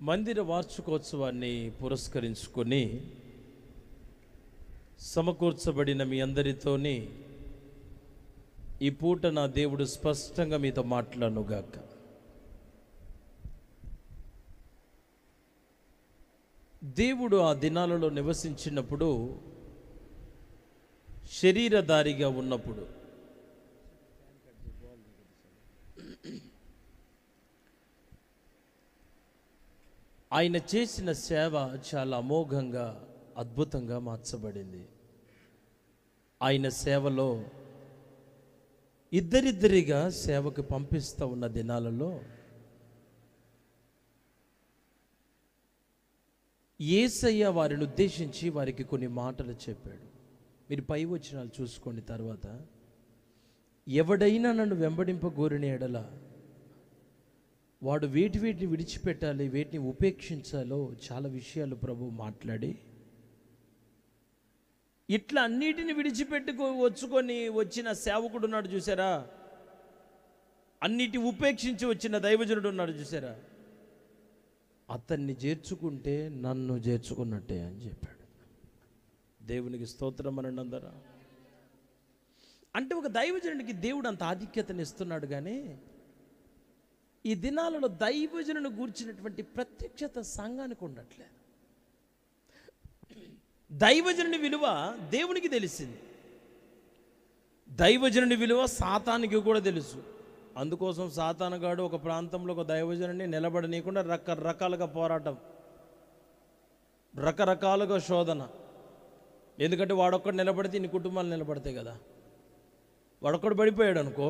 మందిర వార్షికోత్సవాన్ని పురస్కరించుకొని సమకూర్చబడిన మీ అందరితోని ఈ పూట నా దేవుడు స్పష్టంగా మీతో మాట్లాడునుగాక. దేవుడు ఆ దినాలలో నివసించినప్పుడు, శరీరధారిగా ఉన్నప్పుడు ఆయన చేసిన సేవ చాలా అమోఘంగా, అద్భుతంగా మార్చబడింది. ఆయన సేవలో ఇద్దరిద్దరిగా సేవకు పంపిస్తూ ఉన్న దినాలలో యేసయ్య వారిని ఉద్దేశించి వారికి కొన్ని మాటలు చెప్పాడు. మీరు పై వచనాలు చూసుకోండి. తర్వాత, ఎవడైనా నన్ను వెంబడింపగోరిన ఎడల వాడు వేటిని విడిచిపెట్టాలి, వేటిని ఉపేక్షించాలో చాలా విషయాలు ప్రభు మాట్లాడి, ఇట్లా అన్నిటిని వచ్చుకొని వచ్చిన సేవకుడు ఉన్నాడు చూసారా, అన్నిటి ఉపేక్షించి వచ్చిన దైవజనుడు ఉన్నాడు చూసారా, అతన్ని చేర్చుకుంటే నన్ను చేర్చుకున్నట్టే అని చెప్పాడు. దేవునికి స్తోత్రం అనండి అందరా. అంటే ఒక దైవజనుడికి దేవుడు అంత ఆధిక్యతను ఇస్తున్నాడు, కానీ ఈ దినాలలో దైవజనుని గూర్చినటువంటి ప్రత్యక్షత సంఘానికి ఉండట్లేదు. దైవజనుని విలువ దేవునికి తెలిసింది, దైవజనుని విలువ సాతానికి కూడా తెలుసు. అందుకోసం సాతానుగాడు ఒక ప్రాంతంలో ఒక దైవజనుని నిలబడనీయకుండా రకరకాలుగా పోరాటం, రకరకాలుగా శోధన. ఎందుకంటే వాడొక్కడు నిలబడితే ఇన్ని కుటుంబాలు నిలబడతాయి కదా. వాడొక్కడు పడిపోయాడు అనుకో,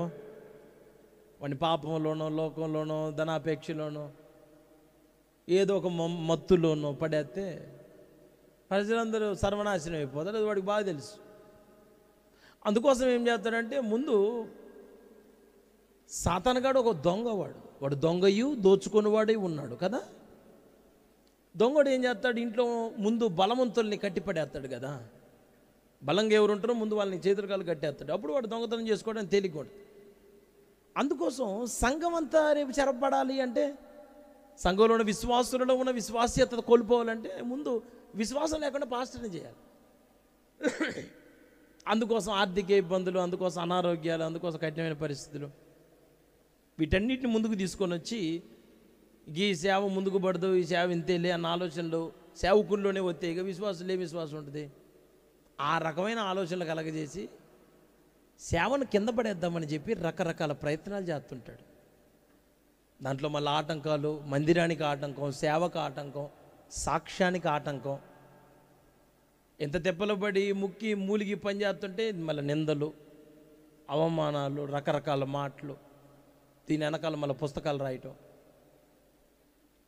వాడిని పాపంలోనో, లోకంలోనో, ధనాపేక్షలోనో, ఏదో ఒక మత్తులోనో పడేస్తే ప్రజలందరూ సర్వనాశనం అయిపోతారు. అది వాడికి బాగా తెలుసు. అందుకోసం ఏం చేస్తాడంటే, ముందు సాతానుగాడు ఒక దొంగ, వాడు దొంగయు దోచుకునేవాడై ఉన్నాడు కదా. దొంగడు ఏం చేస్తాడు, ఇంట్లో ముందు బలవంతుల్ని కట్టిపడేస్తాడు కదా. బలంగా ఎవరు ఉంటారో ముందు వాళ్ళని చేతులు కాళ్ళు కట్టేస్తాడు. అప్పుడు వాడు దొంగతనం చేసుకోవడానికి తేలికూడదు. అందుకోసం సంఘం అంతా రేపు చెరపడాలి అంటే, సంఘంలో ఉన్న విశ్వాసులలో ఉన్న విశ్వాస్యత కోల్పోవాలంటే ముందు విశ్వాసం లేకుండా పాస్టర్ని చేయాలి. అందుకోసం ఆర్థిక ఇబ్బందులు, అందుకోసం అనారోగ్యాలు, అందుకోసం కఠినమైన పరిస్థితులు, వీటన్నిటిని ముందుకు తీసుకొని వచ్చి ఈ సేవ ముందుకు పడదు, ఈ సేవ ఇంతేలే అన్న ఆలోచనలు సేవకుల్లోనే వస్తాయి. ఇక విశ్వాసం ఏ విశ్వాసం ఉంటుంది? ఆ రకమైన ఆలోచనలు కలగజేసి సేవను కింద పడేద్దామని చెప్పి రకరకాల ప్రయత్నాలు చేస్తుంటాడు. దాంట్లో మళ్ళీ ఆటంకాలు, మందిరానికి ఆటంకం, సేవకు ఆటంకం, సాక్ష్యానికి ఆటంకం. ఎంత తెప్పలు పడి ముక్కి మూలిగి పని చేస్తుంటే మళ్ళీ నిందలు, అవమానాలు, రకరకాల మాటలు, దీని వెనకాల మళ్ళీ పుస్తకాలు రాయటం.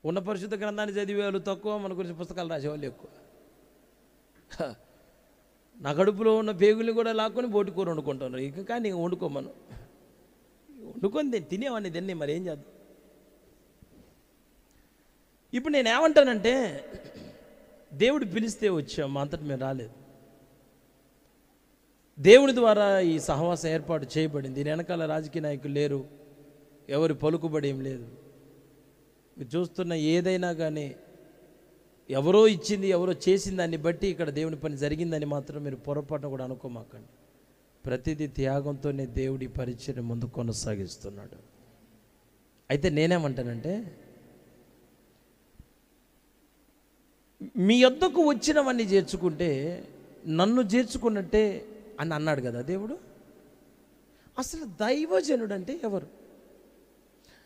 ఉన్న పరిశుద్ధ గ్రంథాన్ని చదివే వాళ్ళు తక్కువ, మన గురించి పుస్తకాలు రాసేవాళ్ళు ఎక్కువ. నా కడుపులో ఉన్న పేగుల్ని కూడా లాక్కొని బోటి కూర వండుకుంటున్నారు. ఇక కానీ వండుకోమను, వండుకొని తినేవాడిని తిని మరి ఏం చేద్దాం. ఇప్పుడు నేనేమంటానంటే, దేవుడు పిలిస్తే వచ్చాం, మా అంతటి మేము రాలేదు. దేవుని ద్వారా ఈ సహవాసం ఏర్పాటు చేయబడింది. దీని వెనకాల రాజకీయ నాయకులు లేరు, ఎవరి పలుకుబడి ఏం లేదు. మీరు చూస్తున్న ఏదైనా కానీ ఎవరో ఇచ్చింది, ఎవరో చేసిన దాన్ని బట్టి ఇక్కడ దేవుని పని జరిగిందని మాత్రం మీరు పొరపాటున కూడా అనుకోమాకండి. ప్రతిదీ త్యాగంతోనే దేవుడి పరిచయం ముందు కొనసాగిస్తున్నాడు. అయితే నేనేమంటానంటే, మీ యొద్దకు వచ్చినవన్నీ చేర్చుకుంటే నన్ను చేర్చుకున్నట్టే అని అన్నాడు కదా దేవుడు. అసలు దైవజనుడు అంటే ఎవరు?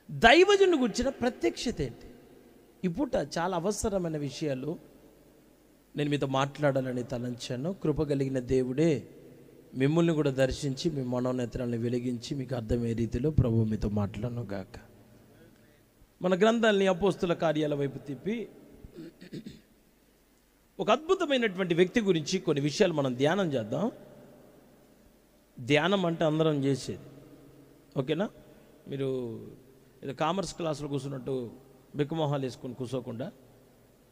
దైవజనుడు గురించిన ప్రత్యక్షత ఏంటి? ఇప్పుడు చాలా అవసరమైన విషయాలు నేను మీతో మాట్లాడాలని తలంచాను. కృప కలిగిన దేవుడే మిమ్మల్ని కూడా దర్శించి మీ మనోనేత్రాలను వెలిగించి మీకు అర్థమయ్యే రీతిలో ప్రభు మీతో మాట్లాడను గాక. మన గ్రంథాలని అపోస్తుల కార్యాల వైపు తిప్పి ఒక అద్భుతమైనటువంటి వ్యక్తి గురించి కొన్ని విషయాలు మనం ధ్యానం చేద్దాం. ధ్యానం అంటే అందరం చేసేది, ఓకేనా? మీరు ఏదో కామర్స్ క్లాసులో కూర్చున్నట్టు బిక్కుమొహాలు వేసుకొని కూర్చోకుండా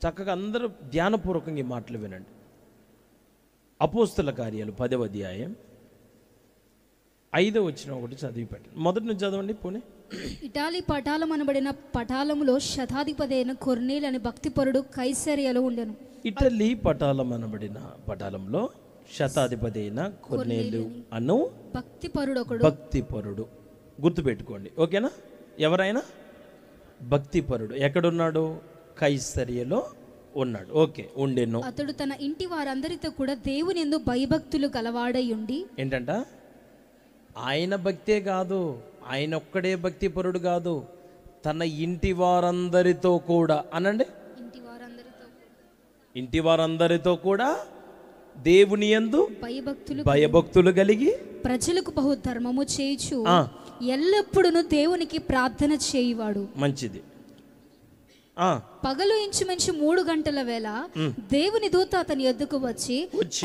చక్కగా అందరూ ధ్యానపూర్వకంగా ఈ మాటలు వినండి. అపోస్తుల కార్యాలు 10వ అధ్యాయం 5వ వచనం ఒకటి చదివి పెట్టండి. మొదటి నుంచి చదవండి పోనీ. ఇటాలీ పటాలం అనబడిన పటాలములో శతాధిపతి అయిన కొర్నేలి అనే భక్తిపరుడు కైసరియలో ఉండెను. ఇటలీ పటాలం అనబడిన పటాలంలో శతాధిపతి అయిన కొర్నేలు అను భక్తిపరుడు గుర్తుపెట్టుకోండి, ఓకేనా? ఎవరైనా భక్తిపరుడు ఎక్కడున్నాడు? కైసరియలో ఉన్నాడు. ఓకే, ఉండెను. అతడు తన ఇంటి వారందరితో కూడా దేవుని యందు భయభక్తులు గలవాడై ఉండి, ఏంటంట? ఆయన భక్తే కాదు, ఆయన ఒక్కడే భక్తిపరుడు కాదు, తన ఇంటి వారందరితో కూడా అనండి, ఇంటి వారందరితో కూడా దేవుని యందు భయభక్తులు కలిగి ప్రజలకు బహు ధర్మము చేయుచు ఎల్లప్పుడూ దేవునికి ప్రార్థన చేయువాడు. మంచిది. పగలు ఇంచుమించు 3 గంటల వేళ దేవుని దూత అతని యొద్దకు వచ్చి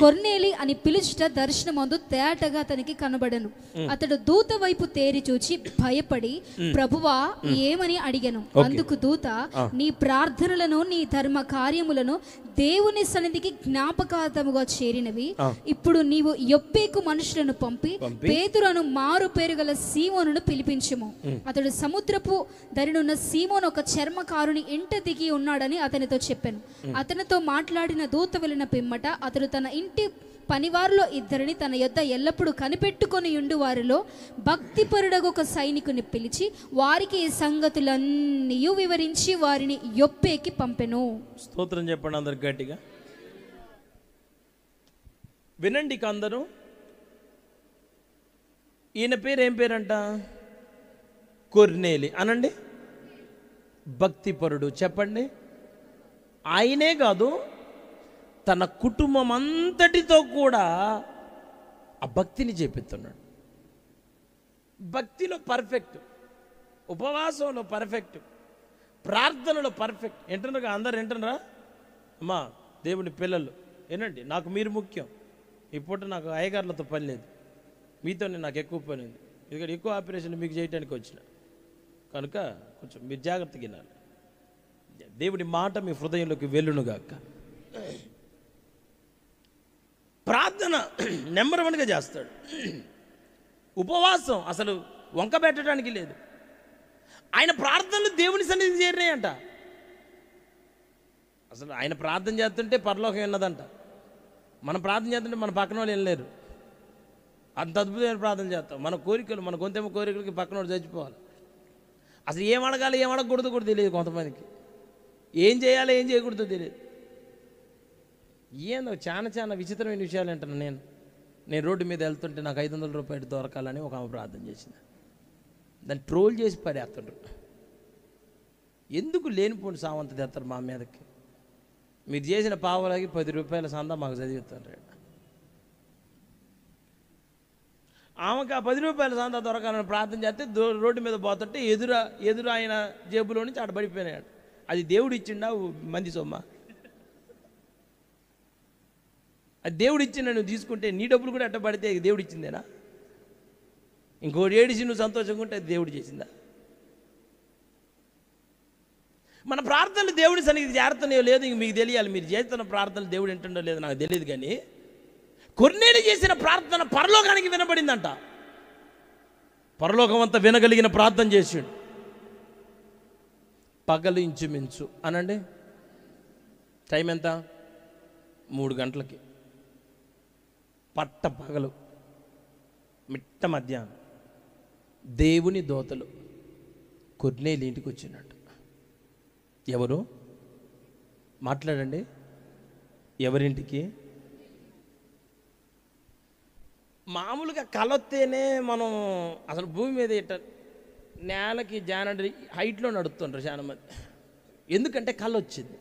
కొర్నేలి అని పిలుచుట దర్శనమందు తేటగా అతనికి కనబడను. అతడు దూత వైపు తేరి చూచి భయపడి, ప్రభువా ఏమని అడిగెను. అందుకు దూత, నీ ప్రార్థనలను నీ ధర్మ కార్యములను దేవుని సన్నిధికి జ్ఞాపకార్థముగా చేరినవి. ఇప్పుడు నీవు యొప్పేకు మనుషులను పంపి పేతురును మారు పేరు గల సీమోనును పిలిపించుము. అతడు సముద్రపు దరినున్న సీమోను ఒక చర్మకారుని ఇంట దిగి ఉన్నాడని అతనితో చెప్పాను. అతనితో మాట్లాడిన దూత వెళ్ళిన పిమ్మట అతడు తన ఇంటి పనివారిలో 2 తన యొద్ద ఎల్లప్పుడూ కనిపెట్టుకొని ఉండు వారిలో భక్తిపరుడగు ఒక సైనికుని పిలిచి వారికి ఈ సంగతులన్నీ వివరించి వారిని యొప్పేకి పంపెను. స్తోత్రం చెప్పండి అందరు గట్టిగా. వినండి అందరూ. ఈయన పేరు ఏం పేరంట? కొర్నేలి అనండి. భక్తిపరుడు చెప్పండి. ఆయనే కాదు, తన కుటుంబం అంతటితో కూడా ఆ భక్తిని చేపిస్తున్నాడు. భక్తిలో పర్ఫెక్ట్, ఉపవాసంలో పర్ఫెక్ట్, ప్రార్థనలో పర్ఫెక్ట్. వింటున్నారా అందరు? వింటున్నారా అమ్మా? దేవుని పిల్లలు వినండి, నాకు మీరు ముఖ్యం. ఇప్పుడు నాకు అయ్యగారులతో పని లేదు, మీతోనే నాకు ఎక్కువ పని ఉంది. ఎందుకంటే ఎక్కువ ఆపరేషన్ మీకు చేయడానికి వచ్చిన కనుక కొంచెం మీరు జాగ్రత్తగా వినాలి. దేవుడి మాట మీ హృదయంలోకి వెళ్ళునుగాక. ప్రార్థన నెంబర్ 1గా చేస్తాడు. ఉపవాసం అసలు వంక పెట్టడానికి లేదు. ఆయన ప్రార్థనలు దేవుని సన్నిధి చేరినాయంట. అసలు ఆయన ప్రార్థన చేస్తుంటే పరలోకం విన్నదంట. మనం ప్రార్థన చేస్తుంటే మన పక్కన వాళ్ళు వెళ్ళలేరు. అంత అద్భుతమైన ప్రార్థన చేస్తాం. మన కోరికలు, మన గొంతెమ్మ కోరికలకి పక్కన వాళ్ళు చచ్చిపోవాలి. అసలు ఏం అడగాలి, ఏం అడగకూడదు కూడా తెలియదు కొంతమందికి. ఏం చేయాలి, ఏం చేయకూడదో తెలియదు. ఏందో చాలా విచిత్రమైన విషయాలు అంటాను. నేను రోడ్డు మీద వెళ్తుంటే నాకు 500 రూపాయలు దొరకాలని ఒక ఆమె ప్రార్థన చేసింది. దాన్ని ట్రోల్ చేసి పడేస్తుండ్రు. ఎందుకు లేనిపోండి సావంత తెస్తారు మా మీదకి. మీరు చేసిన పావులకి 10 రూపాయల సందా మాకు చదివిస్తారు. ఆమెకు ఆ 10 రూపాయల సందా దొరకాలని ప్రార్థన చేస్తే రోడ్డు మీద పోతుంటే ఎదురు ఆయన జేబులో నుంచి ఆడ పడిపోయినాడు. అది దేవుడు ఇచ్చిండా మంది సొమ్మ? అది దేవుడు ఇచ్చిండ నువ్వు తీసుకుంటే నీ డబ్బులు కూడా అట్ట పడితే దేవుడు ఇచ్చిందేనా? ఇంకోటి ఏడిసి నువ్వు సంతోషంగా ఉంటే అది దేవుడు చేసిందా? మన ప్రార్థనలు దేవుడి సన్నిధికి చేరుతున్నాయో లేదు ఇంక మీకు తెలియాలి. మీరు చేస్తున్న ప్రార్థనలు దేవుడు వింటుండో లేదో నాకు తెలియదు, కానీ కొర్నేలి చేసిన ప్రార్థన పరలోకానికి వినబడిందంట. పరలోకం అంతా వినగలిగిన ప్రార్థన చేసాడు. పగలు ఇంచుమించు అనండి, టైం ఎంత? 3 గంటలకి. పట్ట పగలు, మిట్ట మధ్యాహ్నం దేవుని దోతలు కొర్నేలి ఇంటికి వచ్చినట్టు. ఎవరు మాట్లాడండి? ఎవరింటికి? మామూలుగా కలొత్తేనే మనం అసలు భూమి మీద ఇట్ట నేలకి జానడి హైట్లో నడుస్తుంటారు చాలా మంది. ఎందుకంటే కళ వచ్చింది.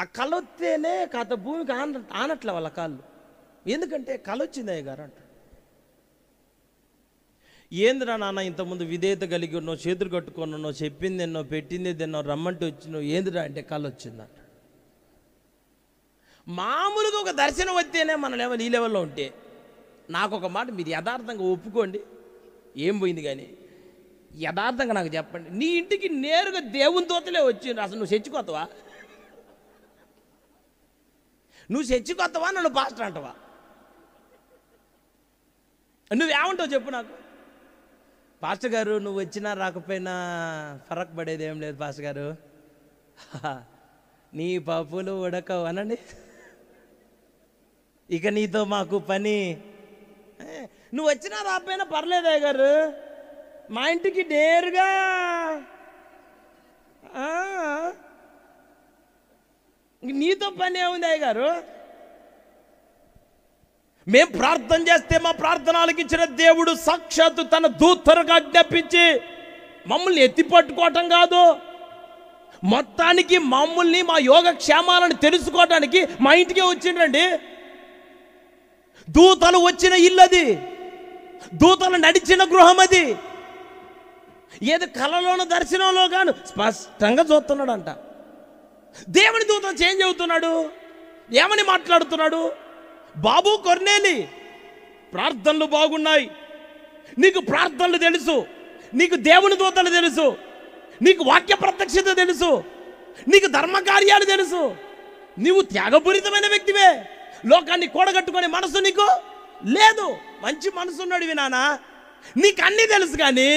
ఆ కళ వస్తేనే కాత భూమికి ఆనట్లే వాళ్ళ కాళ్ళు. ఎందుకంటే కళ వచ్చింది అయ్యగారు అంటారు. ఏందిరా నాన్న ఇంతకుముందు విధేయత కలిగి ఉన్నావు, చేతులు కట్టుకున్నావు, చెప్పింది ఎన్నో, పెట్టింది ఎన్నో, రమ్మంటే వచ్చినావు, ఏందిరా అంటే కళ వచ్చిందంట. మామూలుగా ఒక దర్శనం వస్తేనే మన లెవెల్ ఈ లెవెల్లో ఉంటే, నాకు ఒక మాట మీరు యథార్థంగా ఒప్పుకోండి, ఏం పోయింది కానీ యథార్థంగా నాకు చెప్పండి. నీ ఇంటికి నేరుగా దేవుని తోతలే వచ్చిండ్రు. అసలు నువ్వు చచ్చిపోతావా? నువ్వు చచ్చిపోతావా? నన్ను పాస్టర్ అంటావా? నువ్వేమంటావు చెప్పు నాకు. పాస్టర్ గారు నువ్వు వచ్చినా రాకపోయినా ఫరక్ పడేది ఏం లేదు పాస్టర్ గారు, నీ పప్పులు ఉడకవు అనండి, ఇక నీతో మాకు పని. నువ్వు వచ్చినా రాకపోయినా పర్లేదే గారు, మా ఇంటికి నేరుగా నీతో పని ఏముంది అయ్య గారు. మేము ప్రార్థన చేస్తే మా ప్రార్థనలకు ఇచ్చిన దేవుడు సాక్షాత్తు తన దూతరుగా ఆజ్ఞాపించి మమ్మల్ని ఎత్తి పట్టుకోవటం కాదు, మొత్తానికి మమ్మల్ని మా యోగక్షేమాలను తెలుసుకోవటానికి మా ఇంటికే వచ్చిండండి. దూతలు వచ్చిన ఇల్లు అది, దూతలు నడిచిన గృహం అది. ఏదో కళలోనో దర్శనంలో గాను స్పష్టంగా చూస్తున్నాడంట. దేవుని దూతం చేంజ్ అవుతున్నాడు. ఏమని మాట్లాడుతున్నాడు? బాబు కొర్నేలి, ప్రార్థనలు బాగున్నాయి, నీకు ప్రార్థనలు తెలుసు, నీకు దేవుని దూతలు తెలుసు, నీకు వాక్య ప్రత్యక్షత తెలుసు, నీకు ధర్మకార్యాలు తెలుసు, నీవు త్యాగపూరితమైన వ్యక్తివే, లోకాన్ని కూడగట్టుకునే మనసు నీకు లేదు. మంచి మనసు ఉన్నాడు నానా, నీకు అన్నీ తెలుసు, కానీ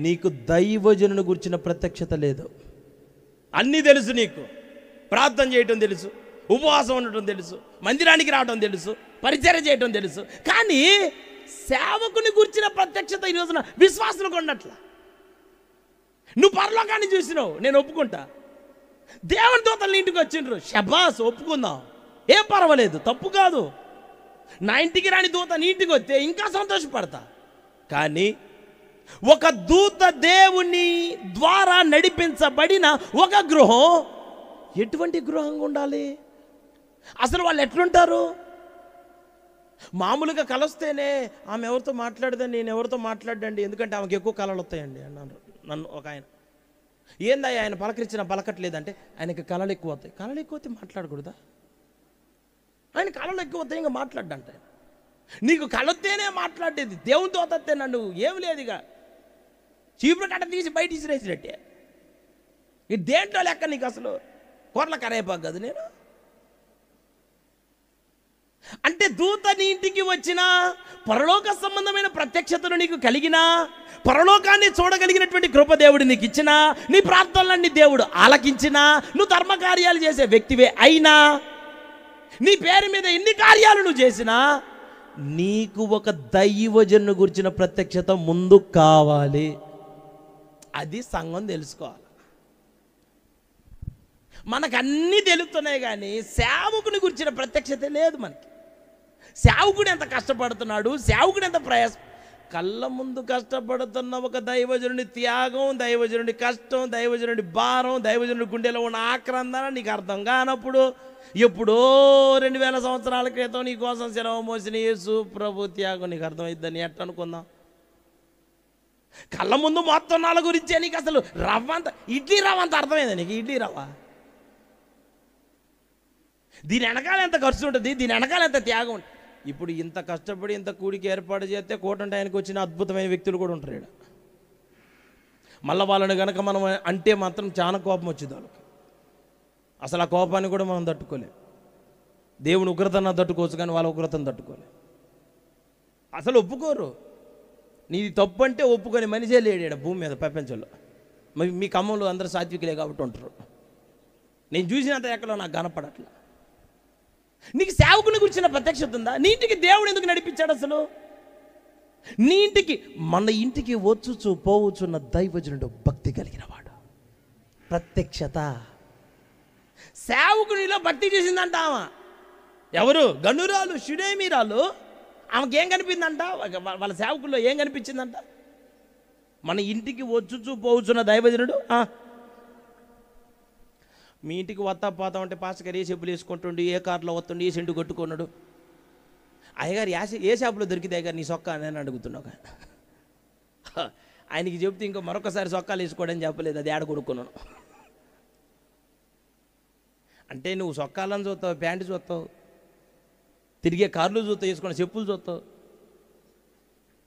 నీకు దైవజనుని గురించిన ప్రత్యక్షత లేదు. అన్నీ తెలుసు, నీకు ప్రార్థన చేయటం తెలుసు, ఉపవాసం ఉండటం తెలుసు, మందిరానికి రావడం తెలుసు, పరిచర్య చేయటం తెలుసు, కానీ సేవకుని గురించిన ప్రత్యక్షత ఈ రోజున విశ్వాసులకు ఉన్నట్ల. నువ్వు పరలోకాన్ని చూసినావు, నేను ఒప్పుకుంటా. దేవుని దూతలు ఇంటికి వచ్చిండ్రు, శబాస్, ఒప్పుకుందాం, ఏం పర్వాలేదు, తప్పు కాదు. నా ఇంటికి రాని దూత నీ ఇంటికి వస్తే ఇంకా సంతోషపడతా. కానీ ఒక దూత దేవుని ద్వారా నడిపించబడిన ఒక గృహం ఎటువంటి గృహంగా ఉండాలి? అసలు వాళ్ళు ఎట్లుంటారు? మామూలుగా కలొస్తేనే ఆమె ఎవరితో మాట్లాడదని నేను ఎవరితో మాట్లాడండి, ఎందుకంటే ఆమెకి ఎక్కువ కళలు వస్తాయండి అన్నాను నన్ను ఒక ఆయన. ఏందయ్యా ఆయన పలకరించిన పలకట్లేదంటే ఆయనకి కళలు ఎక్కువ వస్తాయి. కళలు ఎక్కువ వస్తే మాట్లాడకూడదా? ఆయన కళలు ఎక్కువ వస్తాయి, ఇంకా మాట్లాడ్డంట. నీకు కళొత్తేనే మాట్లాడేది, దేవునితో వస్తే నన్ను ఏం లేదు, ఇక చీపురు కట్ట తీసి బయట ఇసిరేసినట్టే. ఇది దేంట్లో లెక్క నీకు? అసలు కూరల కరేపాకు కదా నేను. అంటే దూత నీ ఇంటికి వచ్చినా, పరలోక సంబంధమైన ప్రత్యక్షతను నీకు కలిగినా, పరలోకాన్ని చూడగలిగినటువంటి కృప దేవుడు నీకు ఇచ్చినా, నీ ప్రార్థనలన్నీ దేవుడు ఆలకించినా, నువ్వు ధర్మకార్యాలు చేసే వ్యక్తివే అయినా, నీ పేరు మీద ఎన్ని కార్యాలు నువ్వు చేసినా, నీకు ఒక దైవజను గురించిన ప్రత్యక్షత ముందు కావాలి. అది సంఘం తెలుసుకోవాలి. మనకు అన్నీ తెలుస్తున్నాయి, కానీ సేవకుని గురించిన ప్రత్యక్షత లేదు మనకి. సేవకుడు ఎంత కష్టపడుతున్నాడు, సేవకుడు ఎంత ప్రయాస, కళ్ళ ముందు కష్టపడుతున్న ఒక దైవజనుడి త్యాగం, దైవజనుడి కష్టం, దైవజనుడి భారం, దైవజనుడి గుండెలో ఉన్న ఆక్రందన నీకు అర్థం కానప్పుడు, ఎప్పుడో 2000 సంవత్సరాల క్రితం నీ కోసం సెలవు మోసిన యేసు ప్రభు త్యాగం నీకు అర్థమైద్దని ఎట్ట అనుకుందాం? కళ్ళ ముందు మొత్తం నాల గురించే నీకు అసలు రవ్వంత, ఇడ్లీ రవ్వ అంత అర్థమైందా నీకు? ఇడ్లీ రవ్వ దీని వెనకాల ఎంత ఖర్చు ఉంటుంది, దీని వెనకాల ఎంత త్యాగం ఉంటుంది. ఇప్పుడు ఇంత కష్టపడి ఇంత కూడికి ఏర్పాటు చేస్తే కోటంటే ఆయనకు వచ్చిన అద్భుతమైన వ్యక్తులు కూడా ఉంటారు ఇక్కడ. మళ్ళీ వాళ్ళని కనుక మనం అంటే మాత్రం చాలా కోపం వచ్చింది వాళ్ళకి. అసలు ఆ కోపాన్ని కూడా మనం తట్టుకోలేం. దేవుని ఉగ్రతను తట్టుకోవచ్చు, కానీ వాళ్ళ ఉగ్రతను తట్టుకోలేం. అసలు ఒప్పుకోరు. నీది తప్పు అంటే ఒప్పుకొని మనిషే లేడాడు భూమి మీద, ప్రపంచంలో. మీ ఖమ్మంలో అందరూ సాత్వికులే కాబట్టి ఉంటారు. నేను చూసినంత ఎక్కడో నాకు కనపడట్లా. నీకు సేవకుని గురించిన ప్రత్యక్షత ఉందా? నీ ఇంటికి దేవుడు ఎందుకు నడిపించాడు అసలు? నీ ఇంటికి, మన ఇంటికి వచ్చుచు పోవచ్చున్న దైవజనుడు భక్తి కలిగిన వాడు. ప్రత్యక్షత. సేవకునిలో భక్తి చేసిందంట ఆమె. ఎవరు? గనురాలు, షుడేమీరాలు. ఆమెకేం కనిపించిందంట? వాళ్ళ సేవకుల్లో ఏం కనిపించిందంట? మన ఇంటికి వచ్చుచు పోవచ్చున్న దైవజనుడు. మీ ఇంటికి వస్తా పోతా ఉంటే పాస్టర్ గారు ఏ చెప్పులు వేసుకుంటుండు, ఏ కార్లో వస్తుండు, ఏ సెంటు కొట్టుకున్నాడు. అయ్యగారు ఏ షాపులో దొరికితే అయ్యగారు నీ సొక్కా అని అడుగుతున్నావు. ఆయనకి చెప్తే ఇంకో మరొకసారి సొక్కాలు వేసుకోవడం చెప్పలేదు, అది ఏడ కొనుక్కున్నాను అంటే. నువ్వు సొక్కాలను చూస్తావు, ప్యాంటు చూస్తావు, తిరిగే కార్లు చూస్తావు, వేసుకున్న చెప్పులు చూస్తావు,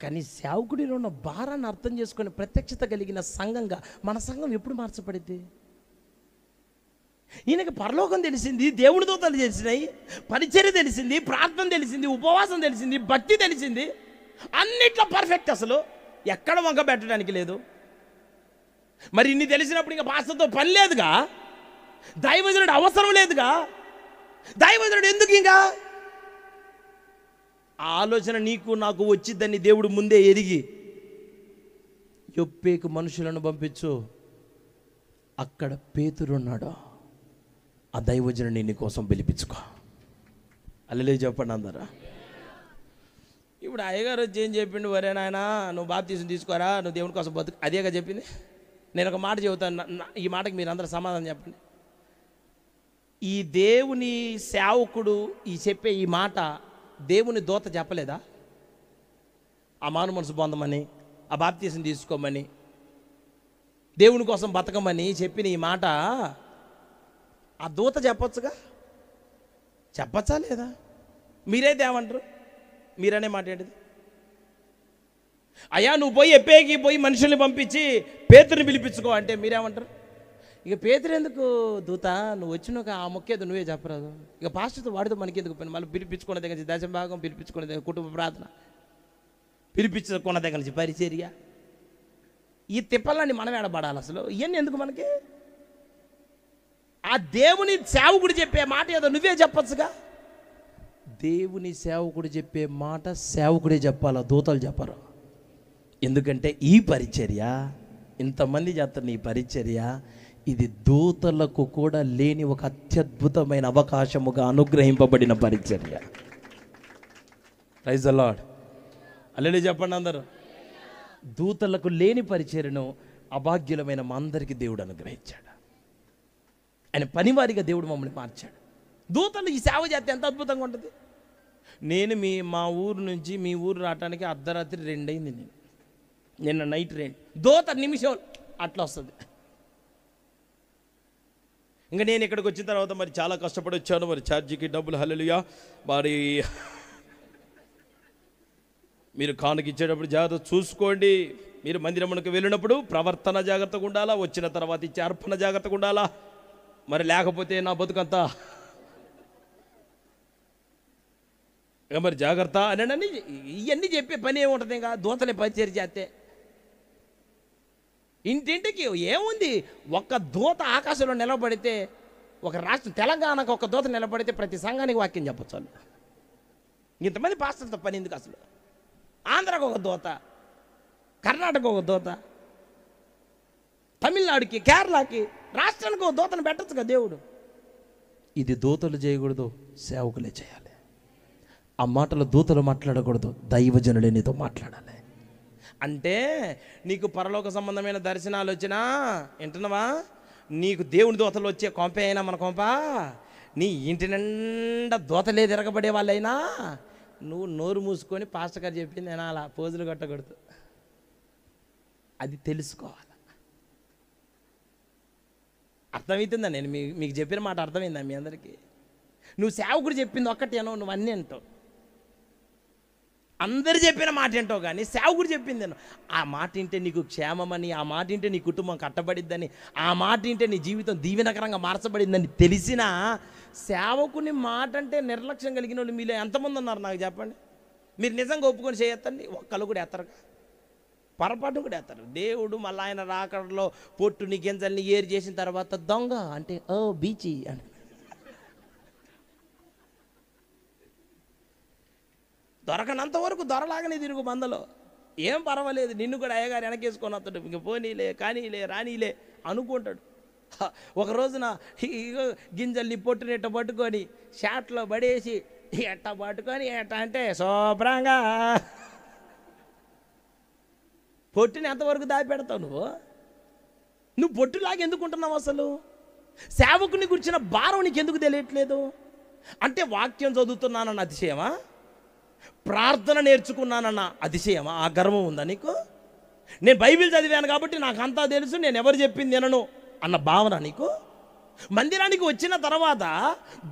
కానీ సేవకుడిలో ఉన్న భారాన్ని అర్థం చేసుకుని ప్రత్యక్షత కలిగిన సంఘంగా మన సంఘం ఎప్పుడు మార్చబడింది? ఈయనకి పరలోకం తెలిసింది, దేవుని దూతలు తెలిసినాయి, పరిచర్య తెలిసింది, ప్రార్థన తెలిసింది, ఉపవాసం తెలిసింది, భక్తి తెలిసింది, అన్నిట్లో పర్ఫెక్ట్. అసలు ఎక్కడ వంక పెట్టడానికి లేదు. మరి ఇన్ని తెలిసినప్పుడు ఇంకా పాస్టర్తో పని లేదుగా, దైవజనుడు అవసరం లేదుగా. దైవజనుడు ఎందుకు? ఇంకా ఆలోచన నీకు నాకు వచ్చిద్దని దేవుడు ముందే ఎరిగి యొప్పేకు మనుషులను పంపించు. అక్కడ పేతురున్నాడు, ఆ దైవజనుడిని నీ కోసం పిలిపించుకో. అల్లలే చెప్పండి అందరా. ఇప్పుడు అయ్యగారు వచ్చి ఏం చెప్పిండు, వరే నాయన నువ్వు బాప్తీసం తీసుకోరా, నువ్వు దేవుని కోసం బతుకు, అదేగా చెప్పింది. నేను ఒక మాట చెబుతాను, ఈ మాటకి మీరు అందరూ సమాధానం చెప్పండి. ఈ దేవుని సేవకుడు ఈ చెప్పే ఈ మాట దేవుని దూత చెప్పలేదా? ఆ మాను మనసు పొందమని, ఆ బాప్తీసం తీసుకోమని, దేవుని కోసం బతకమని చెప్పిన ఈ మాట ఆ దూత చెప్పొచ్చుగా, చెప్పచ్చా లేదా? మీరైతే ఏమంటారు? మీరనే మాట ఏంటిది? అయ్యా నువ్వు పోయి ఎప్పేకి పోయి మనుషుల్ని పంపించి పేతురుని పిలిపించుకో అంటే మీరేమంటారు? ఇక పేతురు ఎందుకు దూత, నువ్వు వచ్చినాక ఆ మొక్కేదో నువ్వే చెప్పరాదు. ఇక పాస్టర్తో వాడితో మనకి ఎందుకు పని? మళ్ళీ పిలిపించుకున్న దగ్గర నుంచి దశమ భాగం, పిలిపించుకున్న దగ్గర కుటుంబ ప్రార్థన, పిలిపించుకున్న దగ్గర నుంచి పరిచర్య, ఈ తిప్పలన్నీ మనం ఏడబడాలి అసలు? ఇవన్నీ ఎందుకు మనకి? ఆ దేవుని సేవకుడు చెప్పే మాట ఏదో నువ్వే చెప్పచ్చుగా. దేవుని సేవకుడు చెప్పే మాట సేవకుడే చెప్పాలా, దూతలు చెప్పరు. ఎందుకంటే ఈ పరిచర్య ఇంతమంది చేస్తున్న ఈ పరిచర్య ఇది దూతలకు కూడా లేని ఒక అత్యద్భుతమైన అవకాశముగా అనుగ్రహింపబడిన పరిచర్య. Praise the lord. హల్లెలూయా చెప్పండి అందరూ. దూతలకు లేని పరిచర్యను అభాగ్యులమైన మా అందరికీ దేవుడు అనుగ్రహించాడు. ఆయన పనివారిగా దేవుడు మమ్మల్ని మార్చాడు. దూతలు ఈ సేవ చేస్తే ఎంత అద్భుతంగా ఉంటుంది. నేను మా ఊరు నుంచి మీ ఊరు రావడానికి అర్ధరాత్రి 2 అయింది. నిన్న నైట్ 2, దూత నిమిషం అట్లా వస్తుంది. ఇంకా నేను ఇక్కడికి వచ్చిన తర్వాత మరి చాలా కష్టపడి వచ్చాను, మరి ఛార్జీకి డబ్బులు హల్లెలూయా. మరి మీరు కానుక ఇచ్చేటప్పుడు జాగ్రత్త చూసుకోండి. మీరు మందిరమునకు వెళ్ళినప్పుడు ప్రవర్తన జాగ్రత్తగా ఉండాలా, వచ్చిన తర్వాత ఇచ్చే అర్పణ జాగ్రత్తగా ఉండాలా. మరి లేకపోతే నా బతుకంతా మరి జాగ్రత్త అని ఇవన్నీ చెప్పే పని ఏముంటుంది? ఇంకా దూతలే పరిచయం చేస్తే ఇంటింటికి ఏముంది? ఒక్క దూత ఆకాశంలో నిలబడితే, ఒక రాష్ట్రం తెలంగాణకు ఒక దూత నిలబడితే ప్రతి సంఘానికి వాక్యం చెప్పచ్చు వాళ్ళు. ఇంతమంది పాస్టర్లతో పని ఎందుకు అసలు? ఆంధ్రాకు ఒక దూత, కర్ణాటక ఒక దూత, తమిళనాడుకి, కేరళకి, రాష్ట్రానికి ఒక దూతను పెట్టచ్చు కదా దేవుడు. ఇది దూతలు చేయకూడదు, సేవకులే చేయాలి. ఆ మాటలు దూతలు మాట్లాడకూడదు, దైవజనులే నీతో మాట్లాడాలి. అంటే నీకు పరలోక సంబంధమైన దర్శనాలు వచ్చినా వింటున్నావా? నీకు దేవుని దూతలు వచ్చే కొంపే అయినా మన కొంప, నీ ఇంటి నిండా దూతలే తిరగబడే వాళ్ళైనా నువ్వు నోరు మూసుకొని పాస్టర్ గారు చెప్పింది నేను అలా పోజులు కొట్టకూడదు. అది తెలుసుకోవాలి. అర్థమవుతుందా? నేను మీకు చెప్పిన మాట అర్థమైందా మీ అందరికీ? నువ్వు సేవకుడు చెప్పింది ఒక్కటేనో నువ్వు అన్నీ అంటావు, అందరు చెప్పిన మాట ఏంటావు, కానీ సేవకుడు చెప్పింది ఆ మాట వింటే నీకు క్షేమమని, ఆ మాట వింటే నీ కుటుంబం కట్టబడిద్దని, ఆ మాట వింటే నీ జీవితం దీవెనకరంగా మార్చబడిందని తెలిసినా సేవకుని మాట అంటే నిర్లక్ష్యం కలిగిన వాళ్ళు మీలో ఎంతమంది ఉన్నారు నాకు చెప్పండి. మీరు నిజంగా ఒప్పుకొని చేయొద్దండి. ఒక్కళ్ళు కూడా ఎత్తరుగా, పొరపాటు కూడా ఎత్తారు. దేవుడు మళ్ళీ ఆయన రాకడలో పొట్టుని గింజల్ని ఏరు చేసిన తర్వాత దొంగ అంటే ఓ బీచి అని దొరకనంత వరకు దొరలాగానే తిరుగు మందలో, ఏం పర్వాలేదు, నిన్ను కూడా అయ్యగారు వెనకేసుకొని వస్తాడు. ఇంక పోనీలే, కానీలే, రానీలే అనుకుంటాడు. ఒక రోజున గింజల్ని పొట్టునెట్ట పట్టుకొని షాట్లో పడేసి ఎట్ట పట్టుకొని ఎట్ట అంటే శుభ్రంగా పొట్టుని ఎంతవరకు దాచిపెడతావు నువ్వు పొట్టులాగా ఎందుకుంటున్నావు అసలు? సేవకుని గురించిన భారం నీకు ఎందుకు తెలియట్లేదు? అంటే వాక్యం చదువుతున్నానన్న అతిశయమా? ప్రార్థన నేర్చుకున్నానన్న అతిశయమా? ఆ గర్వం ఉందా నీకు? నేను బైబిల్ చదివాను కాబట్టి నాకు అంతా తెలుసు, నేను ఎవరు చెప్పింది వినను అన్న భావన నీకు? మందిరానికి వచ్చిన తర్వాత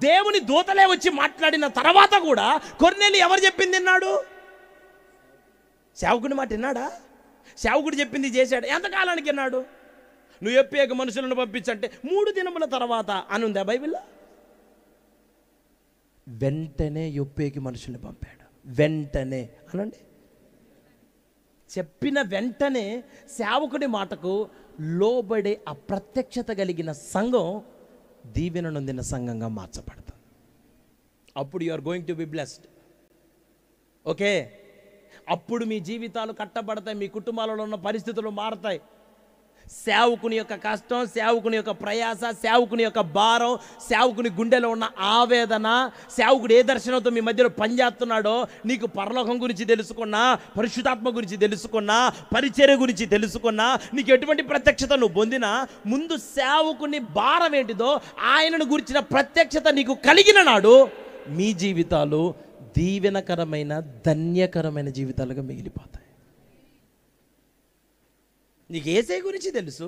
దేవుని దూతలే వచ్చి మాట్లాడిన తర్వాత కూడా కొర్నేలి ఎవరు చెప్పింది విన్నాడు? సేవకుని మాట విన్నాడా? సేవకుడు చెప్పింది చేశాడు. ఎంతకాలానికి విన్నాడు? నువ్వు ఎప్పేక మనుషులను పంపించంటే 3 దినముల తర్వాత అని ఉందా బైబిల్లో? వెంటనే యొప్పేకి మనుషుల్ని పంపాడు. వెంటనే అనండి. చెప్పిన వెంటనే సేవకుడి మాటకు లోబడే ఆ ప్రత్యక్షత కలిగిన సంఘం దీవెన నొందిన సంఘంగా మార్చబడుతుంది. అప్పుడు you are going to be blessed. Okay, అప్పుడు మీ జీవితాలు కట్టబడతాయి, మీ కుటుంబాలలో ఉన్న పరిస్థితులు మారతాయి. సేవకుని యొక్క కష్టం, సేవకుని యొక్క ప్రయాస, సేవకుని యొక్క భారం, సేవకుని గుండెలో ఉన్న ఆవేదన, సేవకుడు ఏ దర్శనంతో మీ మధ్యలో పనిచేస్తున్నాడో, నీకు పరలోకం గురించి తెలుసుకున్నా, పరిశుద్ధాత్మ గురించి తెలుసుకున్నా, పరిచర్య గురించి తెలుసుకున్నా, నీకు ఎటువంటి ప్రత్యక్షత నువ్వు పొందినా, ముందు సేవకుని భారం ఏంటిదో ఆయనను గురించిన ప్రత్యక్షత నీకు కలిగిన నాడు మీ జీవితాలు దీవెనకరమైన ధన్యకరమైన జీవితాలుగా మిగిలిపోతాయి. నీకు యేసే గురించి తెలుసు,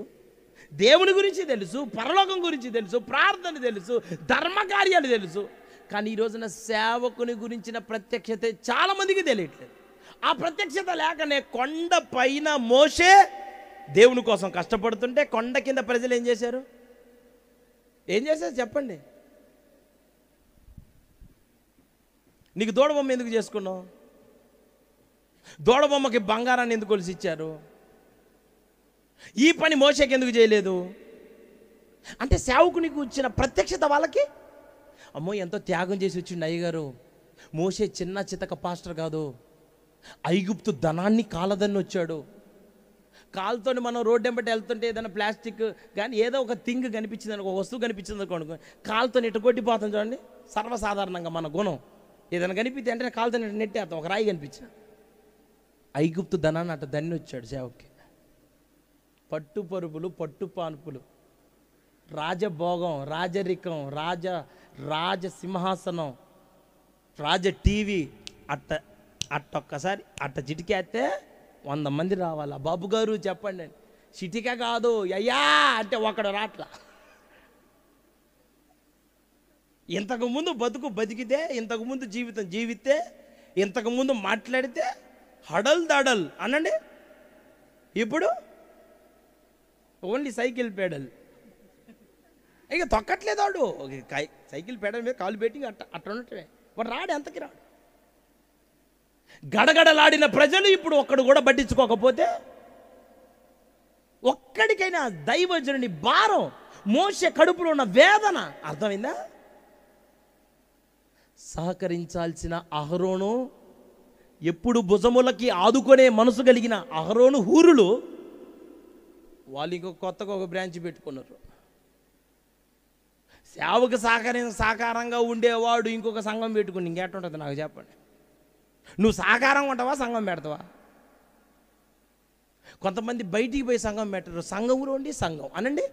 దేవుని గురించి తెలుసు, పరలోకం గురించి తెలుసు, ప్రార్థన తెలుసు, ధర్మకార్యాలు తెలుసు, కానీ ఈ రోజున సేవకుని గురించిన ప్రత్యక్షత చాలామందికి తెలియట్లేదు. ఆ ప్రత్యక్షత లేకనే కొండ పైన మోషే దేవుని కోసం కష్టపడుతుంటే కొండ కింద ప్రజలు ఏం చేశారు? చెప్పండి. నీకు దూడబొమ్మ ఎందుకు చేసుకున్నావు? దూడబొమ్మకి బంగారాన్ని ఎందుకు కొలిసి ఇచ్చారు? ఈ పని మోషేకి ఎందుకు చేయలేదు? అంటే సేవకునికి వచ్చిన ప్రత్యక్షత వాళ్ళకి, అమ్మో ఎంతో త్యాగం చేసి వచ్చిండు అయ్యగారు. మోషే చిన్న చితక పాస్టర్ కాదు, ఐగుప్తు ధనాన్ని కాలదని వచ్చాడు. కాలుతో మనం రోడ్డు వెంబడి వెళ్తుంటే ఏదైనా ప్లాస్టిక్ కానీ ఏదో ఒక థింగ్ కనిపించింది అనుకో, వస్తువు కనిపించింది అనుకో, కాలుతో ఇటు కొట్టిపోతాం చూడండి. సర్వసాధారణంగా మన గుణం, ఏదైనా కనిపిస్తే అంటే కాలుతో నెట్టేస్తాం. ఒక రాయి కనిపించిన ఐగుప్తు ధనాన్ని అట్ట దన్ని వచ్చాడు సేవకి. పట్టు పరుపులు, పట్టు పాన్పులు, రాజభోగం, రాజరికం, రాజ సింహాసనం, రాజ టీవీ, అట్టొక్కసారి అట్ట చిటికేస్తే 100 మంది రావాలి. బాబు గారు చెప్పండి, చిటిక కాదు అయ్యా అంటే ఒకడు రాట్లా. ఇంతకుముందు బతికితే, ఇంతకుముందు జీవితే, ఇంతకుముందు మాట్లాడితే హడల్ దడల్ అనండి. ఇప్పుడు ఓన్లీ సైకిల్ పెడల్. ఇక తొక్కట్లేదు వాడు. సైకిల్ పెడల్ మీద కాలు పెట్టి అట్ట ఉండటమే. వాడు రాడు, ఎంతకి రాడు. గడగడలాడిన ప్రజలు ఇప్పుడు ఒక్కడు కూడా పట్టించుకోకపోతే, ఒక్కడికైనా దైవజనుని భారం, మోషే కడుపులో ఉన్న వేదన అర్థమైందా? సహకరించాల్సిన అహరోను, ఎప్పుడు భుజములకి ఆదుకునే మనసు కలిగిన అహరోను హూరులు వాళ్ళు ఇంకొక కొత్తగా ఒక బ్రాంచ్ పెట్టుకున్నారు. సేవకు సహకారంగా ఉండేవాడు ఇంకొక సంఘం పెట్టుకుని ఇంకేటుంటుంది నాకు చెప్పండి. నువ్వు సహకారంగా ఉంటావా, సంఘం పెడతావా? కొంతమంది బయటికి పోయి సంఘం పెట్టరు, సంఘంలో ఉండి సంఘం అనండి.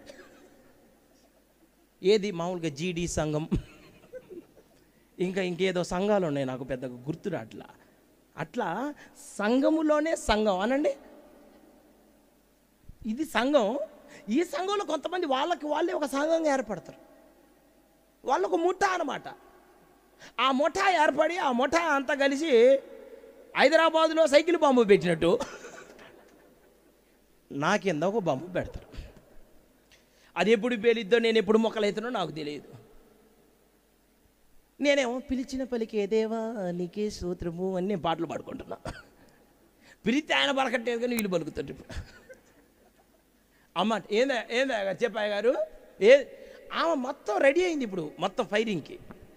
ఏది మామూలుగా జీడీ సంఘం, ఇంకేదో సంఘాలు ఉన్నాయి నాకు పెద్దగా గుర్తు రాట్లా. అట్లా సంఘములోనే సంఘం అనండి. ఇది సంఘం. ఈ సంఘంలో కొంతమంది వాళ్ళే ఒక సంఘంగా ఏర్పడతారు. వాళ్ళకు ముఠా అన్నమాట. ఆ ముఠా ఏర్పడి ఆ ముఠా అంతా కలిసి హైదరాబాదులో సైకిల్ బాంబు పెట్టినట్టు నా కింద ఒక బాంబు పెడతారు. అది ఎప్పుడు పేలిద్దో, నేను ఎప్పుడు మొక్కలవుతానో నాకు తెలియదు. నేనేమో పిలిచిన పలికే దేవా నీకే స్తోత్రము అని నేను పాటలు పాడుకుంటున్నా. పిలిస్తే ఆయన పలకట్టేది కానీ వీళ్ళు పలుకుతారు. ఇప్పుడు అమ్మ ఏందా చెప్పాయి గారు, ఆమె మొత్తం రెడీ అయింది. ఇప్పుడు మొత్తం ఫైరింగ్కి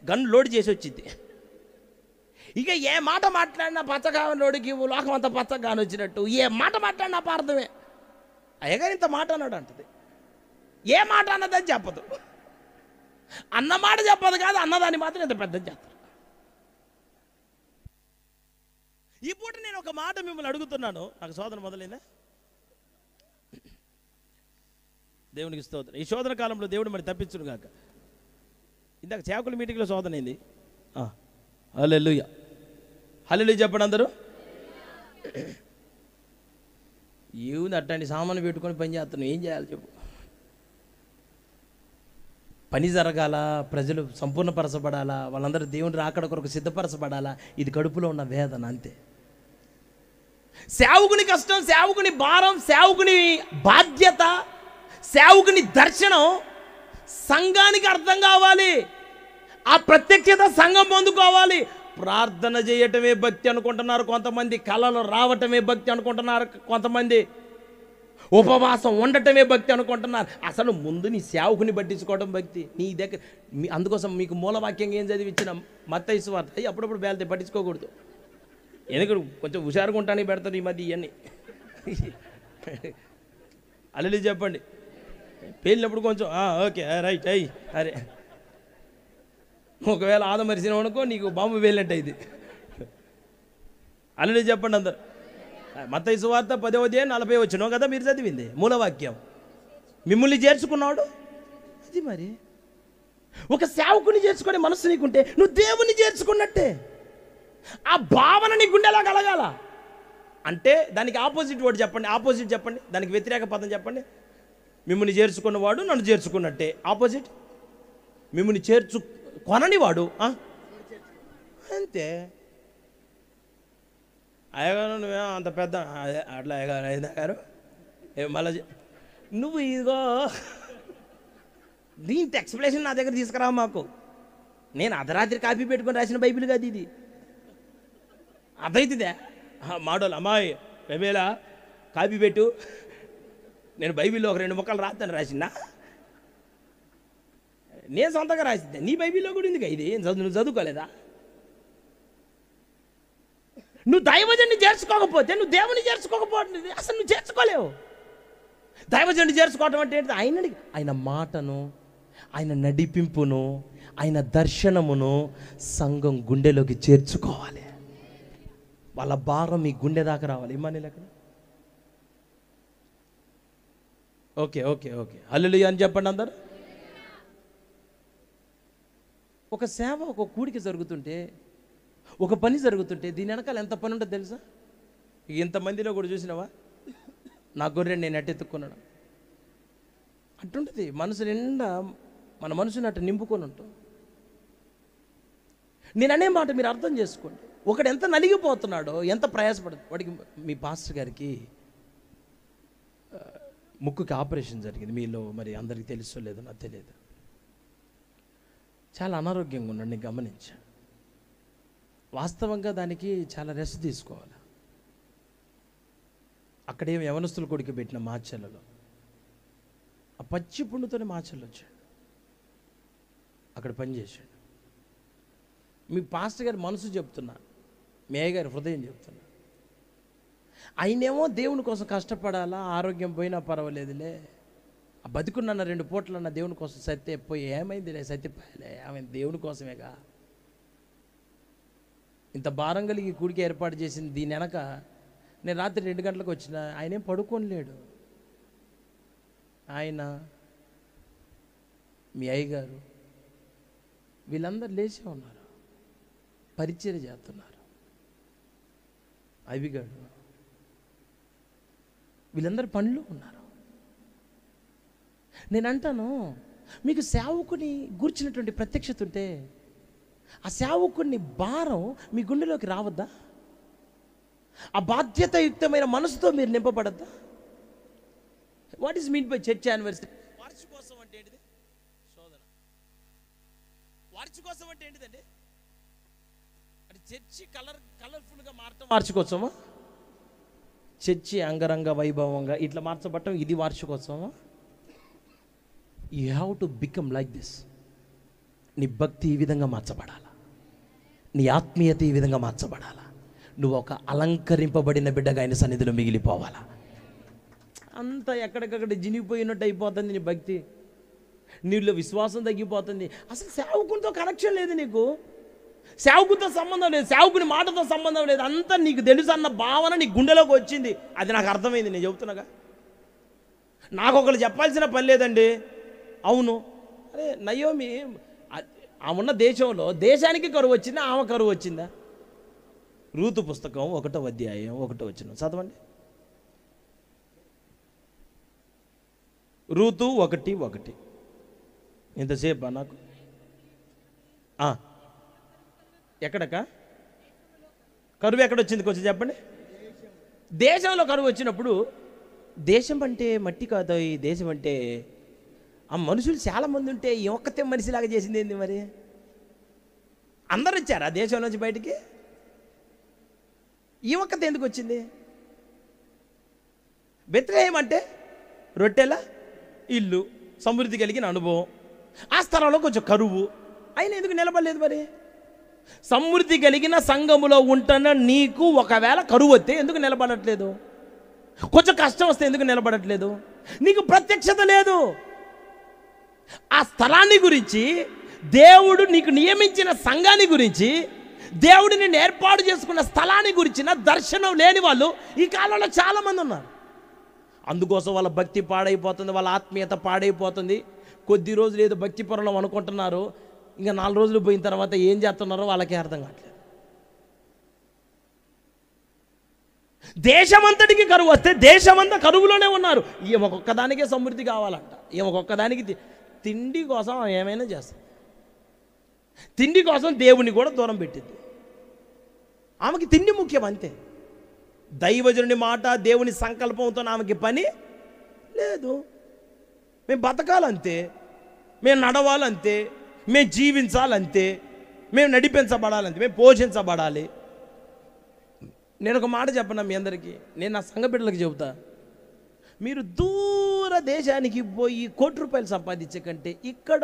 గన్ లోడ్ చేసి వచ్చింది. ఇక ఏ మాట మాట్లాడినా పచ్చగాని లోడికి లోకం అంతా పచ్చగాని వచ్చినట్టు, ఏ మాట మాట్లాడినా అపార్థమే. అయ్యగారు ఇంత మాట అన్నాడు అంటది. ఏ మాట అన్నదని చెప్పదు, అన్న మాట చెప్పదు కాదు, అన్నదాన్ని మాత్రం ఇంత పెద్దది చేస్తారు. ఈ పూట నేను ఒక మాట మిమ్మల్ని అడుగుతున్నాను. నాకు శోధన మొదలైందా? దేవునికి స్తోత్రం. ఈ శోధన కాలంలో దేవుడు మరి తప్పించును గాక. ఇందాక సేవకుల మీటింగ్లో శోధన అయింది. హల్లెలూయా, హల్లెలూయా చెప్పండి అందరూ. ఏముంది అట్టండి, సామాను పెట్టుకొని పని చేస్తున్నాం, ఏం చేయాలి చెప్పు? పని జరగాల, ప్రజలు సంపూర్ణపరచబడాలా, వాళ్ళందరూ దేవుని రాకడ కొరకు సిద్ధపరచబడాలా. ఇది కడుపులో ఉన్న వేదన అంతే. సేవకుని కష్టం, సేవకుని భారం, సేవకుని బాధ్యత, సేవకుని దర్శనం సంఘానికి అర్థం కావాలి. ఆ ప్రత్యక్షత సంఘం పొందుకోవాలి. ప్రార్థన చేయటమే భక్తి అనుకుంటున్నారు కొంతమంది, కళలు రావటమే భక్తి అనుకుంటున్నారు కొంతమంది, ఉపవాసం ఉండటమే భక్తి అనుకుంటున్నారు. అసలు ముందు నీ సేవకుని పట్టించుకోవడం భక్తి. నీ దగ్గర అందుకోసం మీకు మూలవాక్యంగా ఏం చదివించిన మత్తయి సువార్త అప్పుడప్పుడు బేల్తే పట్టించుకోకూడదు. ఎందుకంటే కొంచెం హుషారుగా ఉంటానికి పెడతారు ఈ మధ్య ఇవన్నీ. అల్లి చెప్పండి, పేలినప్పుడు కొంచెం ఓకే రైట్ అయ్యి అరే, ఒకవేళ ఆదమరిసిన అనుకో నీకు బాంబు వేలినట్టు అయింది. అల్లి చెప్పండి అందరు. మత్తయి సువార్త 10:40 కదా మీరు చదివింది మూలవాక్యం. మిమ్మల్ని చేర్చుకున్నాడు. అది మరి ఒక సేవకుని చేర్చుకునే మనసు నీకుంటే నువ్వు దేవుని చేర్చుకున్నట్టే. ఆ భావన నీ గుండెలా కలగాల. అంటే దానికి ఆపోజిట్ వర్డ్ చెప్పండి, ఆపోజిట్ చెప్పండి, దానికి వ్యతిరేక పదం చెప్పండి. మిమ్మల్ని చేర్చుకున్నవాడు నన్ను చేర్చుకున్నట్టే. ఆపోజిట్ మిమ్మల్ని కొనని వాడు అంతే. అయ్యగారు నువ్వే అంత పెద్ద అట్లా అయ్యగారు మళ్ళీ నువ్వు ఇదిగో దీంతో ఎక్స్ప్లెనేషన్ నా దగ్గర తీసుకురా మాకు. నేను అర్ధరాత్రి కాపీ పెట్టుకొని రాసిన బైబిల్ కాదు ఇది. అదైతుందే మాడోలు అమ్మాయి రమేలా కాపీ పెట్టు, నేను బైబిల్లో ఒక 2 ముక్కలు రాస్తాను రాసిందా, నేను సొంతంగా రాసిందే. నీ బైబిల్లో కూడా ఉంది ఇది, నువ్వు చదువుకోలేదా? నువ్వు దైవజన్ని చేర్చుకోకపోతే నువ్వు దేవుని చేర్చుకోకపోతే అసలు నువ్వు చేర్చుకోలేవు. దైవజన్ని చేర్చుకోవటం అంటే ఏంటి? ఆయన మాటను, ఆయన నడిపింపును, ఆయన దర్శనమును సంఘం గుండెలోకి చేర్చుకోవాలి. వాళ్ళ భారం మీ గుండె దాకా రావాలి. ఇమ్మని లెక్క ఓకే ఓకే ఓకే హల్లెలూయా అని చెప్పండి అందరు. ఒక సేవ, ఒక కూడిక జరుగుతుంటే, ఒక పని జరుగుతుంటే దీని వెనకాల ఎంత పని ఉంటుంది తెలుసా? ఇంతమందిలో కూడా చూసినావా, నా గొర్రె నేను ఎట్టెత్తుక్కున్నాను అట్టుంటుంది. మనసు నిండా మన మనసుని అట్టు నింపుకొని ఉంటాం. నేను అనే మాట మీరు అర్థం చేసుకోండి. ఒకడు ఎంత నలిగిపోతున్నాడో, ఎంత ప్రయాసపడుతుంది వాడికి. మీ పాస్టర్ గారికి ముక్కుకి ఆపరేషన్ జరిగింది, మీలో మరి అందరికీ తెలుసో లేదో నాకు తెలియదు. చాలా అనారోగ్యంగా ఉన్నాడు, నేను గమనించా. వాస్తవంగా దానికి చాలా రెస్ట్ తీసుకోవాలి. అక్కడేం యవనస్తుల కొడుకు పెట్టిన మాచెల్లలో ఆ పచ్చి పుండుతోనే మాచెల్లు వచ్చాడు, అక్కడ పనిచేశాడు. మీ పాస్టర్ గారి మనసు చెప్తున్నా, మీ అయ్యగారి హృదయం చెప్తున్నా. ఆయనేమో దేవుని కోసం కష్టపడాలా, ఆరోగ్యం పోయినా పర్వాలేదులే, ఆ బతుకున్న 2 పూటలన్న దేవుని కోసం సత్యపోయి ఏమైందిలే, సత్యపోయలే ఆమె దేవుని కోసమేగా. ఇంత భారం కలిగి కూడికి ఏర్పాటు చేసింది. దీని వెనక నేను రాత్రి 2 గంటలకు వచ్చిన, ఆయన ఏం పడుకొని లేడు. ఆయన, మీ అయ్యగారు వీళ్ళందరూ లేచే ఉన్నారు, పరిచర్య చేస్తున్నారు. అవిగాడు వీళ్ళందరూ పనిలో ఉన్నారు. నేను అంటాను, మీకు సేవకుని గూర్చినటువంటి ప్రత్యక్షత ఉంటే ఆ సేవకుని భారం మీ గుండెలోకి రావద్దా? ఆ బాధ్యతాయుక్తమైన మనసుతో మీరు నింపబడద్దా? What is mean by church anniversary? వార్షికోత్సవం అంటే ఏంటిది? శోధన. వార్షికోత్సవం అంటే ఏంటిదండి? అంటే చర్చి కలర్ఫుల్గా మారటం వార్షికోత్సవమా? చర్చి అంగరంగ వైభవంగా ఇట్లా మార్చబడటం ఇది వార్షికోత్సవమా? You have to become like this. నీ భక్తి ఈ విధంగా మార్చబడాలా, నీ ఆత్మీయత ఈ విధంగా మార్చబడాలా. నువ్వు ఒక అలంకరింపబడిన బిడ్డగా ఆయన సన్నిధిలో మిగిలిపోవాలా. అంత ఎక్కడికక్కడ జినిగిపోయినట్టు అయిపోతుంది నీ భక్తి, నీలో విశ్వాసం తగ్గిపోతుంది. అసలు సేవకునితో కనెక్షన్ లేదు నీకు, సేవకునితో సంబంధం లేదు, సేవకుని మాటతో సంబంధం లేదు. అంతా నీకు తెలుసు అన్న భావన నీ గుండెలోకి వచ్చింది. అది నాకు అర్థమైంది, నేను చెబుతున్నాగా. నాకు ఒకరు చెప్పాల్సిన పని లేదండి. అవును, అరే నయోమి ఆమె ఉన్న దేశంలో దేశానికి కరువు వచ్చిందా, ఆమె కరువు వచ్చిందా? రూతు పుస్తకం 1వ అధ్యాయం 1వ వచనం చదవండి. రూతు 1:1. ఇంతసేపా నాకు? ఎక్కడక కరువు ఎక్కడొచ్చింది కొంచెం చెప్పండి. దేశంలో కరువు వచ్చినప్పుడు, దేశం అంటే మట్టి కాదు, ఈ దేశం అంటే ఆ మనుషులు చాలామంది ఉంటే ఈ ఒక్కతే మనిషిలాగా చేసింది ఏంది మరి? అందరు ఇచ్చారు ఆ దేశం నుంచి బయటికి. ఈ ఒక్కతే ఎందుకు వచ్చింది? బెత్లెహేం అంటే రొట్టెల ఇల్లు, సమృద్ధి కలిగిన అనుభవం. ఆ స్థలంలో కొంచెం కరువు, అయినా ఎందుకు నిలబడలేదు? మరి సమృద్ధి కలిగిన సంఘములో ఉంటున్న నీకు ఒకవేళ కరువు వస్తే ఎందుకు నిలబడట్లేదు? కొంచెం కష్టం వస్తే ఎందుకు నిలబడట్లేదు? నీకు ప్రత్యక్షత లేదు. ఆ స్థలాన్ని గురించి, దేవుడు నీకు నియమించిన సంఘాన్ని గురించి, దేవుడు నిన్ను ఏర్పాటు చేసుకున్న స్థలాన్ని గురించిన దర్శనం లేని వాళ్ళు ఈ కాలంలో చాలామంది ఉన్నారు. అందుకోసం వాళ్ళ భక్తి పాడైపోతుంది, వాళ్ళ ఆత్మీయత పాడైపోతుంది. కొద్ది రోజులు ఏదో భక్తి పరులం అనుకుంటున్నారు, ఇంకా 4 రోజులు పోయిన తర్వాత ఏం చేస్తున్నారో వాళ్ళకే అర్థం కావట్లేదు. దేశమంతటికి కరువు వస్తే దేశమంతా కరువులోనే ఉన్నారు. ఒక్కొక్కదానికే సమృద్ధి కావాలంట. ఒక్కొక్కదానికి తిండి కోసం ఏమైనా చేస్తాం. తిండి కోసం దేవుని కూడా దూరం పెట్టింది. ఆమెకి తిండి ముఖ్యం అంతే. దైవజనుని మాట, దేవుని సంకల్పంతో ఆమెకి పని లేదు. మేము బతకాలంతే, మేము నడవాలంతే, మేము జీవించాలంతే, మేము నడిపించబడాలంతే, మేము పోషించబడాలి. నేను ఒక మాట చెప్పనా మీ అందరికీ, నేను నా సంఘ బిడ్డలకు చెబుతా, మీరు దూర దేశానికి పోయి ₹1,00,00,000 సంపాదించే కంటే ఇక్కడ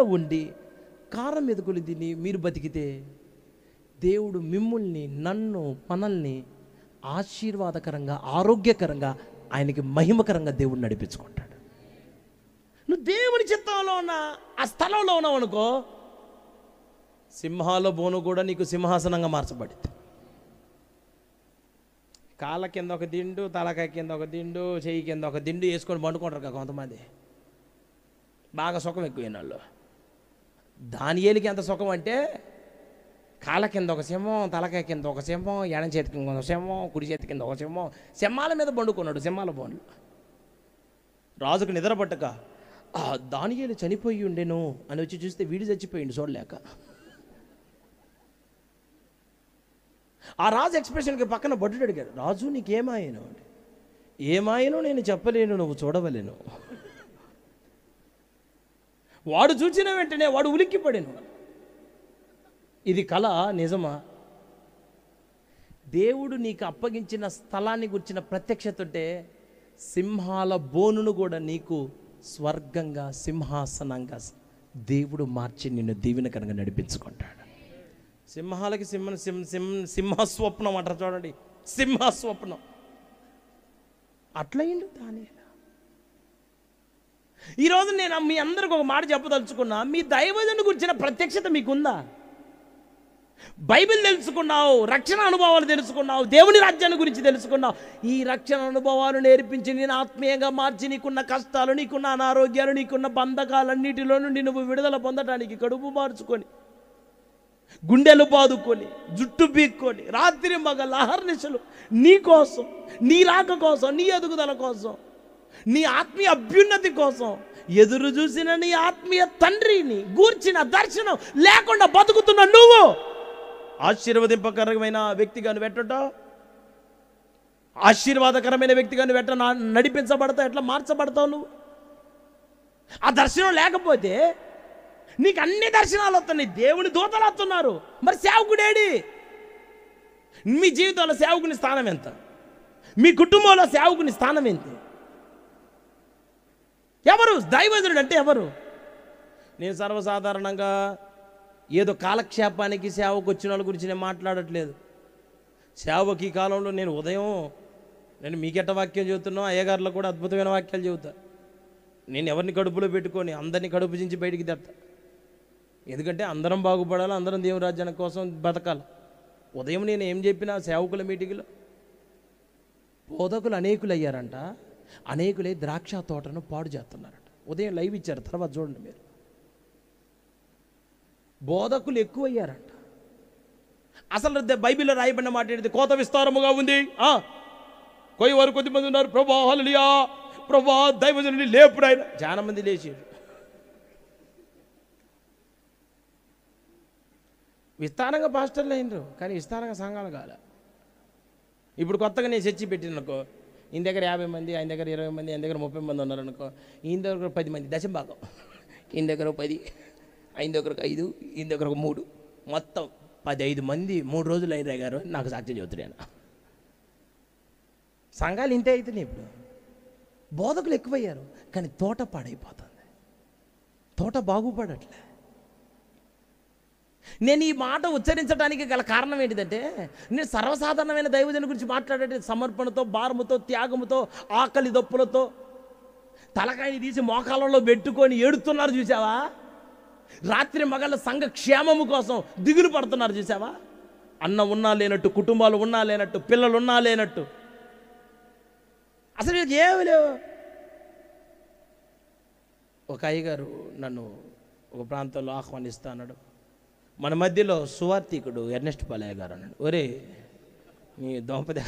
ఉండి కారం మెతుకులు తిని మీరు బతికితే దేవుడు మిమ్మల్ని, నన్ను, మనల్ని ఆశీర్వాదకరంగా, ఆరోగ్యకరంగా, ఆయనకి మహిమకరంగా దేవుడు నడిపించుకుంటాడు. నువ్వు దేవుని చిత్తంలో ఉన్న ఆ స్థలంలో ఉన్నావు అనుకో, సింహాల బోను కూడా నీకు సింహాసనంగా మార్చబడింది. కాళ్ళ కింద ఒక దిండు, తలకాయ కింద ఒక దిండు, చెయ్యి కింద ఒక దిండు వేసుకొని పండుకుంటారు కదా కొంతమంది. బాగా సుఖం ఎక్కువైన వాళ్ళు. దానియేలుకి ఎంత సుఖం అంటే, కాళ్ళ కింద ఒక సింహం, తలకాయ కింద ఒక సింహం, ఎడం చేతి కింద ఒక సింహం, కుడి చేతి కింద ఒక సింహం, సింహాల మీద పండుకున్నాడు. సింహాల బోన్లు. రాజుకు నిద్ర పట్టక దానియేలు చనిపోయి ఉండేను అని వచ్చి చూస్తే వీడు చచ్చిపోయిండు చూడలేక. ఆ రాజు ఎక్స్ప్రెషన్కి పక్కన బడ్డు అడిగాడు, రాజు నీకేమాయను అంటే, ఏమాయను నేను చెప్పలేను, నువ్వు చూడవలేను. వాడు చూసిన వెంటనే వాడు ఉలిక్కిపడాను. ఇది కళ నిజమా? దేవుడు నీకు అప్పగించిన స్థలాన్ని గురించిన ప్రత్యక్షత సింహాల బోనును కూడా నీకు స్వర్గంగా, సింహాసనంగా దేవుడు మార్చి నిన్ను దీవెనకరంగా నడిపించుకుంటాడు. సింహాలకి సింహస్వప్నం అంటారు చూడండి, సింహస్వప్నం అట్లయిండు దానియేలు. ఈరోజు నేను మీ అందరికి ఒక మాట చెప్పదలుచుకున్నా, మీ దైవజనుని గురించిన ప్రత్యక్షత మీకుందా? బైబిల్ తెలుసుకున్నావు, రక్షణ అనుభవాలు తెలుసుకున్నావు, దేవుని రాజ్యాన్ని గురించి తెలుసుకున్నావు. ఈ రక్షణ అనుభవాలు నేర్పించి నేను ఆత్మీయంగా మార్చి నీకున్న కష్టాలు, నీకున్న అనారోగ్యాలు, నీకున్న బంధకాలన్నిటిలో నుండి నువ్వు విడుదల పొందడానికి కడుపు మార్చుకొని, గుండెలు బాదుకొని, జుట్టు బీక్కొని, రాత్రి మగ అహర్నిశలు నీ కోసం, నీ రాక కోసం, నీ ఎదుగుదల కోసం, నీ ఆత్మీయ అభ్యున్నతి కోసం ఎదురు చూసిన నీ ఆత్మీయ తండ్రిని గూర్చిన దర్శనం లేకుండా బతుకుతున్న నువ్వు ఆశీర్వదింపకరమైన వ్యక్తిగా నువ్వు ఆశీర్వాదకరమైన వ్యక్తిగా నువ్వు నడిపించబడతావు, ఎట్లా మార్చబడతావు నువ్వు? ఆ దర్శనం లేకపోతే నీకు అన్ని దర్శనాలు వస్తున్నాయి, దేవుని దూతలు వస్తున్నారు, మరి సేవకుడేడి? మీ జీవితంలో సేవకుని స్థానం ఎంత? మీ కుటుంబంలో సేవకుని స్థానం ఎంత? ఎవరు దైవజనుడు అంటే ఎవరు? నేను సర్వసాధారణంగా ఏదో కాలక్షేపానికి సేవకు వచ్చిన వాళ్ళ గురించి నేను మాట్లాడట్లేదు. సేవకు ఈ కాలంలో నేను మీకెట్ట వాక్యం చెబుతున్నావు, అయ్యగారులో కూడా అద్భుతమైన వాక్యాలు చెబుతా. నేను ఎవరిని కడుపులో పెట్టుకొని అందరినీ కడుపు చించి బయటికి తెస్తా. ఎందుకంటే అందరం బాగుపడాలి, అందరం దేవుని రాజ్యానికి కోసం బతకాలి. ఉదయం నేను ఏం చెప్పినా సేవకుల మీటింగ్లో బోధకులు అనేకులు అయ్యారంట, అనేకులే ద్రాక్ష తోటను పాడు చేస్తున్నారంట. ఉదయం లైవ్ ఇచ్చారు, తర్వాత చూడండి మీరు. బోధకులు ఎక్కువయ్యారంట. అసలు బైబిల్లో రాయబడిన మాట ఏంటి? కోత విస్తారముగా ఉంది, కొయ్యవారు కొద్దిమంది ఉన్నారు, ప్రభా హల్లెలూయా, ప్రభా దైవజనుని లేపుడు ఆయన. చాలా మంది లేచారు. విస్తారంగా పాస్టర్లు అయినరు, కానీ విస్తారంగా సంఘాలు కాలే. ఇప్పుడు కొత్తగా నేను చర్చి పెట్టిననుకో, ఈయన దగ్గర 50 మంది, ఆయన దగ్గర 20 మంది, ఆయన దగ్గర 30 మంది ఉన్నారనుకో, ఈయన దగ్గర 10 మంది, దశంభాగం, ఈయన దగ్గర 10, ఆయన దగ్గరకు 5, ఈయన దగ్గరకు 3, మొత్తం 15 మంది 3 రోజులు అయినా గారు నాకు సాక్ష్యం చెబుతున్నాను. సంఘాలు ఇంతే అవుతున్నాయి ఇప్పుడు. బోధకులు ఎక్కువయ్యారు, కానీ తోట పాడైపోతుంది, తోట బాగుపడట్లే. నేను ఈ మాట ఉచ్చరించడానికి గల కారణం ఏంటిదంటే, నేను సర్వసాధారణమైన దైవజనుల గురించి మాట్లాడే సమర్పణతో, భారముతో, త్యాగముతో, ఆకలి దప్పులతో తలకాయని తీసి మోకాళ్ళలో పెట్టుకొని ఏడుతున్నారు చూసావా? రాత్రి మగళ్ళ సంఘ క్షేమము కోసం దిగులు పడుతున్నారు చూసావా? అన్న ఉన్నా లేనట్టు, కుటుంబాలు ఉన్నా లేనట్టు, పిల్లలు ఉన్నా లేనట్టు, అసలు ఏమి లేవు. ఒక అయ్యగారు నన్ను ఒక ప్రాంతంలో ఆహ్వానిస్తా అన్నాడు. మన మధ్యలో సువార్థికుడు ఎర్నెస్ట్ పాలయ్య గారు అన్నాడు. ఒరే నీ దోంపద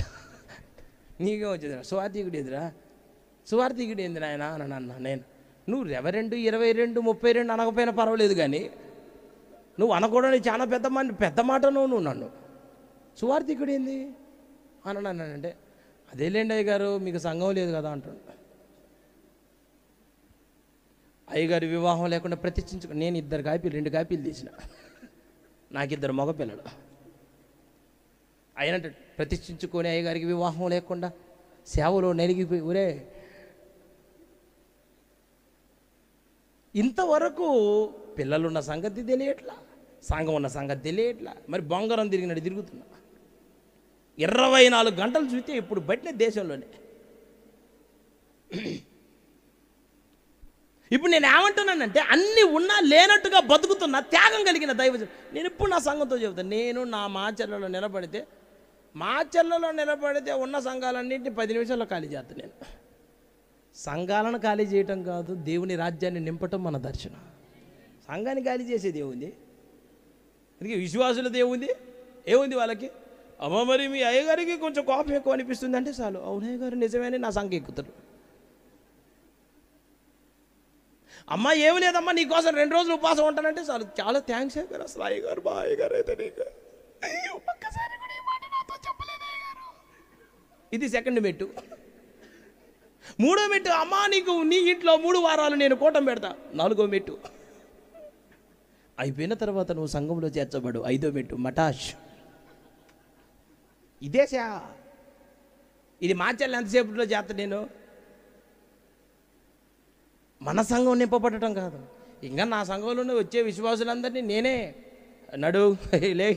నీకే వచ్చిందిరా, సువార్థికుడు ఎదురా, సువార్థికుడు ఏంది నాయన అని అన్నా. నేను నువ్వు 22, 22, 32 అనకపోయినా పర్వాలేదు, కానీ నువ్వు అనకూడని చాలా పెద్ద మాట నువ్వు నన్ను సువార్థికుడు ఏంది అని అన్నానంటే, అదేలేండి అయ్యగారు మీకు సంఘం లేదు కదా అంటాడు. అయ్యగారు వివాహం లేకుండా ప్రతిష్ఠించుకో. నేను 2 కాపీలు తీసిన, నాకు 2 మగపిల్లలు. అయినట్టు ప్రతిష్ఠించుకొని అయ్యగారికి వివాహం లేకుండా సేవలో నలిగిపోయి, ఒరే ఇంతవరకు పిల్లలున్న సంగతి తెలియట్లా, సంఘం ఉన్న సంగతి తెలియట్లా, మరి బొంగరం తిరిగినట్టు తిరుగుతున్నా. 24 గంటలు చూస్తే ఇప్పుడు బయటనే దేశంలోనే. ఇప్పుడు నేను ఏమంటున్నానంటే, అన్నీ ఉన్నా లేనట్టుగా బతుకుతున్నా త్యాగం కలిగిన దైవజనుడు. నేను ఇప్పుడు నా సంఘంతో చెబుతాను, నేను నా మాచర్లలో నిలబడితే ఉన్న సంఘాలన్నింటినీ 10 నిమిషాల్లో ఖాళీ చేస్తాను. నేను సంఘాలను ఖాళీ చేయటం కాదు, దేవుని రాజ్యాన్ని నింపటం మన దర్శనం. సంఘాన్ని ఖాళీ చేసేది ఏముంది? అందుకే విశ్వాసులది ఏముంది వాళ్ళకి? అమ్మ మరి మీ అయ్యగారికి కొంచెం కోపం ఎక్కువ అనిపిస్తుంది అంటే చాలు, అవును అయ్యగారు నిజమేని నా సంఘం ఎక్కుతారు. అమ్మ ఏమి లేదమ్మా నీకోసం 2 రోజులు ఉపవాసం ఉంటానంటే చాలు, చాలా థ్యాంక్స్ అయ్యారు, అసలు అయ్యగారు బా అయ్యగారు అయితే నీకు ఒక్కసారి కూడా ఈ మాట నాతో చెప్పలేదు అయ్యగారు. ఇది 2వ మెట్టు. 3వ మెట్టు, అమ్మా నీకు నీ ఇంట్లో 3 వారాలు నేను కూటం పెడతా. 4వ మెట్టు అయిపోయిన తర్వాత నువ్వు సంఘంలో చేర్చబడు. 5వ మెట్టు మటాష్. ఇది మార్చాలి ఎంతసేపట్లో చేస్తా నేను. మన సంఘం నింపబడటం కాదు, ఇంకా నా సంఘంలోనే వచ్చే విశ్వాసులందరినీ నేనే నడు లే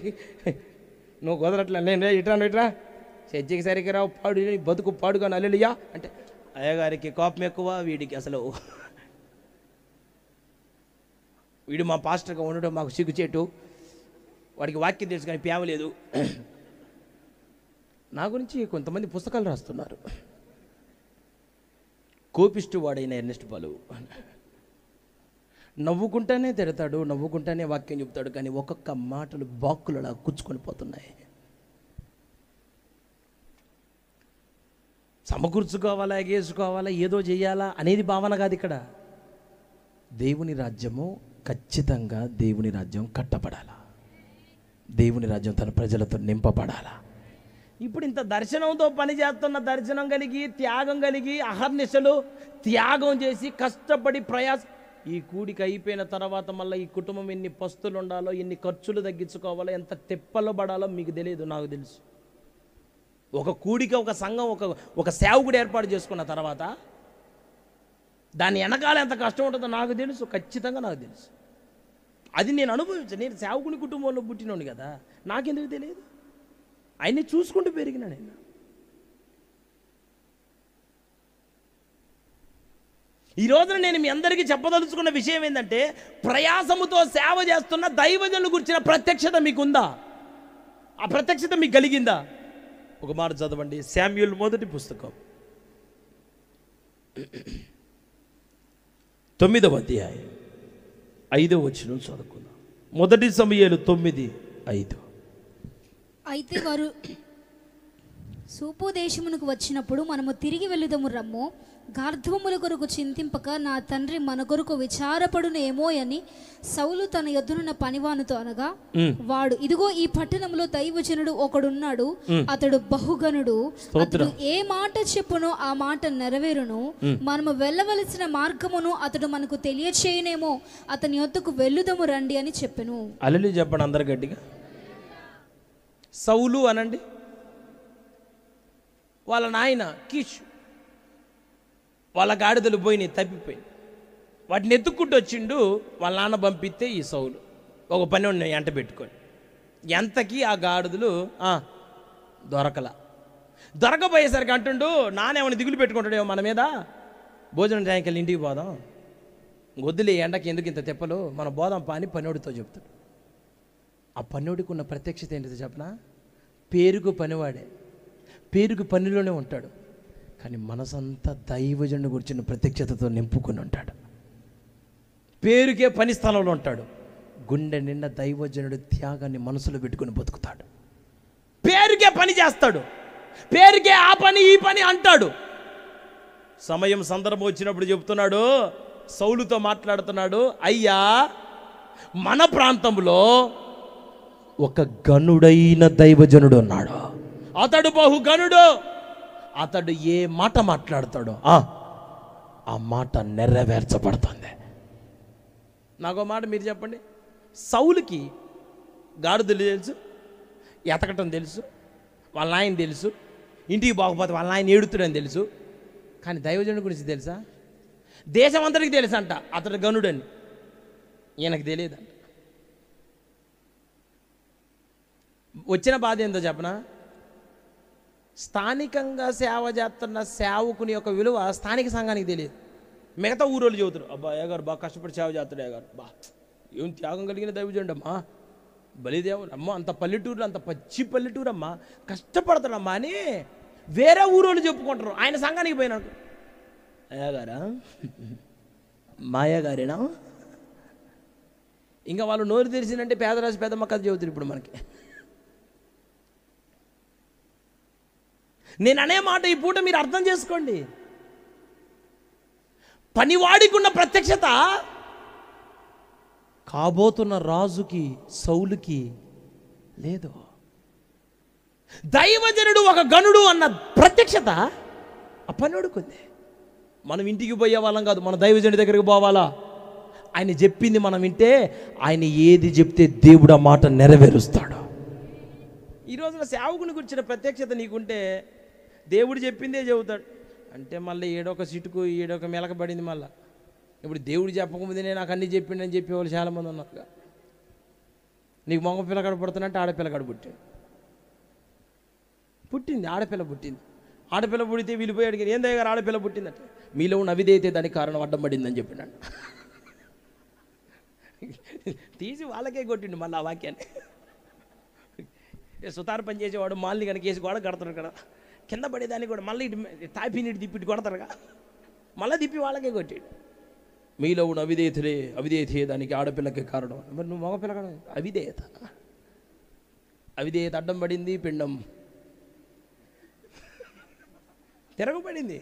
నువ్వు కుదరట్లే, నేను ఇట్రా చర్చికి సరిగ్గా రావు, పాడు బతుకు పాడుగా నల్లియా అంటే అయ్యగారికి కోపం ఎక్కువ, వీడికి అసలు వీడు మా పాస్టర్గా ఉండడం మాకు సిగ్గుచేటు, వాడికి వాక్యం తెలుసు కానీ ప్రేమ లేదు. నా గురించి కొంతమంది పుస్తకాలు రాస్తున్నారు. కోపిష్టి వాడైన ఎర్నెస్ట్ పాలు నవ్వుకుంటానే తిడతాడు, నవ్వుకుంటానే వాక్యం చెప్తాడు, కానీ ఒక్కొక్క మాటలు బాక్కులలా కూర్చుకొని పోతున్నాయి. సమకూర్చుకోవాలా, ఎగేసుకోవాలా, ఏదో చేయాలా అనేది భావన కాదు ఇక్కడ. దేవుని రాజ్యము ఖచ్చితంగా, దేవుని రాజ్యం కట్టబడాలా, దేవుని రాజ్యం తన ప్రజలతో నింపబడాలా. ఇప్పుడు ఇంత దర్శనంతో పని చేస్తున్న, దర్శనం కలిగి త్యాగం కలిగి అహర్నిశలు త్యాగం చేసి కష్టపడి ప్రయాస, ఈ కూడికి అయిపోయిన తర్వాత మళ్ళీ ఈ కుటుంబం ఎన్ని పస్తులు ఉండాలో, ఎన్ని ఖర్చులు తగ్గించుకోవాలో, ఎంత తెప్పలు పడాలో మీకు తెలియదు, నాకు తెలుసు. ఒక కూడిక, ఒక సంఘం, ఒక సేవకుడు ఏర్పాటు చేసుకున్న తర్వాత దాని వెనకాల ఎంత కష్టం ఉంటుందో నాకు తెలుసు, ఖచ్చితంగా నాకు తెలుసు. అది నేను అనుభవించాను. నేను సేవకుని కుటుంబంలో పుట్టినోని కదా, నాకెందుకు తెలియదు? ఆయన్ని చూసుకుంటూ పెరిగినా నేను. ఈ రోజున నేను మీ అందరికీ చెప్పదలుచుకున్న విషయం ఏంటంటే, ప్రయాసముతో సేవ చేస్తున్న దైవజనుల గురించిన ప్రత్యక్షత మీకుందా? ఆ ప్రత్యక్షత మీకు కలిగిందా? ఒక మాట చదవండి, శామ్యూల్ 1వ పుస్తకం 9వ అధ్యాయం 5వ వచనం చదువుకుందాం. 1 సమూయేలు 9:5. అయితే వారు సూపు దేశమునకు వచ్చినప్పుడు మనము తిరిగి వెళ్ళుదము రమ్ము, గార్ధవముల కొరకు చింతింపక నా తండ్రి మన కొరకు విచారపడునేమో అని సౌలు తన యొద్దనున్న పనివానితో అనగా, వాడు, ఇదిగో ఈ పట్టణంలో దైవజనుడు ఒకడున్నాడు, అతడు బహుగనుడు, అతడు ఏ మాట చెప్పునో ఆ మాట నెరవేరును, మనము వెళ్ళవలసిన మార్గమును అతడు మనకు తెలియచేయనేమో, అతని యొద్దకు వెళ్ళుదము రండి అని చెప్పెను. హల్లెలూయా చెప్పండి అందరు గట్టిగా. సౌలు అనండి, వాళ్ళ నాయన కీష్, వాళ్ళ గాడిదలు పోయినాయి, తప్పిపోయి వాటిని ఎత్తుక్కుంటూ వచ్చిండు. వాళ్ళ నాన్న పంపిస్తే ఈ సౌలు ఒక పని ఉన్నాయి ఎంట పెట్టుకొని, ఎంతకి ఆ గాడిదలు దొరకపోయేసరికి అంటుండు, నానేమని దిగులు పెట్టుకుంటాడేమో మన మీద, భోజనం టైంకి ఇంటికి పోదాం, వద్దులే ఎండకి ఎందుకు ఇంత తెప్పలు, మన బోధం పాని పనివాడితో చెప్తాడు. ఆ పనివాడికి ఉన్న ప్రత్యక్షత ఏంటిదో చెప్పనా? పేరుకు పనివాడే, పేరుకు పనిలోనే ఉంటాడు, కానీ మనసంతా దైవజనుడు గురించిన ప్రత్యక్షతతో నింపుకొని ఉంటాడు. పేరుకే పని స్థలంలో ఉంటాడు, గుండె నిండా దైవజనుడు త్యాగాన్ని మనసులో పెట్టుకుని బతుకుతాడు. పేరుకే పని చేస్తాడు, పేరుకే ఆ పని ఈ పని అంటాడు. సమయం సందర్భం వచ్చినప్పుడు చెప్తున్నాడు, సౌలుతో మాట్లాడుతున్నాడు, అయ్యా మన ప్రాంతంలో ఒక గనుడైన దైవజనుడు ఉన్నాడు, అతడు బహుగనుడు, అతడు ఏ మాట మాట్లాడతాడో ఆ మాట నెరవేర్చబడుతుంది. నాకో మాట మీరు చెప్పండి. సౌలుకి గాడిదలు తెలుసు, ఎతకటం తెలుసు, వాళ్ళ నాయన తెలుసు, ఇంటికి బాగుపోతే వాళ్ళ నాయన ఏడుతుడని తెలుసు, కానీ దైవజనుడి గురించి తెలుసా? దేశం అందరికీ తెలుసు అంట అతడు గనుడని, ఈయనకు తెలియదంట. వచ్చిన బాధ ఏందో చెప్పనా? స్థానికంగా సేవ చేస్తున్న సేవకుని యొక్క విలువ స్థానిక సంఘానికి తెలియదు. మిగతా ఊరోళ్ళు చెబుతారు, అబ్బా అయ్యగారు బాగా కష్టపడి సేవ చేస్తాడు, అయ్యగారు బా ఏం త్యాగం కలిగిన దైవజనుడు అమ్మా, బలిదేవుడు అమ్మ, అంత పల్లెటూరు, అంత పచ్చి పల్లెటూరు అమ్మా, కష్టపడతాడమ్మా అని వేరే ఊరోళ్ళు చెప్పుకుంటారు. ఆయన సంఘానికి పోయినాడు, అయ్యగారా మా అయ్యగారేనా, ఇంకా వాళ్ళు నోరు తెరిచిందంటే పేదరాజు పెద్దమ్మ కథ చెబుతారు. ఇప్పుడు మనకి నేను అనే మాట ఈ పూట మీరు అర్థం చేసుకోండి. పనివాడికి ఉన్న ప్రత్యక్షత కాబోతున్న రాజుకి సౌలుకి లేదు. దైవజనుడు ఒక గనుడు అన్న ప్రత్యక్షత ఆ పనివాడికి ఉంది. మనం ఇంటికి పోయే వాళ్ళం కాదు, మన దైవజనుడి దగ్గరికి పోవాలా. ఆయన చెప్పింది మనం వింటే, ఆయన ఏది చెప్తే దేవుడు ఆ మాట నెరవేరుస్తాడు. ఈ రోజున సేవకుని గురించిన ప్రత్యక్షత నీకుంటే దేవుడు చెప్పిందే చెబుతాడు. అంటే మళ్ళీ ఏడొక సిటుకు ఏడొక మెలక పడింది. మళ్ళీ ఇప్పుడు దేవుడు చెప్పకముందే నేను నాకు అన్నీ చెప్పిండని చెప్పేవాళ్ళు చాలామంది ఉన్నారు. నీకు మగ పిల్లగాడు పుడుతున్నట్టు ఆడపిల్లగాడు పుట్టింది, ఆడపిల్ల పుట్టింది. ఆడపిల్ల పుడితే వీళ్ళిపోయి అడిగారు, ఏం దగ్గర ఆడపిల్ల పుట్టిందంటే, మీలో ఉన్న అవిధేయతే దానికి కారణం అడ్డం పడిందని చెప్పినాడు. తీసి వాళ్ళకే కొట్టిండు మళ్ళీ ఆ వాక్యాన్ని. సుతారు పని చేసేవాడు మాల్ని కనుక వేసి గోడ కడతాడు కదా, కింద పడేదాన్ని కూడా మళ్ళీ తాపి నీటి తిప్పి కొడతారుగా, మళ్ళీ తిప్పి వాళ్ళకే కొట్టాడు. మీలో ఉన్న అవిధేయతే దానికి ఆడపిల్లకే కారణం. మరి నువ్వు మగపిల్ల కాదు, అవిధేయత అడ్డం పడింది, పిండం తిరగబడింది.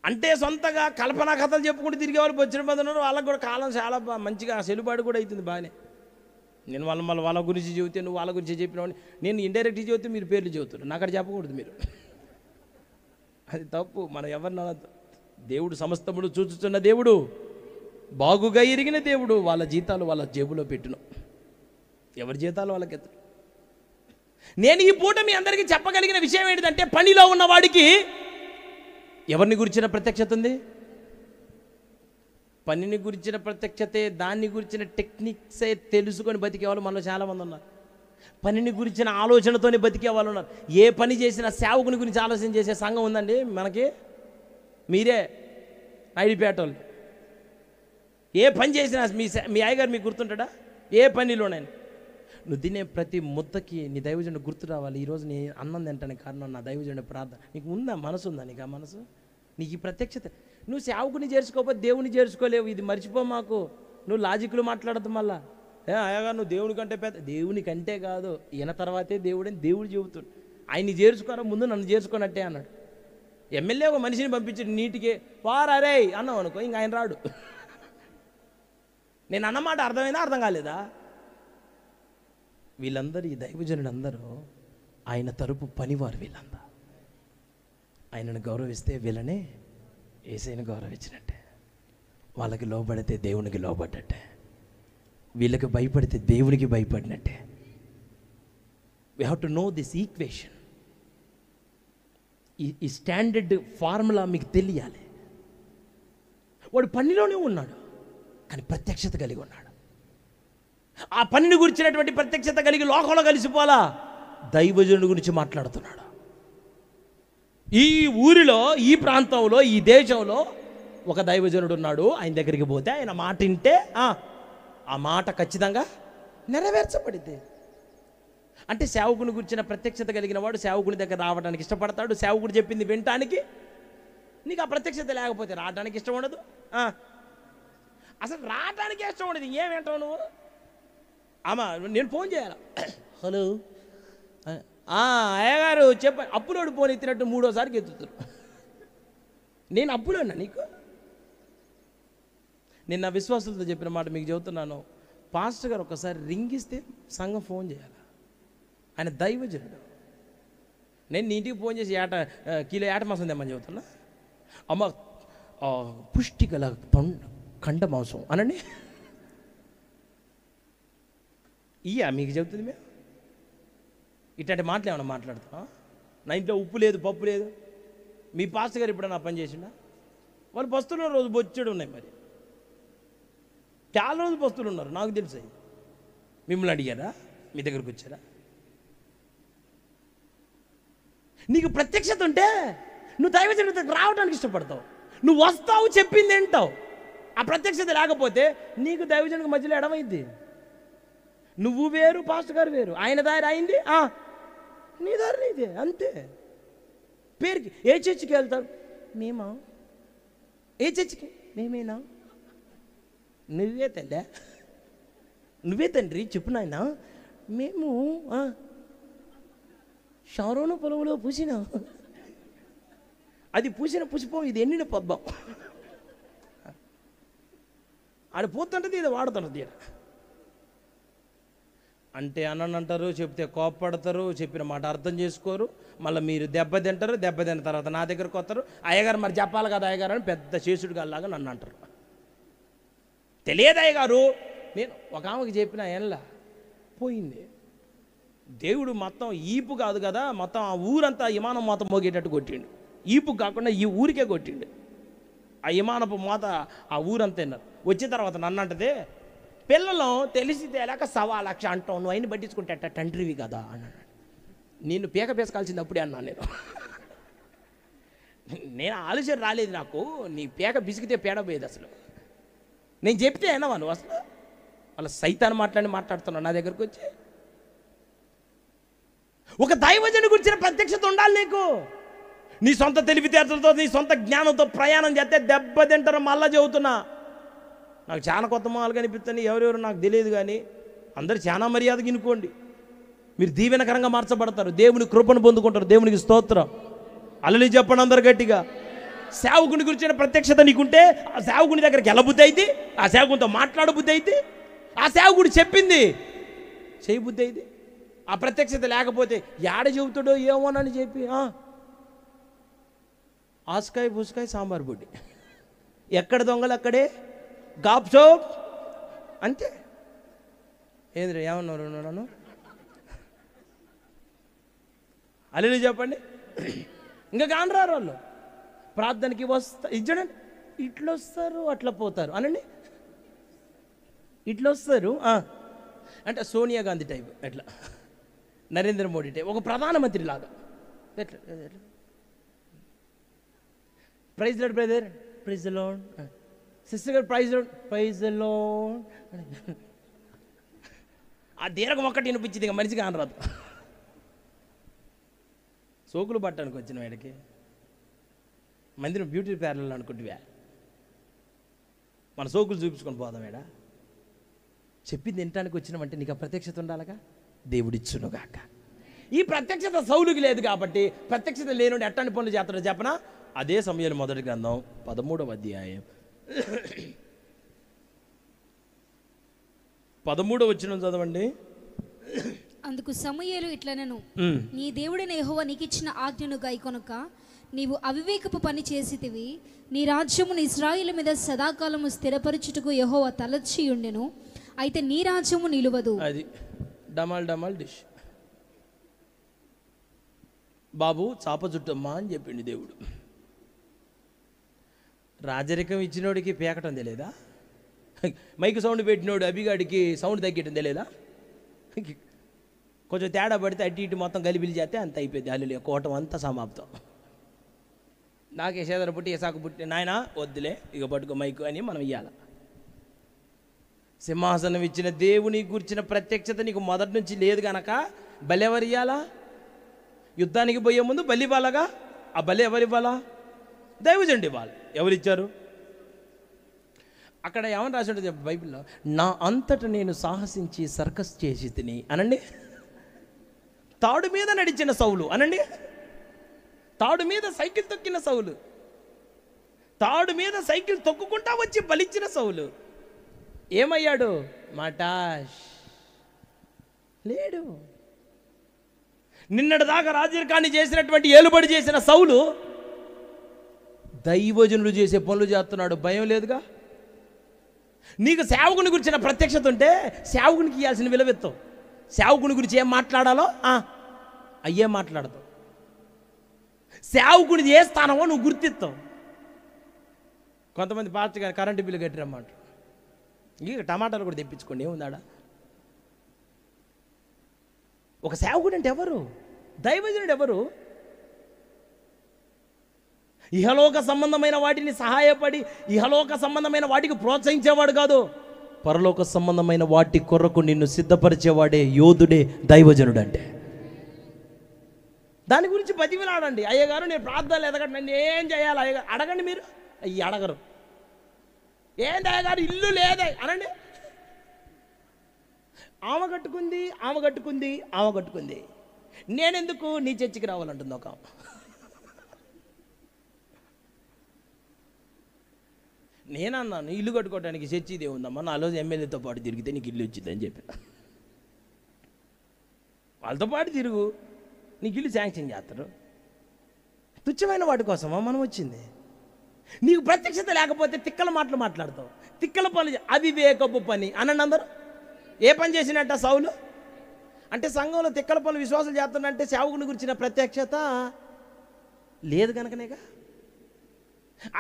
అంటే సొంతగా కల్పనా కథలు చెప్పుకుంటూ తిరిగే వాళ్ళు వచ్చిన మంది ఉన్నారు. వాళ్ళకు కూడా కాలం చాలా మంచిగా చెల్లుబాటు కూడా అవుతుంది బాగానే. నేను వాళ్ళ గురించి చెబితే నువ్వు వాళ్ళ గురించి చెప్పినావు, నేను ఇండైరెక్ట్గా చెబితే మీరు పేర్లు చెబుతారు, నాకు అక్కడ చెప్పకూడదు మీరు. అది తప్పు. మనం ఎవరిన దేవుడు సమస్తముడు చూచుతున్న దేవుడు, బాగుగా ఎరిగిన దేవుడు. వాళ్ళ జీతాలు వాళ్ళ జేబులో పెట్టిన, ఎవరి జీతాలు వాళ్ళకి ఎత్తు. నేను ఈ పూట మీ అందరికీ చెప్పగలిగిన విషయం ఏంటిదంటే, పనిలో ఉన్నవాడికి ఎవరిని గురించిన ప్రత్యక్షత ఉంది? పనిని గురించిన ప్రత్యక్షతే. దాన్ని గురించిన టెక్నిక్సే తెలుసుకొని బతికే వాళ్ళు మనలో చాలామంది ఉన్నారు. పనిని గురించిన ఆలోచనతోనే బతికే వాళ్ళు ఉన్నారు. ఏ పని చేసినా సేవకుని గురించి ఆలోచన చేసే సంఘం ఉందండి మనకి. మీరే ఐడిపేటోళ్ళు. ఏ పని చేసినా మీ అయ్యగారు మీకు గుర్తుంటాడా? ఏ పనిలోనైనా నువ్వు తినే ప్రతి ముద్దకి నీ దైవజనుడు గుర్తు రావాలి. ఈరోజు నీ అన్నం తింటానికి కారణం నా దైవజనుడి ప్రార్థన. నీకు ఉందా? మనసు ఉందా నీకు? ఆ మనసు, నీకు ఈ ప్రత్యక్షత. నువ్వు సేవకుని చేర్చుకోకపోతే దేవుని చేర్చుకోలేవు. ఇది మర్చిపో. మాకు నువ్వు లాజిక్లు మాట్లాడద్దు. మళ్ళా అయ్యగా నువ్వు దేవుని కంటే పెద్ద. దేవుని కంటే కాదు, ఈయన తర్వాతే దేవుడని దేవుడు చెబుతాడు. ఆయన్ని చేర్చుకోరా, ముందు నన్ను చేర్చుకోనట్టే అన్నాడు. ఎమ్మెల్యే ఒక మనిషిని పంపించి నీటికి వారే అన్నాం అనుకో, ఇంక ఆయన రాడు. నేను అన్నమాట అర్థమైందా, అర్థం కాలేదా? వీళ్ళందరూ, ఈ దైవజనులందరూ ఆయన తరపు పనివారు. వీళ్ళంతా ఆయనను గౌరవిస్తే వీళ్ళనే యేసయ్యను గౌరవించినట్టే. వాళ్ళకి లోబడితే దేవునికి లోబడ్డట్టే. వీళ్ళకి భయపడితే దేవునికి భయపడినట్టే. We have to know this equation. ఈ స్టాండర్డ్ ఫార్ములా మీకు తెలియాలి. వాడు పనిలోనే ఉన్నాడు, కానీ ప్రత్యక్షత కలిగి ఉన్నాడు. ఆ పనిని గురించినటువంటి ప్రత్యక్షత కలిగి లోకంలో కలిసిపోలా, దైవజనుడి గురించి మాట్లాడుతున్నాడు. ఈ ఊరిలో, ఈ ప్రాంతంలో, ఈ దేశంలో ఒక దైవజనుడు ఉన్నాడు. ఆయన దగ్గరికి పోతే ఆయన మాట వింటే ఆ మాట ఖచ్చితంగా నెరవేర్చబడింది. అంటే సేవకుని గురించిన ప్రత్యక్షత కలిగిన వాడు సేవకుని దగ్గర రావడానికి ఇష్టపడతాడు. సేవకుడు చెప్పింది వినటానికి. నీకు ఆ ప్రత్యక్షత లేకపోతే రావడానికి ఇష్టం ఉండదు. అసలు రావడానికి ఇష్టం ఉండదు. ఏం వింటావు నువ్వు? అమ్మా నేను ఫోన్ చేయాలా, హలో అయ్యగారు చెప్ప, అప్పులోడు ఫోన్ ఎత్తినట్టు మూడోసారికి ఎత్తుతారు. నేను అప్పులోనా నీకు? నేను నా విశ్వాసులతో చెప్పిన మాట మీకు చెబుతున్నాను. పాస్టర్ గారు ఒకసారి రింగిస్తే సంఘం ఫోన్ చేయాలి. ఆయన దైవజనుడు. నేను నీ ఇంటికి ఫోన్ చేసి కిలో ఏట మాంసం తెమ్మని చెబుతున్నా. అమ్మ పుష్టి గల కండ మాంసం అనండి. మీకు చెబుతుంది. మేము ఇట్లాంటి మాటలు ఏమన్నా మాట్లాడుతున్నాం? నా ఇంట్లో ఉప్పు లేదు, పప్పు లేదు. మీ పాస్టర్ గారు ఇప్పుడు నా పని చేసిండా? వాళ్ళు పస్తున్న రోజు బొచ్చెడు ఉన్నాయి. మరి చాలా రోజులు పస్తులు ఉన్నారు, నాకు తెలుసు. మిమ్మల్ని అడిగారా? మీ దగ్గరకు వచ్చారా? నీకు ప్రత్యక్షత ఉంటే నువ్వు దైవజనుడి దగ్గరికి రావడానికి ఇష్టపడతావు. నువ్వు వస్తావు, చెప్పింది ఏంటావు. ఆ ప్రత్యక్షత లేకపోతే నీకు దైవజనుడికి మధ్యలో ఎడమైంది. నువ్వు వేరు, పాస్టర్ గారు వేరు. ఆయన దారి అయింది, నీ దారి నీదే, అంతే. పేరుకి ఏ చర్చికి వెళ్తారు? మేమా? ఏ చర్చికి? మేమేనా? నువ్వే తల్లి, నువ్వే తండ్రి, చెప్పు నాయన. మేము షారోను పొలంలో పూసిన, అది పూసిన పుష్పం, ఇది ఎండిన పద్మం. ఆడ పోతుంటుంది, ఇది వాడుతుంటుంది. అంటే అన్నంటారు, చెప్తే కోప్పడతారు, చెప్పిన మాట అర్థం చేసుకోరు. మళ్ళీ మీరు దెబ్బతింటారు. దెబ్బతిన్న తర్వాత నా దగ్గరకు వస్తారు. అయ్యగారు మరి చెప్పాలి కదా అయ్యగారు అని పెద్ద శేషుడు గాల్లాగా నన్ను అంటారు. తెలియదు అయ్యగారు. నేను ఒక ఆమెకి చెప్పిన ఎన్లా పోయింది. దేవుడు మొత్తం ఈపు కాదు కదా, మొత్తం ఆ ఊరంతా విమానం మొత్తం మోగేటట్టు కొట్టిండు. ఈపు కాకుండా ఈ ఊరికే కొట్టిండు. ఆ విమానపు మోత ఆ ఊరంతా విన్నారు. వచ్చిన తర్వాత నన్ను అంటదే, పిల్లలు తెలిసి తేలాక 1,00,000 అంటావు, నువ్వు అయిన పట్టించుకుంటే తండ్రివి కదా అన్నాడు. నేను పీక పేసుకాల్సింది అప్పుడే అన్నాను. నేను ఆలోచన రాలేదు నాకు. నీ పీక బిసికితే పేడ పోయేది. అసలు నేను చెప్తే ఏనావా నువ్వు? అసలు వాళ్ళ సైతాన్ని మాట్లాడుతున్నావు నా దగ్గరకు వచ్చి. ఒక దైవజనుడి గురించిన ప్రత్యక్షత ఉండాలి నీకు. నీ సొంత తెలివితేటలతో, నీ సొంత జ్ఞానంతో ప్రయాణం చేస్తే దెబ్బతింటారు. మళ్ళా చెబుతున్నా, నాకు చాలా కొత్త మొహాలు కనిపిస్తాయి. ఎవరెవరు నాకు తెలియదు, కానీ అందరు చాలా మర్యాదగా వినుకోండి. మీరు దీవెనకరంగా మార్చబడతారు, దేవుని కృపను పొందుకుంటారు. దేవునికి స్తోత్రం. అల్లలి చెప్పండి అందరు గట్టిగా. సేవకుని గురించిన ప్రత్యక్షత నీకుంటే ఆ సేవకుని దగ్గరికి వెళ్ళబుద్ధి అయితే, ఆ సేవకునితో మాట్లాడబుద్ధి అయితే, ఆ సేవకుడు చెప్పింది చేయబుద్ధి అయితే. ఆ ప్రత్యక్షత లేకపోతే ఏడ చెబుతాడో ఏమోనని చెప్పి ఆస్కాయ పుస్కాయ సాంబార్ బుడ్డి, ఎక్కడ దొంగలు అక్కడే గాప్ షోప్ అంతే. ఏంద్ర ఏమన్నారు నన్ను? అల్లెలు చెప్పండి. ఇంకా కానరారు వాళ్ళు. ప్రార్థనకి ఇచ్చడండి, ఇట్లా వస్తారు అట్లా పోతారు అనండి. ఇట్లా వస్తారు అంటే సోనియా గాంధీ టైప్, ఎట్లా నరేంద్ర మోడీ టైప్, ఒక ప్రధానమంత్రి లాగా. ఎట్లా praise lord brother, praise the lord sister గారు, ప్రైజ్ ది లార్డ్. ఆ దీర్ఘం ఒక్కటి వినిపించింది, ఇంకా మనిషిగా అనరాదు. సోకులు పట్టడానికి వచ్చిన వాడికి మందిరం బ్యూటీ పార్లర్ అనుకుంటువా? మన సోకులు చూపించుకొని పోదాం. ఏడా చెప్పింది వినటానికి వచ్చినామంటే నీకు ఆ ప్రత్యక్షత ఉండాలిగా. దేవుడిచ్చునుగాక. ఈ ప్రత్యక్షత సౌలుకి లేదు కాబట్టి ప్రత్యక్షత లేనుండి ఎట్టని పనులు చేస్తాడో చెప్పనా? అదే సమయంలో మొదటి గ్రంథం 13వ అధ్యాయం 13వ వచనం చదవండి. అందుకు సమూయేలు ఇట్లనెను, నీ దేవుడైన యెహోవా నీకిచ్చిన ఆజ్ఞను గైకొనక నీవు అవివేకపు పని చేసితివి. నీ రాజ్యమును ఇశ్రాయేలు మీద సదాకాలము స్థిరపరచుటకు యెహోవా తలచి ఉండెను, అయితే నీ రాజ్యము నిలువదు. అది డమాల్ డమాల్ డిష్. బాబు చాప చుట్టమ్మా అని చెప్పిండు దేవుడు. రాజరికం ఇచ్చినోడికి పేకటం తెలియదా? మైక్ సౌండ్ పెట్టినోడు అభిగాడికి సౌండ్ తగ్గటం తెలియదా? కొంచెం తేడా పడితే అటు ఇటు మొత్తం గలిబిలి చేస్తే అంత అయిపోయింది. అల్లు కోటం అంతా సమాప్తం. నాకే సేదర పుట్టి ఏసాకు పుట్టి నాయన వద్దులే ఇక పట్టుకో మైకు అని మనం ఇవ్వాలి. సింహాసనం ఇచ్చిన దేవుని గురించిన ప్రత్యక్షత నీకు మొదటి నుంచి లేదు గనక బలి ఎవరు ఇవ్వాలా? యుద్ధానికి పోయే ముందు బలి ఇవ్వాలగా. ఆ బలి ఎవరు ఇవ్వాలా? దైవజనుడు ఇవ్వాలి. ఎవరు ఇచ్చారు? అక్కడ ఏమని రాసి ఉంటుంది బైబిల్లో? నా అంతటా నేను సాహసించి సర్కస్ చేసి తిని అనండి. తాడు మీద నడిచిన సౌలు అనండి. తాడు మీద సైకిల్ తొక్కిన సౌలు, తాడు మీద సైకిల్ తొక్కుకుంటా వచ్చి బలిచ్చిన సౌలు ఏమయ్యాడు? మటాష్ లేడు. నిన్నటి దాకా రాజరికాన్ని చేసినటువంటి ఏలుబడి చేసిన సౌలు దైవజనులు చేసే పనులు చేస్తున్నాడు. భయం లేదుగా. నీకు సేవకుని గురించిన ప్రత్యక్షత ఉంటే సేవకునికి ఇవ్వాల్సిన విలువెత్తావు. సేవకుని గురించి ఏం మాట్లాడాలో అయ్యే మాట్లాడతావు. సేవకునిది ఏ స్థానమో నువ్వు గుర్తిస్తావు. కొంతమంది పాస్టర్ గారు కరెంటు బిల్లు కట్టిరమ్మంటారు. ఇక టమాటాలు కూడా తెప్పించుకోండి, ఏముందాడా? ఒక సేవకుడు అంటే ఎవరు? దైవజనుడు ఎవరు? ఇహలోక సంబంధమైన వాటిని సహాయపడి ఇహలోక సంబంధమైన వాటికి ప్రోత్సహించేవాడు కాదు. పరలోక సంబంధమైన వాటి కొరకు నిన్ను సిద్ధపరిచేవాడే యోధుడే దైవజనుడు అంటే. దాని గురించి బతిమిలాడండి. అయ్యగారు నేను ప్రార్థనలు ఎదగండి, నన్ను ఏం చేయాలి అయ్యగారు అడగండి. మీరు అయ్యి అడగరు. ఏంది అయ్యగారు ఇల్లు లేదే అనండి. ఆమె కట్టుకుంది, ఆమె కట్టుకుంది, ఆమె కట్టుకుంది. నేనెందుకు నీ చర్చికి రావాలంటుంది ఒక ఆమె. నేనన్నాను ఇల్లు కట్టుకోవడానికి చర్చి ఇదే ఉందమ్మా, 4 రోజు ఎమ్మెల్యేతో పాటు తిరిగితే నీకు ఇల్లు వచ్చిందని చెప్పిన. వాళ్ళతో పాటు తిరుగు, నీకు ఇల్లు శాంక్షన్ చేస్తారు. తుచ్చమైన వాటి కోసమా మనం వచ్చింది? నీకు ప్రత్యక్షత లేకపోతే తిక్కల మాటలు మాట్లాడతావు. తిక్కల పనులు అవివేకపు పని అనండి అందరూ. ఏ పని చేసినట్ట సౌలు? అంటే సంఘంలో తిక్కల పనులు విశ్వాసాలు చేస్తున్నంటే సేవకుని గురించిన ప్రత్యక్షత లేదు కనుకనేగా.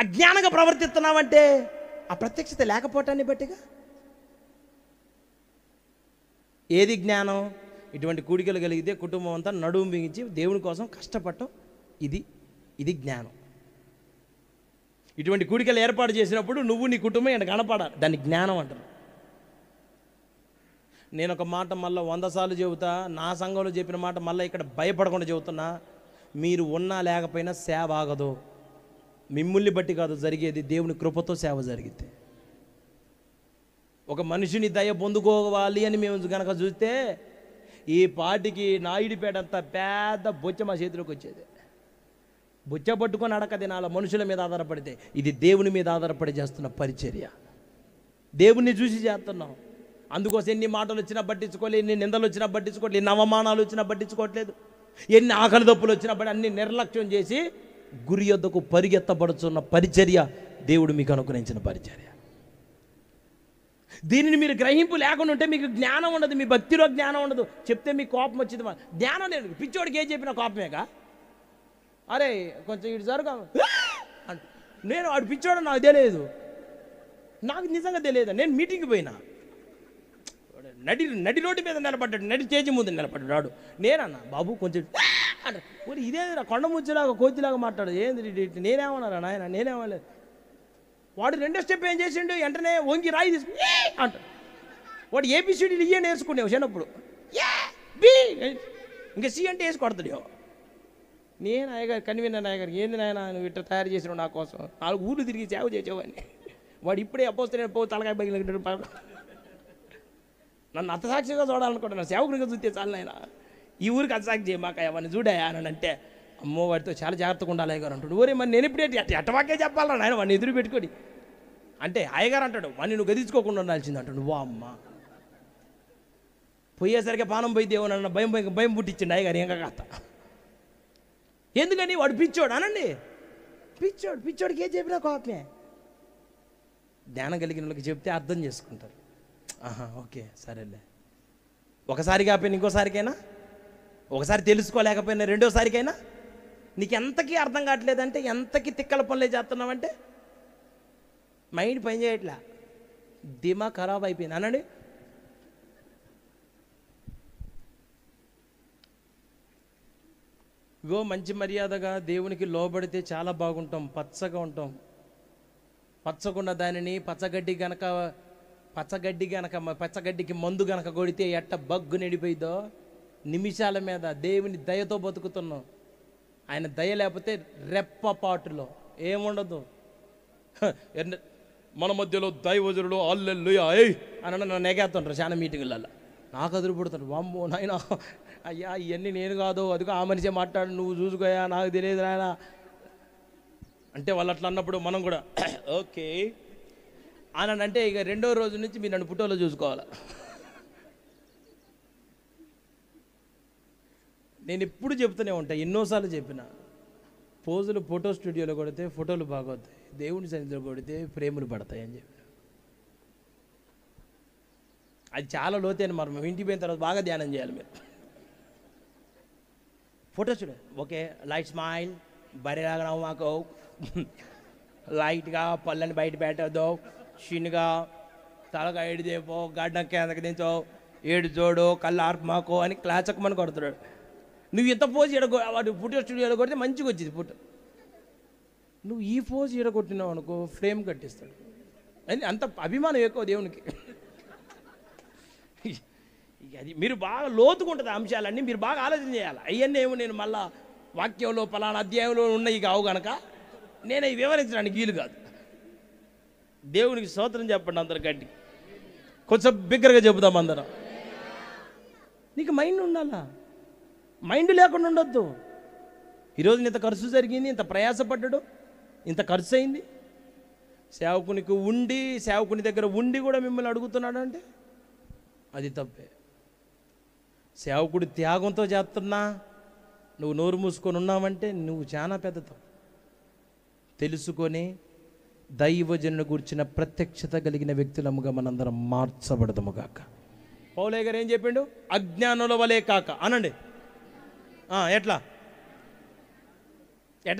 అజ్ఞానంగా ప్రవర్తిస్తున్నావంటే ఆ ప్రత్యక్షత లేకపోవటాన్ని బట్టిగా. ఏది జ్ఞానం? ఇటువంటి కూడికలు కలిగితే కుటుంబం అంతా నడుము బిగించి దేవుని కోసం కష్టపడటం, ఇది జ్ఞానం. ఇటువంటి కూడికలు ఏర్పాటు చేసినప్పుడు నువ్వు నీ కుటుంబం ఇక్కడ కనపడాలి, దాన్ని జ్ఞానం అంటారు. నేను ఒక మాట మళ్ళీ 100 సార్లు చెబుతా. నా సంఘంలో చెప్పిన మాట మళ్ళీ ఇక్కడ భయపడకుండా చెబుతున్నా. మీరు ఉన్నా లేకపోయినా సేవ ఆగదు. మిమ్మల్ని బట్టి కాదు జరిగేది, దేవుని కృపతో సేవ జరిగితే. ఒక మనిషిని దయ పొందుకోవాలి అని మేము కనుక చూస్తే ఈ పాటికి నాయుడిపేట అంత పెద్ద బొచ్చ మా చేతిలోకి వచ్చేది. బొచ్చ పట్టుకొని అడక తినాల మనుషుల మీద ఆధారపడితే. ఇది దేవుని మీద ఆధారపడి చేస్తున్న పరిచర్య. దేవుణ్ణి చూసి చేస్తున్నాం. అందుకోసం ఎన్ని మాటలు వచ్చినా పట్టించుకోలేదు, ఎన్ని నిందలు వచ్చినా పట్టించుకోవట్లేదు, ఎన్ని అవమానాలు వచ్చినా పట్టించుకోవట్లేదు, ఎన్ని ఆకలి దప్పులు వచ్చినా అన్ని నిర్లక్ష్యం చేసి గురి యొద్దకు పరిగెత్తబడుతున్న పరిచర్య దేవుడు మీకు అనుగ్రహించిన పరిచర్య. దీనిని మీరు గ్రహింపు లేకుండా ఉంటే మీకు జ్ఞానం ఉండదు, మీ భక్తిలో జ్ఞానం ఉండదు. చెప్తే మీకు కోపం వచ్చింది. జ్ఞానం లేదు. పిచ్చోడికి ఏం చెప్పినా కోపమేగా. అరే కొంచెం ఇటు జరుగా అంటే నేను వాడు పిచ్చోడు నాకు తెలియదు, నాకు నిజంగా తెలియదు. నేను మీటింగ్కి పోయినా, నడి రోడ్డు మీద నిలబడ్డాడు, నడి స్టేజ్ ముందు నిలబడ్డాడు వాడు. నేనన్నా బాబు కొంచెం అంటే ఇదే కొండ ముచ్చేలాగా కోతిలాగా మాట్లాడు. ఏంది నేనేమన్నారా నాయన? నేనేమలేదు. వాడు 2వ స్టెప్ ఏం చేసిండు? వెంటనే వంగి రాయి తీసుకుని అంట. వాడు ఏబిసిడీలు ఇయ్యే నేర్చుకునేవు చిన్నప్పుడు. ఇంకా సి అంటే వేసి కొడతాడు. నేను అయ్యగారు కన్వీనర్ నాయగారు, ఏంది నాయన నువ్వు ఇట్లా తయారు చేసినావు నా కోసం, 4 ఊళ్ళు తిరిగి సేవ చేసేవాడిని. వాడు ఇప్పుడే అపోస్తే పో తలకాయ బగిలినట్టు నన్ను అత్తసాక్షిగా చూడాలనుకుంటున్నాను. సేవకునిగా చూస్తే చాలు నాయన. ఈ ఊరికి అసాక్ చేయమాక అవన్నీ చూడాయా అని అంటే, అమ్మో వాడితో చాలా జాగ్రత్తగా ఉండాలి అయ్యగారు అంటాడు. ఓరే మరి నేను ఇప్పుడు ఎట్టవాకే చెప్పాలా నాయన, వాడిని ఎదురు పెట్టుకొని అంటే అయ్యగారు అంటాడు, వాడిని నువ్వు గదించుకోకుండా ఉండాల్సింది అంటాడు. వా అమ్మ, పోయేసరికి పానం పోయితే ఏమన్నా భయం భయం పుట్టించండి అయ్యగారు ఇంకా కాస్త. ఎందుకని వాడు పిచ్చోడు అనండి, పిచ్చోడికి ఏం చెప్పినా కోపమే. జ్ఞానం కలిగిన వాళ్ళకి చెప్తే అర్థం చేసుకుంటారు. ఆహా ఓకే సరేలే, ఒకసారి కాకపోయినా ఇంకోసారికైనా, ఒకసారి తెలుసుకోలేకపోయినా రెండోసారికైనా, నీకు ఎంతకీ అర్థం కావట్లేదంటే, ఎంతకీ తిక్కల పనులే చేస్తున్నావంటే మైండ్ పని చేయట్లా, దిమా ఖరాబ్ అయిపోయింది అనండి. ఇగో మంచి మర్యాదగా దేవునికి లోబడితే చాలా బాగుంటాం, పచ్చగా ఉంటాం. పచ్చకున్న దానిని పచ్చగడ్డికి మందు గనక కొడితే ఎట్ట బగ్గు నిండిపోయిద్దో, నిమిషాల మీద దేవుని దయతో బతుకుతున్నాం. ఆయన దయ లేకపోతే రెప్పపాటులో ఏముండదు. మన మధ్యలో దైవజనుడు అల్లెల్లుయా అని నన్ను నెగేస్తుంటారు చాలా మీటింగులలో. నాకు అదురుపడుతారు, వామ్మో నాయన అయ్యా ఇవన్నీ నేను కాదు, అదిగో ఆ మనిషే మాట్లాడు, నువ్వు చూసుకోయా, నాకు తెలియదు నాయన అంటే వాళ్ళు అట్లా అన్నప్పుడు మనం కూడా ఓకే అని అంటే ఇక రెండో రోజు నుంచి మీరు నన్ను ఫోటోలో చూసుకోవాలి. నేను ఎప్పుడు చెప్తూనే ఉంటాను, ఎన్నోసార్లు చెప్పిన, పోజులు ఫోటో స్టూడియోలో కొడితే ఫోటోలు బాగొస్తాయి, దేవుని సన్నిధిలో కొడితే ప్రేమలు పడతాయి అని చెప్పిన. అది చాలా లోతైన మర్మం, ఇంటికి పోయిన తర్వాత బాగా ధ్యానం చేయాలి మీరు. ఫోటో చూడ ఓకే, లైట్ స్మైల్, బరిలాగా మాకు లైట్గా పళ్ళని బయట పెట్టద్దు, చిన్నగా తలగా ఏడు చేపో, గడ్డ కిందకి దించో, ఏడు జోడు, కళ్ళు ఆర్పు మాకో అని క్లాచకమని కొడుతున్నాడు. నువ్వు ఇంత పోజ్ వాడు ఫోటో స్టూడియోలో కొడితే మంచిగా వచ్చింది ఫోటో. నువ్వు ఈ పోజ్ ఎడగొట్టినావు అనుకో, ఫ్రేమ్ కట్టిస్తాడు. అని అంత అభిమానం ఎక్కువ దేవునికి. అది మీరు బాగా లోతుకుంటుంది అంశాలన్నీ, మీరు బాగా ఆలోచన చేయాలి. అవన్నీ ఏమో నేను మళ్ళా వాక్యంలో పలానా అధ్యాయంలో ఉన్నాయి కావు కనుక నేను అవి వివరించడానికి వీలు కాదు. దేవునికి స్తోత్రం చెప్పండి అందరు గట్టి, కొంచెం బిగ్గరగా చెబుదాం అందరం. నీకు మైండ్ ఉండాలా, మైండ్ లేకుండా ఉండొద్దు. ఈరోజు ఇంత ఖర్చు జరిగింది, ఇంత ప్రయాసపడ్డాడు, ఇంత ఖర్చు అయింది, సేవకుని దగ్గర ఉండి కూడా మిమ్మల్ని అడుగుతున్నాడు అంటే అది తప్పే. సేవకుడు త్యాగంతో చేస్తున్నా నువ్వు నోరు మూసుకొని ఉన్నావంటే నువ్వు చాలా పెద్ద తప్పు. తెలుసుకొని దైవజనుని గురించిన ప్రత్యక్షత కలిగిన వ్యక్తులముగా మనందరం మార్చబడదాము కాక. పౌలయ్య గారు ఏం చెప్పిండు? అజ్ఞానుల వలే కాక అనండి. ఎట్లా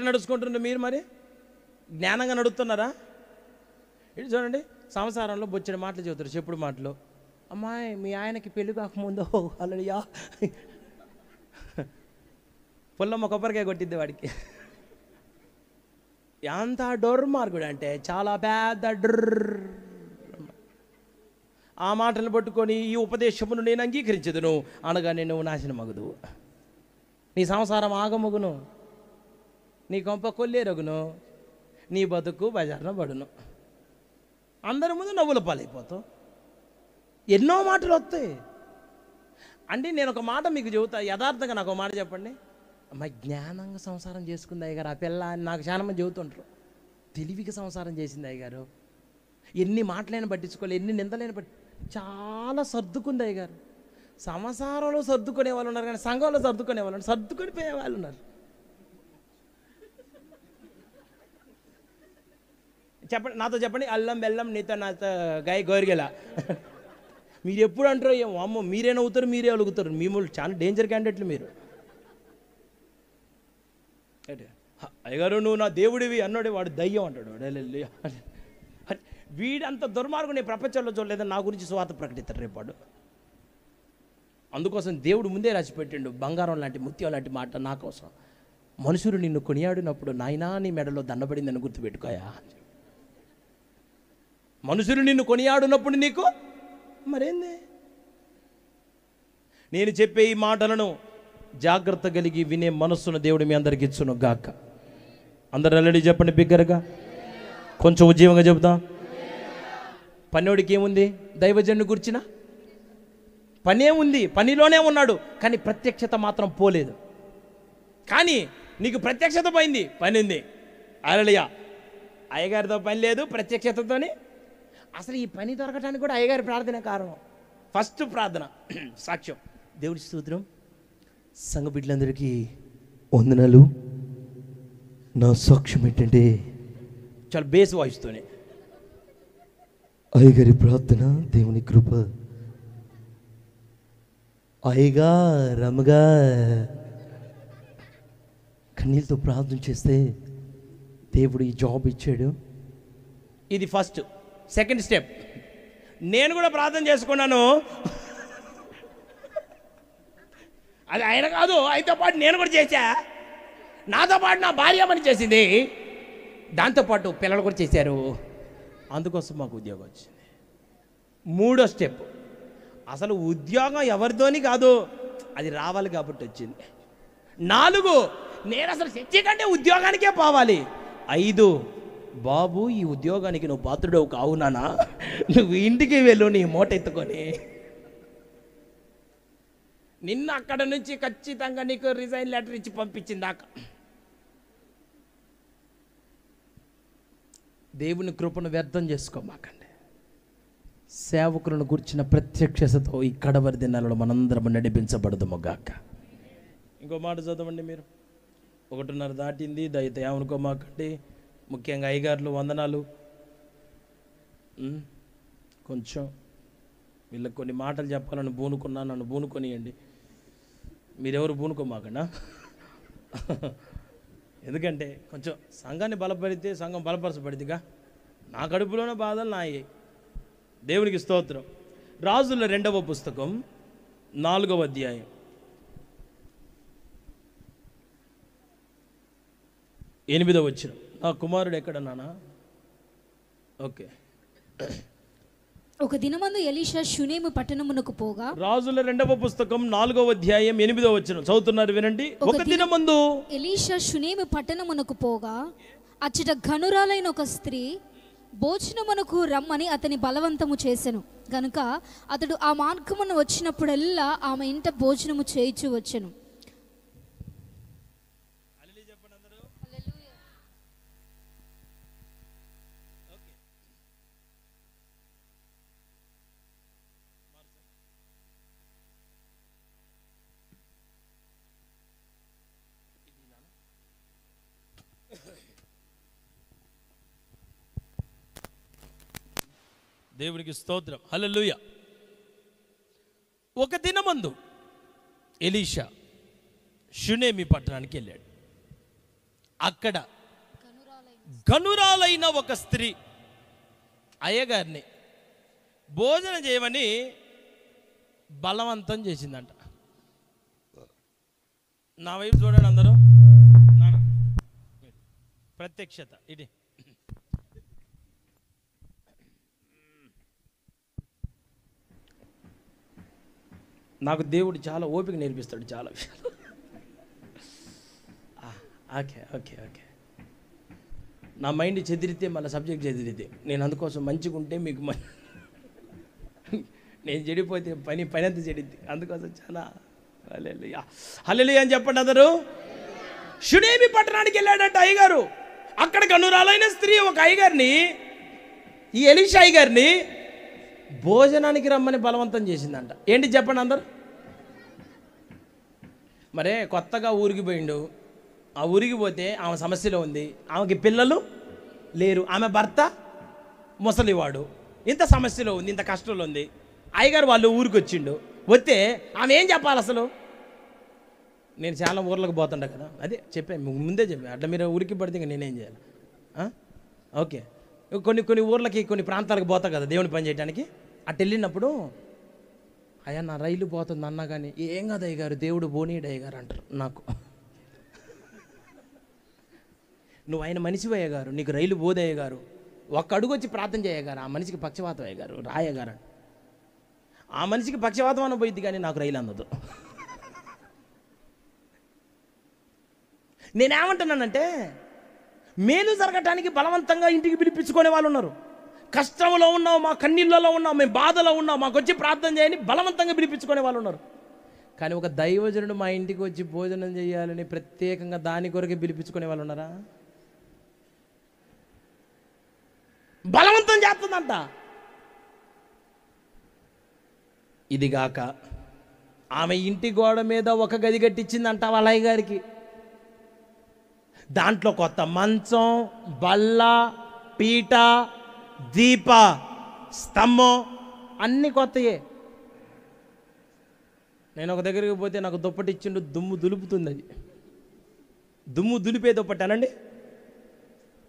నడుచుకుంటున్నారు మీరు? మరి జ్ఞానంగా నడుస్తున్నారా? ఇటు చూడండి, సంసారంలో బొచ్చడి మాటలు చెబుతారు, చెప్పుడు మాటలు. అమ్మాయి మీ ఆయనకి పెళ్ళి కాకముందు అల్లడియా పొల్లమ్మ కొబ్బరికాయ కొట్టిద్ది వాడికి. ఎంత డొర్ర మార్గుడు అంటే చాలా పెద్ద డొర్ర. ఆ మాటలు పట్టుకొని ఈ ఉపదేశమును నేను అంగీకరించదును అనగానే నువ్వు నాశనమగుదు, నీ సంసారం ఆగమగును, నీ కొంప కొల్లేరగును, నీ బతుకు బజార్న పడును, అందరి ముందు నవ్వుల పాలైపోతావు. ఎన్నో మాటలు వస్తాయి. అంటే నేను ఒక మాట మీకు చెబుతా, యథార్థంగా నాకు ఒక మాట చెప్పండి. అమ్మ జ్ఞానంగా సంసారం చేసుకుంది అయ్యగారు ఆ పిల్ల అని నాకు చాలా మంది చెబుతుంటారు. తెలివిగా సంసారం చేసింది అయ్యగారు, ఎన్ని మాటలైనా పట్టించుకోవాలి, ఎన్ని నిందలైనా చాలా సర్దుకుంది అయ్యగారు. సంసారంలో సర్దుకునే వాళ్ళు ఉన్నారు, కానీ సంఘంలో సర్దుకునే వాళ్ళు, సర్దుకొని పోయే వాళ్ళు ఉన్నారు. చెప్పండి, నాతో చెప్పండి. అల్లం బెల్లం నీతో నాతో గాయ గోరిగెలా. మీరు ఎప్పుడు అంటారో ఏమో, అమ్మో మీరే నవ్వుతారు, మీరే అలుగుతారు. మిమ్మల్ని చాలా డేంజర్ క్యాండిడేట్లు మీరు. అయ్యగారు నువ్వు నా దేవుడివి అన్నాడు, వాడు దయ్యం అంటాడు. వీడంత దుర్మార్గం నేను ప్రపంచంలో చూడలేదని నా గురించి సువార్త ప్రకటిస్తాడు రేపాడు. అందుకోసం దేవుడు ముందే రాసిపెట్టిండు బంగారం లాంటి ముత్యం లాంటి మాట నా కోసం. మనుషులు నిన్ను కొనియాడినప్పుడు నాయనా నీ మెడలో దండబడిందని గుర్తుపెట్టుకోయా. మనుషులు నిన్ను కొనియాడినప్పుడు నీకు మరేంది? నేను చెప్పే ఈ మాటలను జాగ్రత్త కలిగి వినే మనస్సును దేవుడు మీ అందరికి ఇచ్చును గాక. అందరు అల్లడి చెప్పండి బిగ్గరగా, కొంచెం ఉజ్జీవంగా చెబుతాం. పన్నోడికి ఏముంది? దైవజనుని గురించిన పనే ఉంది, పనిలోనే ఉన్నాడు, కానీ ప్రత్యక్షత మాత్రం పోలేదు. కానీ నీకు ప్రత్యక్షత పోయింది, పని ఉంది. హల్లెలూయా. అయ్యగారితో పని లేదు, ప్రత్యక్షతతోని. అసలు ఈ పని దొరకడానికి కూడా అయ్యగారి ప్రార్థన కారణం. ఫస్ట్ ప్రార్థన సాక్ష్యం. దేవుడి స్తోత్రం. సంఘ బిడ్డలందరికీ వందనాలు. నా సాక్ష్యం ఏంటంటే చాలా బేస్ వాయిస్తోనే అయ్యగారి ప్రార్థన, దేవుని కృప. అయ్యగా రమగా కన్నీళ్ళతో ప్రార్థన చేస్తే దేవుడు ఈ జాబ్ ఇచ్చాడు. ఇది ఫస్ట్. సెకండ్ స్టెప్, నేను కూడా ప్రార్థన చేసుకున్నాను. అది ఆయన కాదు, ఆయనతో పాటు నేను కూడా చేశా. నాతో పాటు నా భార్య పని చేసింది, దాంతోపాటు పిల్లలు కూడా చేశారు. అందుకోసం మాకు ఉద్యోగం వచ్చింది. మూడో స్టెప్, అసలు ఉద్యోగం ఎవరితోని కాదు, అది రావాలి కాబట్టి వచ్చింది. 4, నేను అసలు చర్చి కంటే ఉద్యోగానికే పోవాలి. 5, బాబు ఈ ఉద్యోగానికి నువ్వు పాత్రుడవు కావు నానా, నువ్వు ఇంటికి వెళ్ళు నీ మూట ఎత్తుకొని. నిన్న అక్కడ నుంచి ఖచ్చితంగా నీకు రిజైన్ లెటర్ ఇచ్చి పంపించిందాకా. దేవుని కృపను వ్యర్థం చేసుకోమాకండి. సేవకులను గురించిన ప్రత్యక్షతతో ఈ కడవరి దినాలలో మనందరం నడిపించబడదుము గాక. ఇంకో మాట చదవండి మీరు. 1:30 దాటింది, దయతో ఏమనుకోమాకండి. ముఖ్యంగా అయ్యగారులు వందనాలు. కొంచెం వీళ్ళకి కొన్ని మాటలు చెప్పాలని బూనుకున్నా, నన్ను బూనుకొనియండి. మీరెవరు బూనుకోమాకన్నా. ఎందుకంటే కొంచెం సంఘాన్ని బలపడితే సంఘం బలపరచబడిదిగా. నా కడుపులోనే బాధలు నాయి. దేవునికి స్తోత్రం. రాజుల 2వ పుస్తకం 4వ అధ్యాయం 8వ వచనం. నా కుమారుడు ఎక్కడ నానా? ఓకే. ఒక దినమందు ఎలీషా షునేము పట్టణమునకు పోగా. రాజుల 2వ పుస్తకం 4వ అధ్యాయం 8వ వచనం చదువుతున్నారు, వినండి. ఒక దినమందు ఎలీషా షునేము పట్టణమునకు పోగా అచ్చట ఘనురాలైన ఒక స్త్రీ భోజనమునకు రమ్మని అతని బలవంతము చేసెను గనుక అతడు ఆ మార్గమును వచ్చినప్పుడల్లా ఆమె ఇంట భోజనము చేయించు వచ్చెను. దేవునికి స్తోత్రం. హల్లెలూయా. ఒక దినమందు ఎలీషా షునేమి పట్టణానికి వెళ్ళాడు. అక్కడ ఘనురాలైన ఒక స్త్రీ అయ్యగారిని భోజనం చేయమని బలవంతం చేసిందంట. నా వైపు చూడండి అందరూ. ప్రత్యక్షత ఇది. నాకు దేవుడు చాలా ఓపిక నేర్పిస్తాడు చాలా విషయాలు. Okay okay okay. నా మైండ్ చెదిరితే మళ్ళీ సబ్జెక్ట్ చెదిరితే, నేను అందుకోసం మంచిగా ఉంటే మీకు నేను చెడిపోతే పని అంతా చెడిద్ది. అందుకోసం చాలా హల్లెలూయా హల్లెలూయా అని చెప్పండి అందరూ. షునేమి పట్టణానికి వెళ్ళాడంట అయ్యగారు. అక్కడ కనురాలైన స్త్రీ ఒక అయ్యగారిని, ఈ ఎలీషా అయ్యగారిని భోజనానికి రమ్మని బలవంతం చేసిందంట. ఏంటి చెప్పండి అందరు. మరే కొత్తగా ఊరికి పోయిండు. ఆ ఊరికి పోతే ఆమె సమస్యలో ఉంది. ఆమెకి పిల్లలు లేరు, ఆమె భర్త ముసలివాడు. ఇంత సమస్యలో ఉంది, ఇంత కష్టంలో ఉంది. అయ్యగారు వాళ్ళు ఊరికి వచ్చిండు. వస్తే ఆమె ఏం చెప్పాలి అసలు? నేను చాలా ఊర్లకు పోతుంటా కదా, అదే చెప్పాను ముందే చెప్పాను. అట్లా మీరు ఊరికి పడితే ఇంకా నేనేం చేయాలి? ఓకే. కొన్ని ఊర్లకి కొన్ని ప్రాంతాలకు పోతా కదా దేవుని పని చేయడానికి. అటు వెళ్ళినప్పుడు అయ్యా నా రైలు పోతుంది అన్నా కానీ ఏం కాదు అయ్యగారు, దేవుడు బోనీడు అయ్యగారు అంటారు నాకు. నువ్వు ఆయన మనిషి అయ్యగారు, నీకు రైలు బోదయ్యగారు, ఒక్క అడుగు వచ్చి ప్రార్థన చేయగారు, ఆ మనిషికి పక్షవాతం అయ్యగారు రాయగారు. ఆ మనిషికి పక్షవాతం అని పోయింది కానీ నాకు రైలు అందదు. నేనేమంటున్నానంటే మేలు జరగటానికి బలవంతంగా ఇంటికి పిలిపించుకునే వాళ్ళు ఉన్నారు. కష్టంలో ఉన్నాం, మా కన్నీళ్ళలో ఉన్నాం, మేము బాధలో ఉన్నాం, మాకు వచ్చి ప్రార్థన చేయని బలవంతంగా పిలిపించుకునే వాళ్ళు ఉన్నారు. కానీ ఒక దైవజనుడు మా ఇంటికి వచ్చి భోజనం చేయాలని ప్రత్యేకంగా దాని కొరకే పిలిపించుకునే వాళ్ళు ఉన్నారా? బలవంతం చేస్తుందంట. ఇదిగాక ఆమె ఇంటి గోడ మీద ఒక గది కట్టించిందంట వాళ్ళ అయ్యగారికి. దాంట్లో కొత్త మంచం, బల్ల, పీట, దీప, స్తంభం అన్నీ కొత్తయే. నేను ఒక దగ్గరికి పోతే నాకు దుప్పటి ఇచ్చిండు, దుమ్ము దులుపుతుంది. అది దుమ్ము దులిపే దుప్పటి అనండి.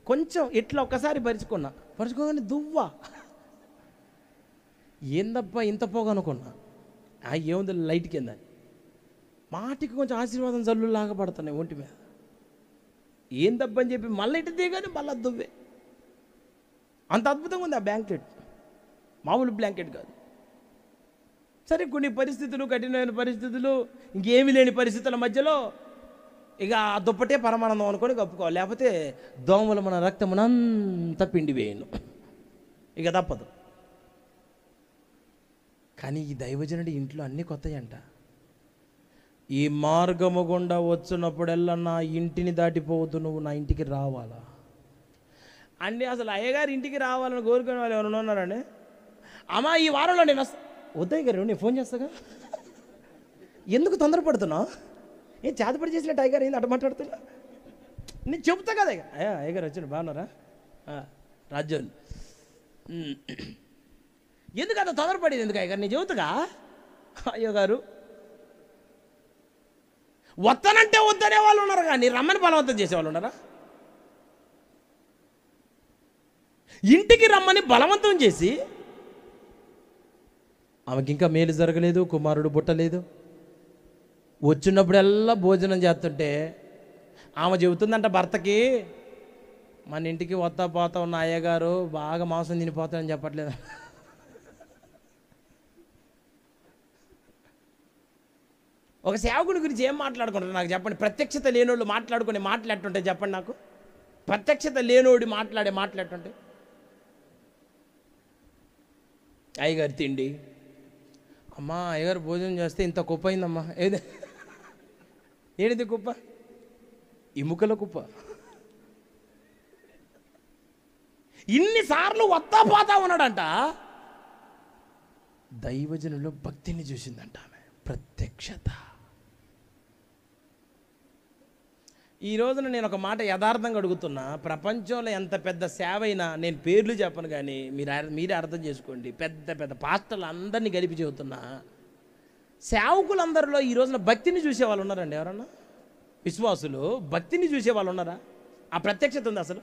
కొంచెం ఇట్లా ఒక్కసారి పరుచుకోగానే దువ్వ, ఏందబ్బా ఇంత పోగా అనుకున్నా. ఏముంది లైట్ కింద, మాటికి కొంచెం ఆశీర్వాదం జల్లు లాగా పడుతున్నాయి ఒంటి మీద. ఏందబ్బా అని చెప్పి మళ్ళీ ఇటు దిగానే మళ్ళీ దువ్వే. అంత అద్భుతంగా ఉంది ఆ బ్లాంకెట్, మామూలు బ్లాంకెట్ కాదు. సరే, కొన్ని పరిస్థితులు, కఠినమైన పరిస్థితులు, ఇంకేమీ లేని పరిస్థితుల మధ్యలో ఇక ఆ దుప్పటే పరమానందం అనుకొని కప్పుకోవాలి, లేకపోతే దోమలు మన రక్తమునంతా పిండి వేయను, ఇక తప్పదు. కానీ ఈ దైవజనుడి ఇంట్లో అన్నీ కొత్తయంట. ఈ మార్గము గుండా వచ్చినప్పుడల్లా నా ఇంటిని దాటిపోవద్దు, నువ్వు నా ఇంటికి రావాలా అండి. అసలు అయ్యగారి ఇంటికి రావాలని కోరుకునే వాళ్ళు ఎవరైనా ఉన్నారండి? అమ్మా ఈ వారంలో నేను వద్దయ్య గారు, నేను ఫోన్ చేస్తాగా, ఎందుకు తొందరపడుతున్నావు? ఏం చేతపడి చేసినట్టు అయ్యగారు ఏంది అట్ట మాట్లాడుతున్నా? నేను చెబుతా కదా అయ్యగారు వచ్చాను, బాగున్నారా రాజ్యోలు, ఎందుకు అంత తొందరపడేది ఎందుకు అయ్యగారు? నేను చెబుతాగా. అయ్యగారు వద్దనంటే వద్దనే వాళ్ళు ఉన్నారు, కానీ రమ్మని బలవంతం చేసేవాళ్ళు ఉన్నారా? ఇంటికి రమ్మని బలవంతం చేసి ఆమెకి ఇంకా మేలు జరగలేదు, కుమారుడు పుట్టలేదు. వచ్చినప్పుడల్లా భోజనం చేస్తుంటే ఆమె చెబుతుందంట భర్తకి, మన ఇంటికి వస్తా పోతా ఉన్న అయ్యగారు బాగా మాంసం తినిపోతాడని చెప్పట్లేదు. ఒక సేవకుడి గురించి ఏం మాట్లాడుకుంటారు నాకు చెప్పండి? ప్రత్యక్షత లేనోళ్ళు మాట్లాడుకునే మాట్లాడుతుంటే చెప్పండి నాకు. ప్రత్యక్షత లేనోడి మాట్లాడుతుంటే అయ్యగారు తిండి, అమ్మా అయ్యగారు భోజనం చేస్తే ఇంత కుప్ప అయిందమ్మా. ఏడిది కుప్ప? ఎముకల కుప్ప. ఇన్నిసార్లు వత్తా పోతా ఉన్నాడంట. దైవజనులో భక్తిని చూసిందంట ఆమె, ప్రత్యక్షత. ఈ రోజున నేను ఒక మాట యథార్థంగా అడుగుతున్నా, ప్రపంచంలో ఎంత పెద్ద సేవ అయినా, నేను పేర్లు చెప్పను కానీ మీరే అర్థం చేసుకోండి, పెద్ద పెద్ద పాస్టర్లు అందరినీ కలిపి చెబుతున్నా, సేవకులందరిలో ఈ రోజున భక్తిని చూసే వాళ్ళు ఉన్నారండి? ఎవరన్నా విశ్వాసులు భక్తిని చూసే వాళ్ళు ఉన్నారా? ఆ ప్రత్యక్షత ఉంది అసలు?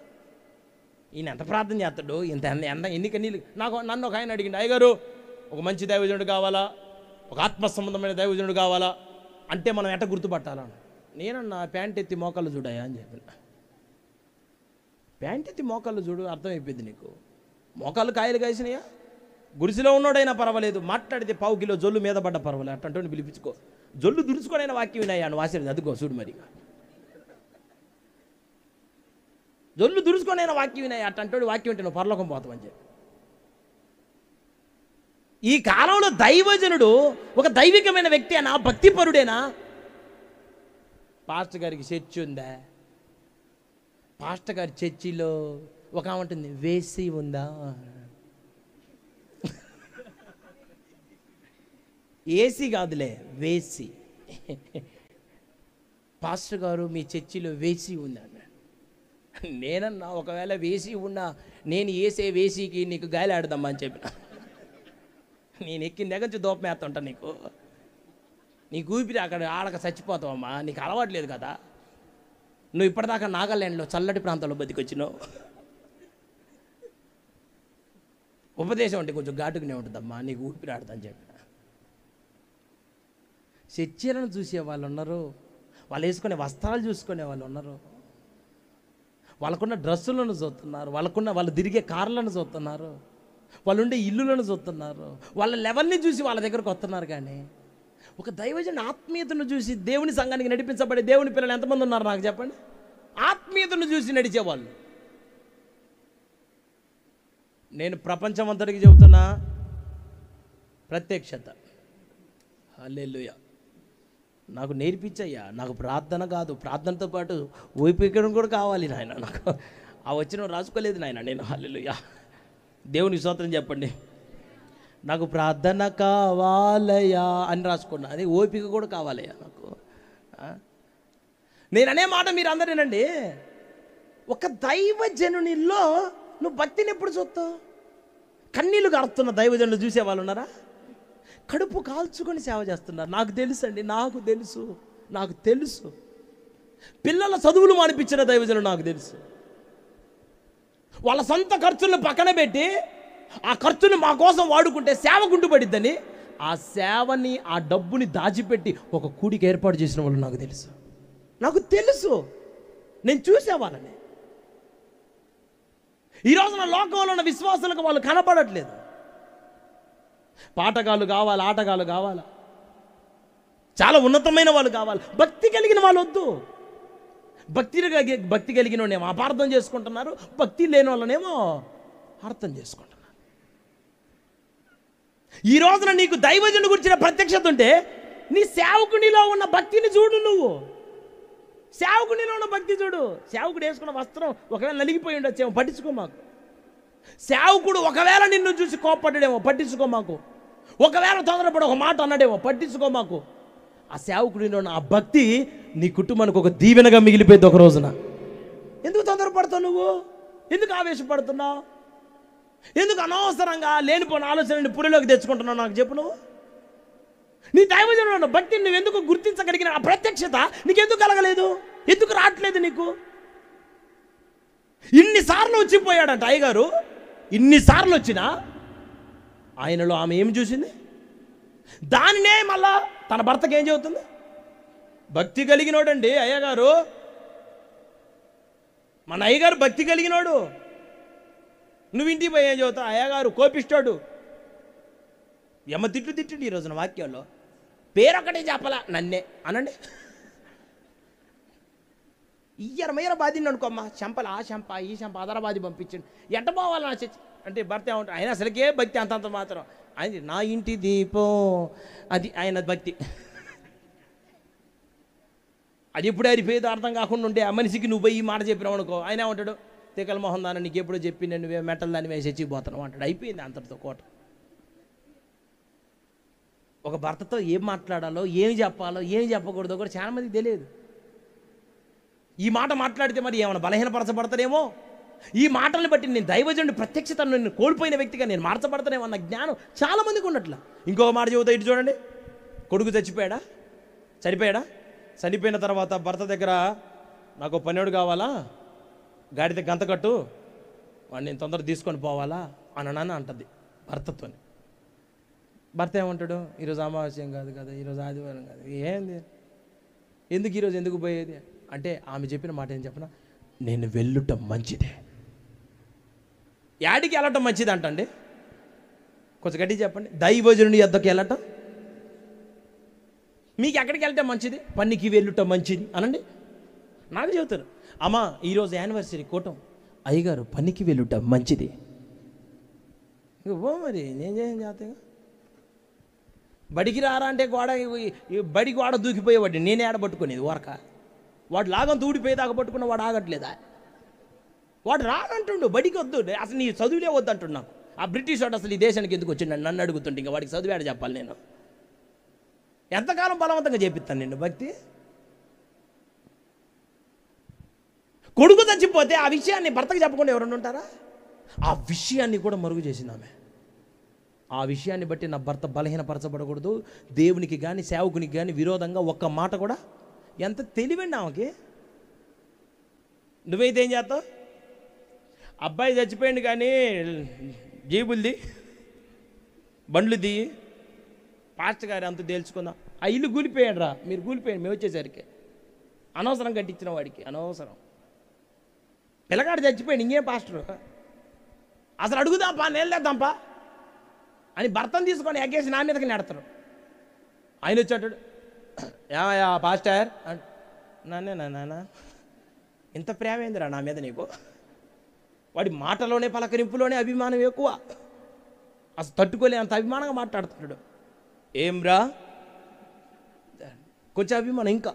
ఈయన ఎంత ప్రార్థన చేస్తాడు, ఎన్ని కన్నీళ్ళు. నన్ను ఒక ఆయన అడిగిండు, అయ్యగారు ఒక మంచి దైవజనుడు కావాలా, ఒక ఆత్మ సంబంధమైన దైవజనుడు కావాలా అంటే మనం ఎట్ట గుర్తుపట్టాలా? నేనన్నా ప్యాంట్ ఎత్తి మోకాళ్ళు చూడాయా అని చెప్పిన. ప్యాంట్ ఎత్తి మోకాళ్ళు చూడు, అర్థమైపోయింది నీకు. మోకాళ్ళు కాయలు కాసినాయా? గుడిసిలో ఉన్నాడైనా పర్వాలేదు, మాట్లాడితే పావు కిలో జొల్లు మీద పడ్డ పర్వాలేదు, అట్టంటే పిలిపించుకో. జొల్లు దురుచుకోనైనా వాక్యం వినాయా నువ్వు ఆశీర్వాదం అదుకో చూడు. మరి జొల్లు దురుచుకోనైనా వాక్యం వినాయా అట్టంటే వాక్యం వింటే నువ్వు పరలోకం పోతావని చెప్పి. ఈ కాలంలో దైవజనుడు ఒక దైవికమైన వ్యక్తి అయినా, భక్తిపరుడేనా? పాస్టర్ గారికి చర్చి ఉందా? పాస్టర్ గారి చర్చిలో ఒక ఉంటుంది, వేసి ఉందా? ఏసీ కాదులే, వేసి. పాస్టర్ గారు మీ చర్చిలో వేసి ఉందా? నేనన్నా ఒకవేళ వేసి ఉన్నా నేను వేసే వేసికి నీకు గాలి ఆడదమ్మా అని చెప్పిన. నేను ఎక్కి నెగంచి దూపమేస్తుంటా నీకు ఊపిరి అక్కడ ఆడక చచ్చిపోతావమ్మా, నీకు అలవాట్లేదు కదా. నువ్వు ఇప్పటిదాకా నాగాల్యాండ్లో చల్లటి ప్రాంతంలో బతికొచ్చినావు. ఉపదేశం అంటే కొంచెం ఘాటుగానే ఉంటుందమ్మా, నీకు ఊపిరి ఆడదని చెప్పిన. చర్చలను చూసే వాళ్ళు ఉన్నారు, వాళ్ళు వేసుకునే వస్త్రాలు చూసుకునే వాళ్ళు ఉన్నారు, వాళ్ళకున్న డ్రెస్సులను చూస్తున్నారు, వాళ్ళు తిరిగే కార్లను చూస్తున్నారు, వాళ్ళు ఉండే ఇల్లులను చూస్తున్నారు, వాళ్ళ లెవెల్ని చూసి వాళ్ళ దగ్గరకు వస్తున్నారు. కానీ ఒక దైవజనుడి ఆత్మీయతను చూసి దేవుని సంఘానికి నడిపించబడే దేవుని పిల్లలు ఎంతమంది ఉన్నారు నాకు చెప్పండి? ఆత్మీయతను చూసి నడిచేవాళ్ళు. నేను ప్రపంచం అంతటికి చెబుతున్నా, ప్రత్యక్షత. హల్లెలూయా. నాకు నేర్పించయ్యా. నాకు ప్రార్థన కాదు, ప్రార్థనతో పాటు ఓపికడం కూడా కావాలి నాయన. నాకు ఆ వచ్చిన రాసుకోలేదు నాయన నేను. హల్లెలూయా. దేవుని స్తోత్రం చెప్పండి. నాకు ప్రార్థన కావాలయ్యా అని రాసుకున్నా. అది ఓపిక కూడా కావాలయ్యా నాకు. నేను అనే మాట మీరు అందరేనండి. ఒక దైవజనునిలో నువ్వు భక్తిని ఎప్పుడు చూస్తావు? కన్నీళ్ళు కారుతున్న దైవజనులు చూసే వాళ్ళు ఉన్నారా? కడుపు కాల్చుకొని సేవ చేస్తున్నారు. నాకు తెలుసు అండి, నాకు తెలుసు. పిల్లల చదువులు మానిపించిన దైవజనులు నాకు తెలుసు. వాళ్ళ సొంత ఖర్చులను పక్కన పెట్టి ఆ ఖర్చును మా కోసం వాడుకుంటే సేవ గుంటుపడిద్దని ఆ సేవని, ఆ డబ్బుని దాచిపెట్టి ఒక కూడికి ఏర్పాటు చేసిన వాళ్ళు నాకు తెలుసు. నేను చూసేవాళ్ళని. ఈ రోజున లోకంలో ఉన్న విశ్వాసులకు వాళ్ళు కనపడట్లేదు. పాటగాళ్ళు కావాలి, ఆటగాళ్ళు కావాలా, చాలా ఉన్నతమైన వాళ్ళు కావాలి. భక్తి కలిగిన వాళ్ళు వద్దు. భక్తి కలిగిన వాళ్ళేమో అపార్థం చేసుకుంటున్నారు, భక్తి లేని వాళ్ళనేమో అర్థం చేసుకుంటున్నారు. ఈ రోజున నీకు దైవజనుడి గురించిన ప్రత్యక్షత ఉంటే నీ సేవకునిలో ఉన్న భక్తిని చూడు. నువ్వు సేవకునిలో ఉన్న భక్తి చూడు. సేవకుడు వేసుకున్న వస్త్రం ఒకవేళ నలిగిపోయి ఉండొచ్చేమో, పట్టించుకో మాకు. సేవకుడు ఒకవేళ నిన్ను చూసి కోప్పడ్డాడేమో, పట్టించుకో మాకు. ఒకవేళ తొందరపడి ఒక మాట అన్నాడేమో, పట్టించుకో మాకు. ఆ సేవకుడిలో ఉన్న ఆ భక్తి నీ కుటుంబానికి ఒక దీవెనగా మిగిలిపోయింది ఒక రోజున. ఎందుకు తొందరపడతావు నువ్వు? ఎందుకు ఆవేశపడుతున్నావు? ఎందుకు అనవసరంగా లేనిపోయిన ఆలోచనని పురిలోకి తెచ్చుకుంటున్నావు? నాకు చెప్పు. నువ్వు నీ దైవజనుడు భక్తిని నువ్వు ఎందుకు గుర్తించగలిగిన ఆ ప్రత్యక్షత నీకెందుకు కలగలేదు? ఎందుకు రావట్లేదు నీకు? ఇన్నిసార్లు వచ్చిపోయాడంట అయ్యగారు. ఇన్నిసార్లు వచ్చినా ఆయనలో ఆమె ఏమి చూసింది? దానినే మళ్ళా తన భర్తకి ఏం చెబుతుంది? భక్తి కలిగినోడండి అయ్యగారు. మన అయ్యగారు భక్తి కలిగినోడు. నువ్వు ఇంటికి పోయి ఏం చదువుతావు? అయ్యగారు కోపిస్తాడు. ఎమ్మ తిట్టిండి ఈ రోజున వాక్యాల్లో. పేరొక్కటే చెప్పలా, నన్నే అనండి. ఇయ్యరమయ్యర బాధిండి అనుకోమ్మా. చెంపలు ఆ చెంప ఈ చెంప అదరబాది పంపించండి. ఎట్ట పోవాలి నా చర్చి అంటే భర్త ఏమంటారు? ఆయన అసలుకే భక్తి అంతంత మాత్రం. ఆయన నా ఇంటి దీపం, అది ఆయన భక్తి. అది ఎప్పుడు అరిపోయేది అర్థం కాకుండా ఉంటే ఆ మనిషికి నువ్వు పోయి ఈ మాట చెప్పినావు అనుకో, ఆయన ఏమంటాడు? తికల మొహం దాన్ని నీకు ఎప్పుడో చెప్పి నేను మెటల్ దాన్ని వేసి చచ్చిపోతాను అంటాడు. అయిపోయింది అంతటితో కోట. ఒక భర్తతో ఏం మాట్లాడాలో, ఏమి చెప్పాలో, ఏమి చెప్పకూడదో కూడా చాలా మందికి తెలియదు. ఈ మాట మాట్లాడితే మరి ఏమైనా బలహీనపరచబడతానేమో, ఈ మాటలను బట్టి నేను దైవజనుడి ప్రత్యక్షతను నేను కోల్పోయిన వ్యక్తిగా నేను మార్చబడతానేమో అన్న జ్ఞానం చాలా మందికి ఉన్నట్ల. ఇంకొక మాట చెబుతా, ఇటు చూడండి. కొడుకు చనిపోయాడా? చనిపోయిన తర్వాత భర్త దగ్గర నాకు పనివాడు కావాలా, గాడిద గంత కట్టు, వాడిని నేను తొందరగా తీసుకొని పోవాలా అని అంటది భర్తతో. భర్త ఏమంటాడు? ఈరోజు అమావాస్యం కాదు కదా, ఈరోజు ఆదివారం కాదు, ఏంది ఎందుకు ఈరోజు ఎందుకు పోయేది అంటే ఆమె చెప్పిన మాట ఏం చెప్పనా? నేను వెళ్ళటం మంచిదే. యాడికి వెళ్ళటం మంచిది అంటండి? కొంచెం గట్టి చెప్పండి. దైవజనుడి యొద్దకు వెళ్ళటం మీకు ఎక్కడికి వెళ్తే మంచిది? పనికి వెళ్ళటం మంచిది అనండి. నాకు చెబుతారు, అమ్మా ఈరోజు యానివర్సరీ కూటం, అయ్యగారు పనికి వెళ్ళటం మంచిది. ఓ మరి నేను చేస్తా. బడికి రారా అంటే బడి గోడ దూకిపోయేవాడిని నేనే ఆడబట్టుకునేది ఓరక. వాడు లాగం దూడిపోయేదాకా పట్టుకున్న వాడు ఆగట్లేదా? వాడు రానంటుండు, బడికి వద్దు, అసలు నీ చదువులే వద్దు అంటుండు. నాకు ఆ బ్రిటిష్ వాడు అసలు ఈ దేశానికి ఎందుకు వచ్చిండు నన్ను అడుగుతుంటే ఇంకా వాడికి చదివాడు చెప్పాలి నేను. ఎంతకాలం బలవంతంగా చేపిస్తాను నిన్ను భక్తి? కొడుకు చచ్చిపోతే ఆ విషయాన్ని భర్తకు చెప్పకుండా ఎవరన్నా ఉంటారా? ఆ విషయాన్ని కూడా మరుగు చేసింది ఆమె. ఆ విషయాన్ని బట్టి నా భర్త బలహీనపరచబడకూడదు, దేవునికి కానీ సేవకునికి కానీ విరోధంగా ఒక్క మాట కూడా. ఎంత తెలివండి ఆమెకి. నువ్వైతే ఏం చేస్తావు? అబ్బాయి చచ్చిపోయింది కానీ జేబుల్ది బండ్లు దిగి పాస్టర్ గారు అంత తేల్చుకుందాం. ఆ ఇల్లు కూలిపోయాడు రా, మీరు కూలిపోయాడు మేము వచ్చేసరికి. అనవసరం కట్టించిన వాడికి అనవసరం. పిల్లగాడు చచ్చిపోయాడు, ఇంకేం పాస్టర్ అసలు అడుగుదాంపా, నేలేద్దాంపా అని భర్తను తీసుకొని ఎగ్గేసి నా మీదకి నెడతారు. ఆయన వచ్చాడు, ఏమయ్యా పాస్టర్ నాన్న ఇంత ప్రేమ ఏందిరా నా మీద నీకు? వాడి మాటలోనే పలకరింపులోనే అభిమానం ఎక్కువ, అసలు తట్టుకోలే అంత అభిమానంగా మాట్లాడుతున్నాడు. ఏమ్రా కొంచెం అభిమానం ఇంకా,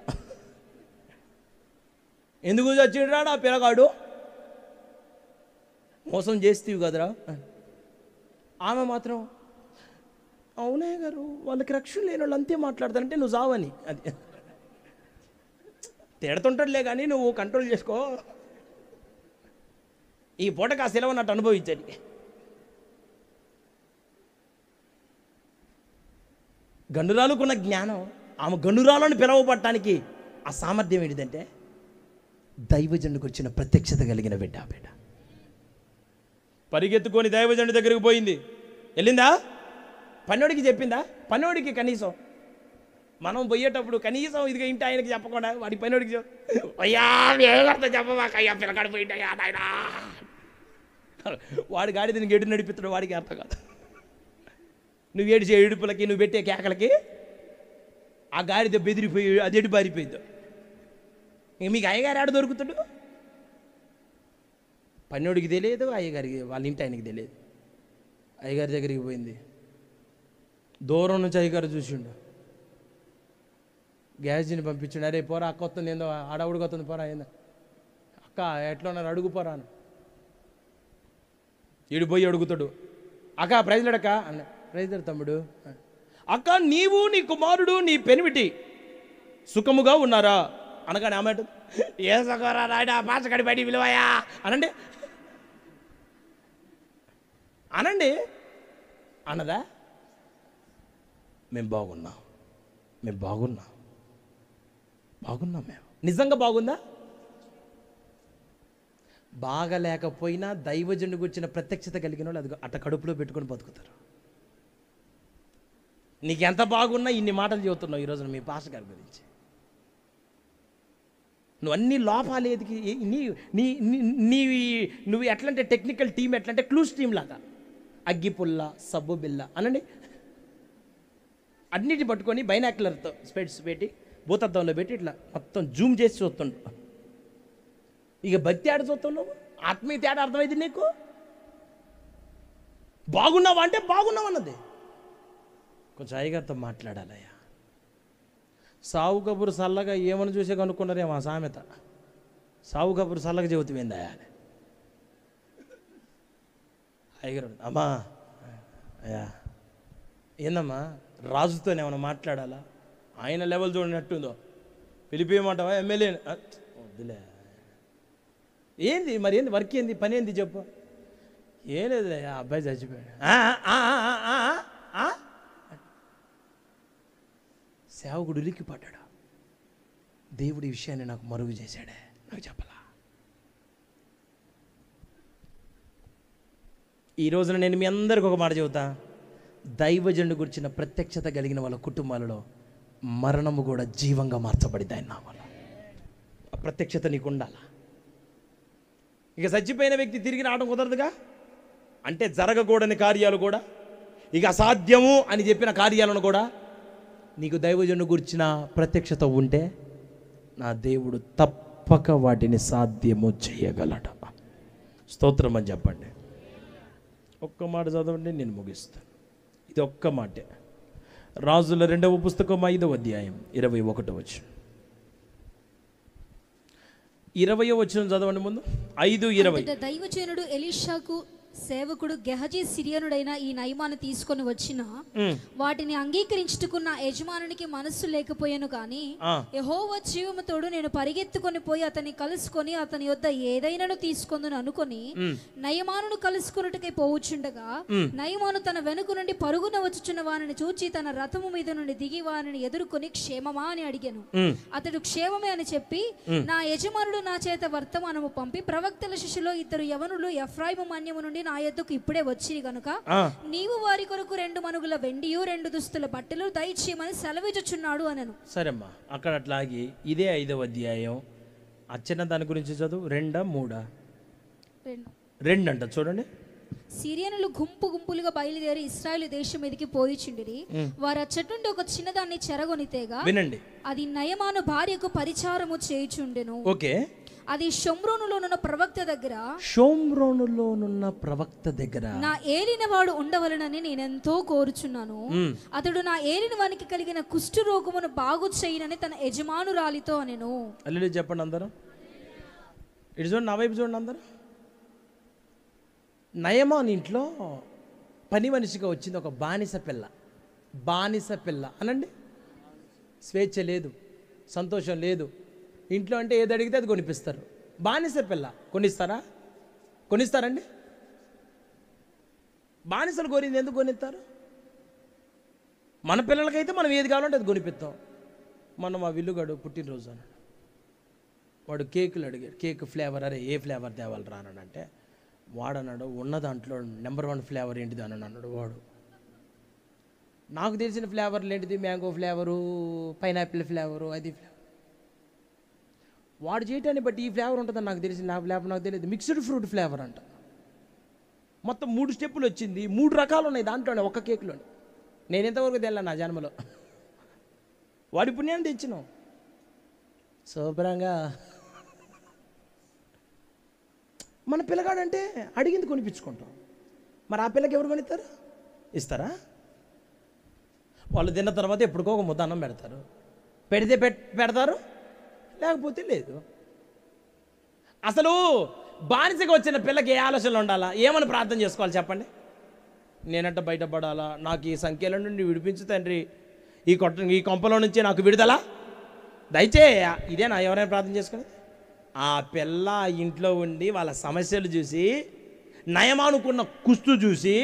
ఎందుకు చచ్చిరాడు ఆ పిల్లగాడు, మోసం చేస్తీవి కదరా. ఆమె మాత్రం అవునే గారు వాళ్ళకి రక్షణ లేని వాళ్ళు అంతే మాట్లాడతారంటే నువ్వు చావని. అది తిడుతుంటాడులే కానీ నువ్వు కంట్రోల్ చేసుకో, ఈ పూటకు ఆ సెలవు అన్నట్టు అనుభవించాలి. గనురాలుకున్న జ్ఞానం, ఆమె గనురాలను పిలవబట్టడానికి ఆ సామర్థ్యం ఏంటిదంటే దైవజనుడికి వచ్చిన ప్రత్యక్షత కలిగిన బిడ్డ. పరిగెత్తుకొని దైవజనుడి దగ్గరికి పోయింది. వెళ్ళిందా? పన్నోడికి చెప్పిందా? పన్నోడికి కనీసం మనం పోయేటప్పుడు కనీసం ఇదిగా ఇంటి ఆయనకి చెప్పకుండా వాడి పన్నోడికి అయ్యా ఏమర్థం చెప్పమాకయ్యా పిల్లగాడు పోయింటయ్యా నాయన, వాడి గాడి దీనికి ఎడు నడిపిస్తాడు, వాడికి అర్థం కాదు. నువ్వు ఏడిచే ఏడుపులకి నువ్వు పెట్టే కేకలకి ఆ గాడిద బెదిరిపోయి అది ఎడు బారిపోయిందో. ఇంక మీకు అయ్యగారు ఆడ దొరుకుతాడు? పన్నోడికి తెలియదు, అయ్యగారికి వాళ్ళ ఇంటి ఆయనకి తెలియదు. అయ్యగారి దగ్గరికి పోయింది. దూరం నుంచి అయ్యగారు చూసిండు, గ్యాస్ని పంపించిండు. అరే పోరా అక్క వస్తుంది, ఏందో ఆడవుడికి వస్తుంది, పోరా ఏందో అక్క ఎట్లా ఉన్నారు అడుగు పోరా అని. ఈడు పోయి అడుగుతాడు, అక్క ప్రైజ్లడక్క అన్న. ప్రైజ్లడు తమ్ముడు. అక్క నీవు నీ కుమారుడు నీ పెనిమిటి సుఖముగా ఉన్నారా అనగానే ఆమె ఏ సగోరా నాయన పాచగడి బయట విలువయా అనండి అనండి అన్నదా? మేము బాగున్నాం, మేము బాగున్నాం, బాగున్నాం. మేము నిజంగా బాగుందా? బాగలేకపోయినా దైవజనుడికి వచ్చిన ప్రత్యక్షత కలిగిన వాళ్ళు అది అట్ట కడుపులో పెట్టుకొని బతుకుతారు. నీకు ఎంత బాగున్నా ఇన్ని మాటలు చెబుతున్నావు ఈరోజు మీ పాస్టర్ గారి గురించి. నువ్వు అన్ని లోపాలు ఎదికి నువ్వు ఎట్లంటే టెక్నికల్ టీం ఎట్లంటే క్లూస్ టీం లాగా అగ్గిపుల్ల సబ్బు బిల్ల అనండి అన్నిటి పట్టుకొని బైనాక్యులర్తో స్పెట్స్ పెట్టి భూతత్వంలో పెట్టి ఇట్లా మొత్తం జూమ్ చేసి చూస్తుండు. ఇక భక్తి ఆడ చూస్తున్నావు, ఆత్మీయ తేడా అర్థమైంది నీకు. బాగున్నావా అంటే బాగున్నావు అన్నది. కొంచెం అయ్యగారితో మాట్లాడాలయ్యా. సావు కబురు చల్లగా ఏమని చూసే కనుక్కున్నారేమో ఆ సామెత. సావు కబురు చల్లగా చెబుతుపోయిందా అని. అయ్యగారు అమ్మా అయ్యా ఏందమ్మా రాజుతోనే ఏమన్నా మాట్లాడాలా? ఆయన లెవెల్ చూడనట్టుందో పిలిపియమంటావా ఎమ్మెల్యే? వద్దులే. ఏంది మరి, ఏంది వర్క్, ఏంది పని, ఏంది చెప్పు. ఏం లేదు ఆ అబ్బాయి చచ్చిపోయాడు. సేవకుడు ఉలిక్కి పడ్డాడు. దేవుడి విషయాన్ని నాకు మరుగు చేశాడే, నాకు చెప్పలా. ఈ రోజున నేను మీ అందరికి ఒక మాట చెబుతా. దైవజనుడు గురించిన ప్రత్యక్షత కలిగిన వాళ్ళ కుటుంబాలలో మరణము కూడా జీవంగా మార్చబడింది ఆయన నామములో. ఆ ప్రత్యక్షత నీకు ఉండాలా. ఇక చచ్చిపోయిన వ్యక్తి తిరిగి రావడం కుదరదుగా. అంటే జరగకూడని కార్యాలు కూడా, ఇక అసాధ్యము అని చెప్పిన కార్యాలను కూడా నీకు దైవజనుడు గురించిన ప్రత్యక్షత ఉంటే నా దేవుడు తప్పక వాటిని సాధ్యము చేయగలడు. స్తోత్రం అని చెప్పండి. ఒక్క మాట చదవండి, నేను ముగిస్తాను. ఇది ఒక్క మాటే. రాజుల 2వ పుస్తకం 5వ అధ్యాయం 21వ వచనం. 20వ వచనం చదవండి ముందు. 5:20. దైవజనుడు ఎలీషాకు సేవకుడు గెహజీ సిరియనుడైన ఈ నయమాను తీసుకొని వచ్చిన వాటిని అంగీకరించుకున్న యజమానునికి మనస్సు లేకపోయాను కానీ యెహోవా జీవముతోడు నేను పరిగెత్తుకొని పోయి అతన్ని కలుసుకొని అతని యొద్ద ఏదైనాను తీసుకొందును అనుకొని నయమానును కలుసుకొనుటకై పోవుచుండగా నయమాను తన వెనుక నుండి పరుగున వచ్చుచున్న వారిని చూచి తన రథము మీద నుండి దిగి వారిని ఎదుర్కొని క్షేమమా అని అడిగాను. అతడు క్షేమమే అని చెప్పి నా యజమానుడు నా చేత వర్తమానము పంపి ప్రవక్తల శిష్యులో 2 యవనులు ఎఫ్రాయిము మన్యము నుండి నా యొద్దకు ఇప్పుడే వచ్చి గనుక నీవు వారి కొరకు 2 మనుగుల వెండియు 2 దుస్తుల బట్టలు దయచేయమని సెలవిచ్చుచున్నాడు అనెను. సరేమ్మా, అక్కడ అట్లాగి ఇదే 5వ అధ్యాయం అచ్చన దాని గురించి చదువు. 2 అంట చూడండి. సిరియనులు గుంపు గుంపులుగా బయలుదేరి ఇశ్రాయేలు దేశం మీదకి పోయిచుండిరి. వారు అచ్చటి నుండి ఒక చిన్నదాన్ని చెరగొనితేగా వినండి, అది నయమాను భార్యకు పరిచారము చేయుచుండెను. ఓకే, అది షోమ్రోనులోనున్న ప్రవక్త దగ్గర నా ఏలినవాడు ఉండవలనని నేనెంతో కోరుచున్నాను. అతడు నా ఏలిన వానికి కలిగిన కుష్టు రోగమును బాగు చేయనని తన యజమానురాలితో అనెను. హల్లెలూయా చెప్పండి అందరూ. ఇటు చూడండి, నా వైపు చూడండి అందరూ. నయమాన్ ఇంట్లో పని మనిషిగా వచ్చింది ఒక బానిస పిల్ల అనండి. స్వేచ్ఛ లేదు, సంతోషం లేదు. ఇంట్లో అంటే ఏది అడిగితే అది కొనిపిస్తారు. బానిస పిల్ల కొనిస్తారండి? బానిసలు కోరింది ఎందుకు కొనిస్తారు? మన పిల్లలకైతే మనం ఏది కావాలంటే అది కొనిపిస్తాం. మొన్న మా విల్లుగాడు పుట్టినరోజు అన్నాడు. వాడు కేకులు అడిగాడు, కేక్ ఫ్లేవర్, అరే ఏ ఫ్లేవర్ తేవాలి రానంటే వాడన్నాడు ఉన్న దాంట్లో నెంబర్ 1 ఫ్లేవర్ ఏంటిది అని అన్నాడు వాడు. నాకు తెలిసిన ఫ్లేవర్లు ఏంటిది, మ్యాంగో ఫ్లేవరు, పైనాపిల్ ఫ్లేవరు, అది ఫ్లేవర్. వాడు చేయటాన్ని బట్టి ఈ ఫ్లేవర్ ఉంటుందని నాకు తెలిసింది. నా ఫ్లేవర్ నాకు తెలియదు. మిక్స్డ్ ఫ్రూట్ ఫ్లేవర్ అంట. మొత్తం 3 స్టెప్పులు వచ్చింది, 3 రకాలు ఉన్నాయి దాంట్లోనే, ఒక్క కేకులోనే. నేను ఎంతవరకు తెలియదు నా జన్మలో. వాడి పుణ్యాన్ని తెచ్చినాం శుభ్రంగా. మన పిల్లగాడంటే అడిగింది కొనిపించుకుంటాం. మరి ఆ పిల్లకి ఎవరు కొనిస్తారు? ఇస్తారా? వాళ్ళు తిన్న తర్వాత ఎప్పుడుకో ఒక ముద్ద అన్నం పెడతారు. పెడితే పెడతారు, లేకపోతే లేదు. అసలు బానిసగా వచ్చిన పిల్లకి ఏ ఆలోచనలు ఉండాలా? ఏమని ప్రార్థన చేసుకోవాలి చెప్పండి? నేనంట బయటపడాలా, నాకు ఈ సంఖ్యల నుండి విడిపించు తండ్రి, ఈ కొంపలో నుంచి నాకు విడుదల దయచేయ. ఇదేనా ఎవరైనా ప్రార్థన చేసుకునేది? ఆ పిల్ల ఇంట్లో ఉండి వాళ్ళ సమస్యలు చూసి, నయమానుకున్న కుష్టు చూసి,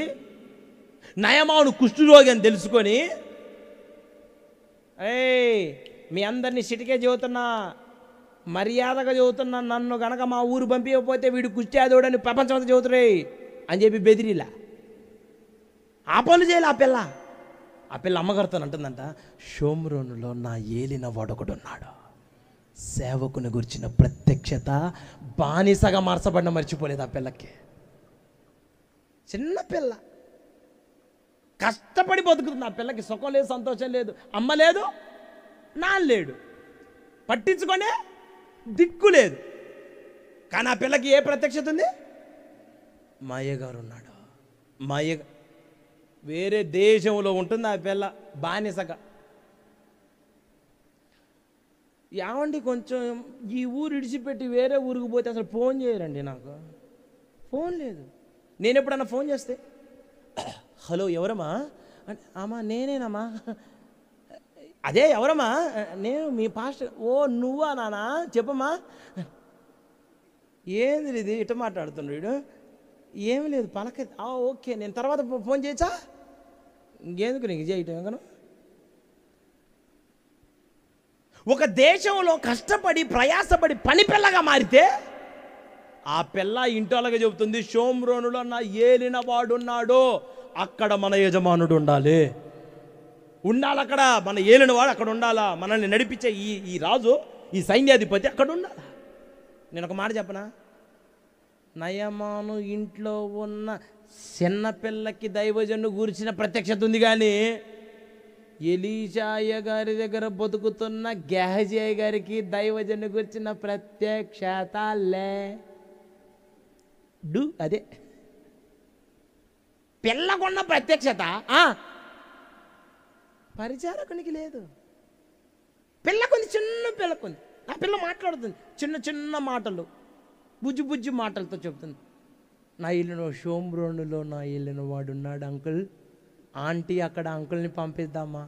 నయమాను కుష్టు రోగి అని తెలుసుకొని, మీ అందరినీ సిటికే చెబుతున్నా, మర్యాదగా చెబుతున్నా, నన్ను గనక మా ఊరు పంపించకపోతే వీడు కుష్టాదోడని ప్రపంచమంతా చెబుతురే అని చెప్పి బెదిరిలా. ఆ పనులు చేయాలి ఆ పిల్ల అమ్మగారితో అంటుందంట, షోమ్రోనులో నా ఏలిన వాడొకడున్నాడు. సేవకుని గురించిన ప్రత్యక్షత బానిసగా మార్చబడిన మర్చిపోలేదు ఆ పిల్లకి. చిన్న పిల్ల కష్టపడి బతుకుతుంది. ఆ పిల్లకి సుఖం లేదు, సంతోషం లేదు, అమ్మ లేదు, నాన్న లేడు, పట్టించుకొనే దిక్కు లేదు. కానీ ఆ పిల్లకి ఏ ప్రత్యక్షత ఉంది? మా అయ్యగారు ఉన్నాడు. వేరే దేశంలో ఉంటుంది ఆ పిల్ల బానిసగా. ఏమండి కొంచెం ఈ ఊరు ఇడిచిపెట్టి వేరే ఊరికి పోతే అసలు ఫోన్ చేయరండి. నాకు ఫోన్ లేదు. నేను ఎప్పుడన్నా ఫోన్ చేస్తే హలో ఎవరమ్మా అంటే, అమ్మా నేనేనమ్మా. అదే ఎవరమ్మా? నేను మీ పాస్టర్. ఓ నువ్వా నానా, చెప్పమ్మా. ఏంది ఇది ఇట్ట మాట్లాడుతున్నాడు వీడు? ఏమి లేదు పలక. ఓకే నేను తర్వాత ఫోన్ చేయచ్చా? ఇంకెందుకు నీకు చేయటం కను? ఒక దేశంలో కష్టపడి ప్రయాసపడి పని పిల్లగా మారితే ఆ పిల్ల ఇంటోలాగా చెబుతుంది, షోమ్రోనులో నా ఏలిన వాడున్నాడు, అక్కడ మన యజమానుడు ఉండాలి. అక్కడ మన ఏలిన వాడు అక్కడ ఉండాలా. మనల్ని నడిపించే ఈ రాజు, ఈ సైన్యాధిపతి అక్కడ ఉండాలా. నేను ఒక మాట చెప్పనా? నయమాను ఇంట్లో ఉన్న చిన్నపిల్లకి దైవజను గురించిన ప్రత్యక్షత ఉంది, కానీ ఎలీషాయ గారి దగ్గర బతుకుతున్న గెహజీ గారికి దైవజను గురించిన ప్రత్యక్షత లేడు. అదే పిల్లకున్న ప్రత్యక్షత పరిచారకునికి లేదు. పిల్లకుంది, చిన్న పిల్లకుంది. ఆ పిల్ల మాట్లాడుతుంది చిన్న చిన్న మాటలు, బుజ్జి బుజ్జి మాటలతో చెప్తుంది. నా ఇల్లును షోమ్రోనులో నా ఇల్లును వాడున్నాడు అంకుల్, ఆంటీ అక్కడ అంకుల్ని పంపిద్దామా?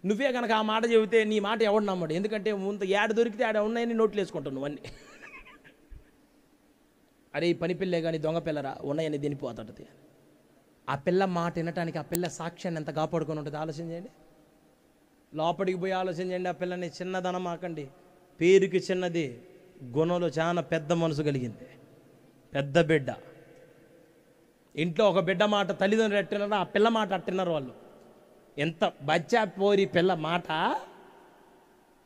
నువ్వే కనుక ఆ మాట చెబితే నీ మాట ఎవడు నమ్మడు. ఎందుకంటే ముందు ఏడ దొరికితే ఆడ ఉన్నాయని నోట్లు వేసుకుంటావు నువ్వన్నీ. అరే ఈ పని పిల్లే కానీ దొంగ పిల్లరా, ఉన్నాయని దినిపోతాడు. ఆ పిల్ల మాట వినటానికి ఆ పిల్ల సాక్ష్యాన్ని ఎంత కాపాడుకొని ఉంటుంది ఆలోచన చేయండి. లోపలికి పోయి ఆలోచన చేయండి. ఆ పిల్లని చిన్నదనం ఆకండి. పేరుకి చిన్నది, గుణంలో చాలా పెద్ద మనసు కలిగింది, పెద్ద బిడ్డ. ఇంట్లో ఒక బిడ్డ మాట తల్లిదండ్రులు అట్టినారో ఆ పిల్ల మాట అట్టినారు వాళ్ళు. ఎంత బచ్చా పోరి పిల్ల మాట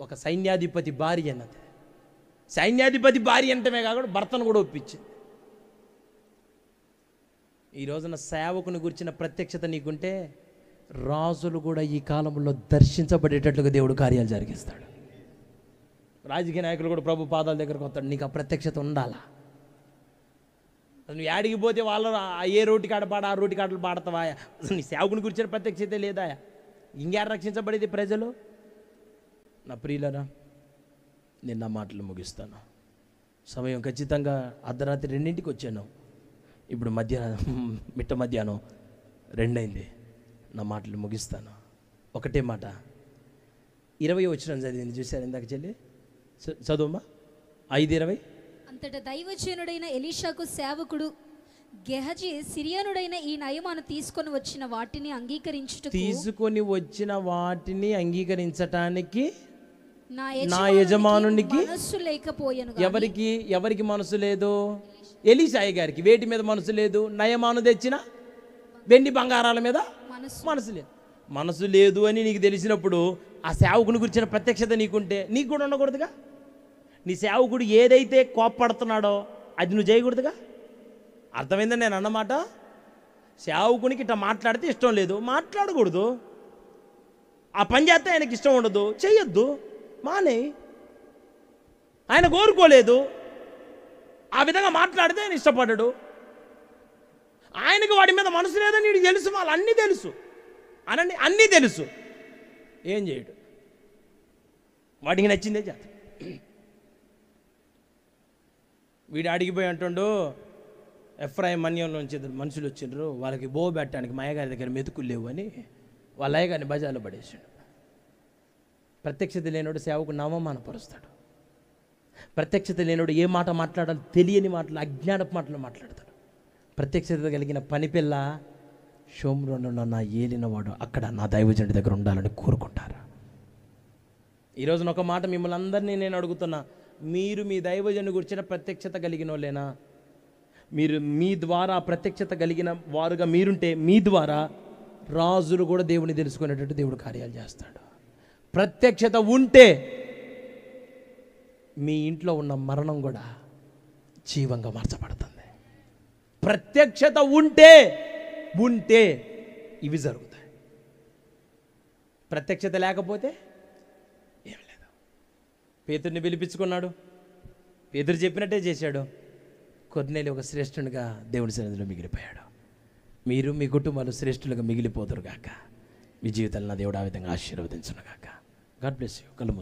ఒక సైన్యాధిపతి భార్య అన్నది. సైన్యాధిపతి భార్య అంటమే కాకుండా భర్తను కూడా ఒప్పించింది. ఈ రోజున సేవకుని గురించిన ప్రత్యక్షత నీకుంటే రాజులు కూడా ఈ కాలంలో దర్శించబడేటట్లుగా దేవుడు కార్యాలు జరిగిస్తాడు. రాజకీయ నాయకులు కూడా ప్రభు పాదాల దగ్గరకు వస్తాడు. నీకు ఆ ప్రత్యక్షత ఉండాలా? నువ్వు యాడికి పోతే వాళ్ళు ఏ రోటి కాడ పాడ ఆ రోటి కాడలు పాడతావా? నీ సేవకుని గురించిన ప్రత్యక్షతే లేదా? ఇంకేం రక్షించబడేది ప్రజలు? నా ప్రియులరా, నేను నా మాటలు ముగిస్తాను. సమయం ఖచ్చితంగా అర్ధరాత్రి 2ంటికి వచ్చాను. ఇప్పుడు మిట్ట మధ్యాహ్నం 2 అయింది. నా మాటలు ముగిస్తాను. ఒకటే మాట, 20 వచనం చదివింది చూశారు ఇందాక చెల్లి, చదువమ్మా. 5:20. అంతటా దైవజనుడైన ఎలీషాకు సేవకుడు గెహజీ సిరియానుడైన ఈ నయమాను తీసుకొని వచ్చిన వాటిని అంగీకరించటానికి నా యజమానునికి మనస్సు లేకపోయాను. ఎవరికి మనసు లేదు? ఎలీషాయి గారికి. వేటి మీద మనసు లేదు? నయమాను తెచ్చిన వెండి బంగారాల మీద మనసు లేదు. మనసు లేదు అని నీకు తెలిసినప్పుడు ఆ సేవకుని గురించిన ప్రత్యక్షత నీకుంటే నీకు కూడా ఉండకూడదుగా? నీ సేవకుడు ఏదైతే కోప్పడుతున్నాడో అది నువ్వు చేయకూడదుగా? అర్థమైందని నేను అన్నమాట. సేవకునికి ఇట్లా మాట్లాడితే ఇష్టం లేదు, మాట్లాడకూడదు. ఆ పని చేస్తే ఆయనకి ఇష్టం ఉండదు, చెయ్యొద్దు, మానే. ఆయన కోరుకోలేదు, ఆ విధంగా మాట్లాడితే ఆయన ఇష్టపడ్డాడు. ఆయనకు వాడి మీద మనసు లేదని వీడికి తెలుసు, వాళ్ళు అన్నీ తెలుసు, అన్నీ తెలుసు, ఏం చేయడు. వాడికి నచ్చిందే చేత. వీడు అడిగిపోయి అంటుండు, ఎఫ్రాయిం మన్యంలోంచి 2 మనుషులు వచ్చిండ్రు, వాళ్ళకి బో పెట్టడానికి మా అయ్యగారి దగ్గర మెతుకులు లేవు అని వాళ్ళ అయ్యగారిని బజార్లో పడేసాడు. ప్రత్యక్షత లేనోడు సేవకు నామమానపరుస్తాడు. ప్రత్యక్షత లేనోడు ఏ మాట మాట్లాడాలి తెలియని మాటలు, అజ్ఞానపు మాటలు మాట్లాడతాడు. ప్రత్యక్షత కలిగిన పనిపిల్ల షోమ్రోనున్న నా ఏలినవాడు అక్కడ నా దైవజనుడి దగ్గర ఉండాలని కోరుకుంటారు. ఈరోజున ఒక మాట మిమ్మల్ని అందరినీ నేను అడుగుతున్నా, మీరు మీ దైవజనుడి గురించిన ప్రత్యక్షత కలిగిన వాళ్ళేనా? మీరు మీ ద్వారా ప్రత్యక్షత కలిగిన వారుగా మీరుంటే మీ ద్వారా రాజులు కూడా దేవుని తెలుసుకునేటట్టు దేవుడు కార్యాలు చేస్తాడు. ప్రత్యక్షత ఉంటే మీ ఇంట్లో ఉన్న మరణం కూడా జీవంగా మార్చబడుతుంది. ప్రత్యక్షత ఉంటే ఇవి జరుగుతాయి. ప్రత్యక్షత లేకపోతే ఏం లేదు. పేతుర్ని పిలిపించుకున్నాడు, పేతురు చెప్పినట్టే చేశాడు. కొర్నేలి ఒక శ్రేష్ఠునిగా దేవుని సన్నిధిలో మిగిలిపోయాడు. మీరు మీ కుటుంబాలు శ్రేష్ఠులుగా మిగిలిపోదురు గాక. మీ జీవితాలను దేవుడు ఆ విధంగా ఆశీర్వదించును గాక. God bless you. కళ్ళు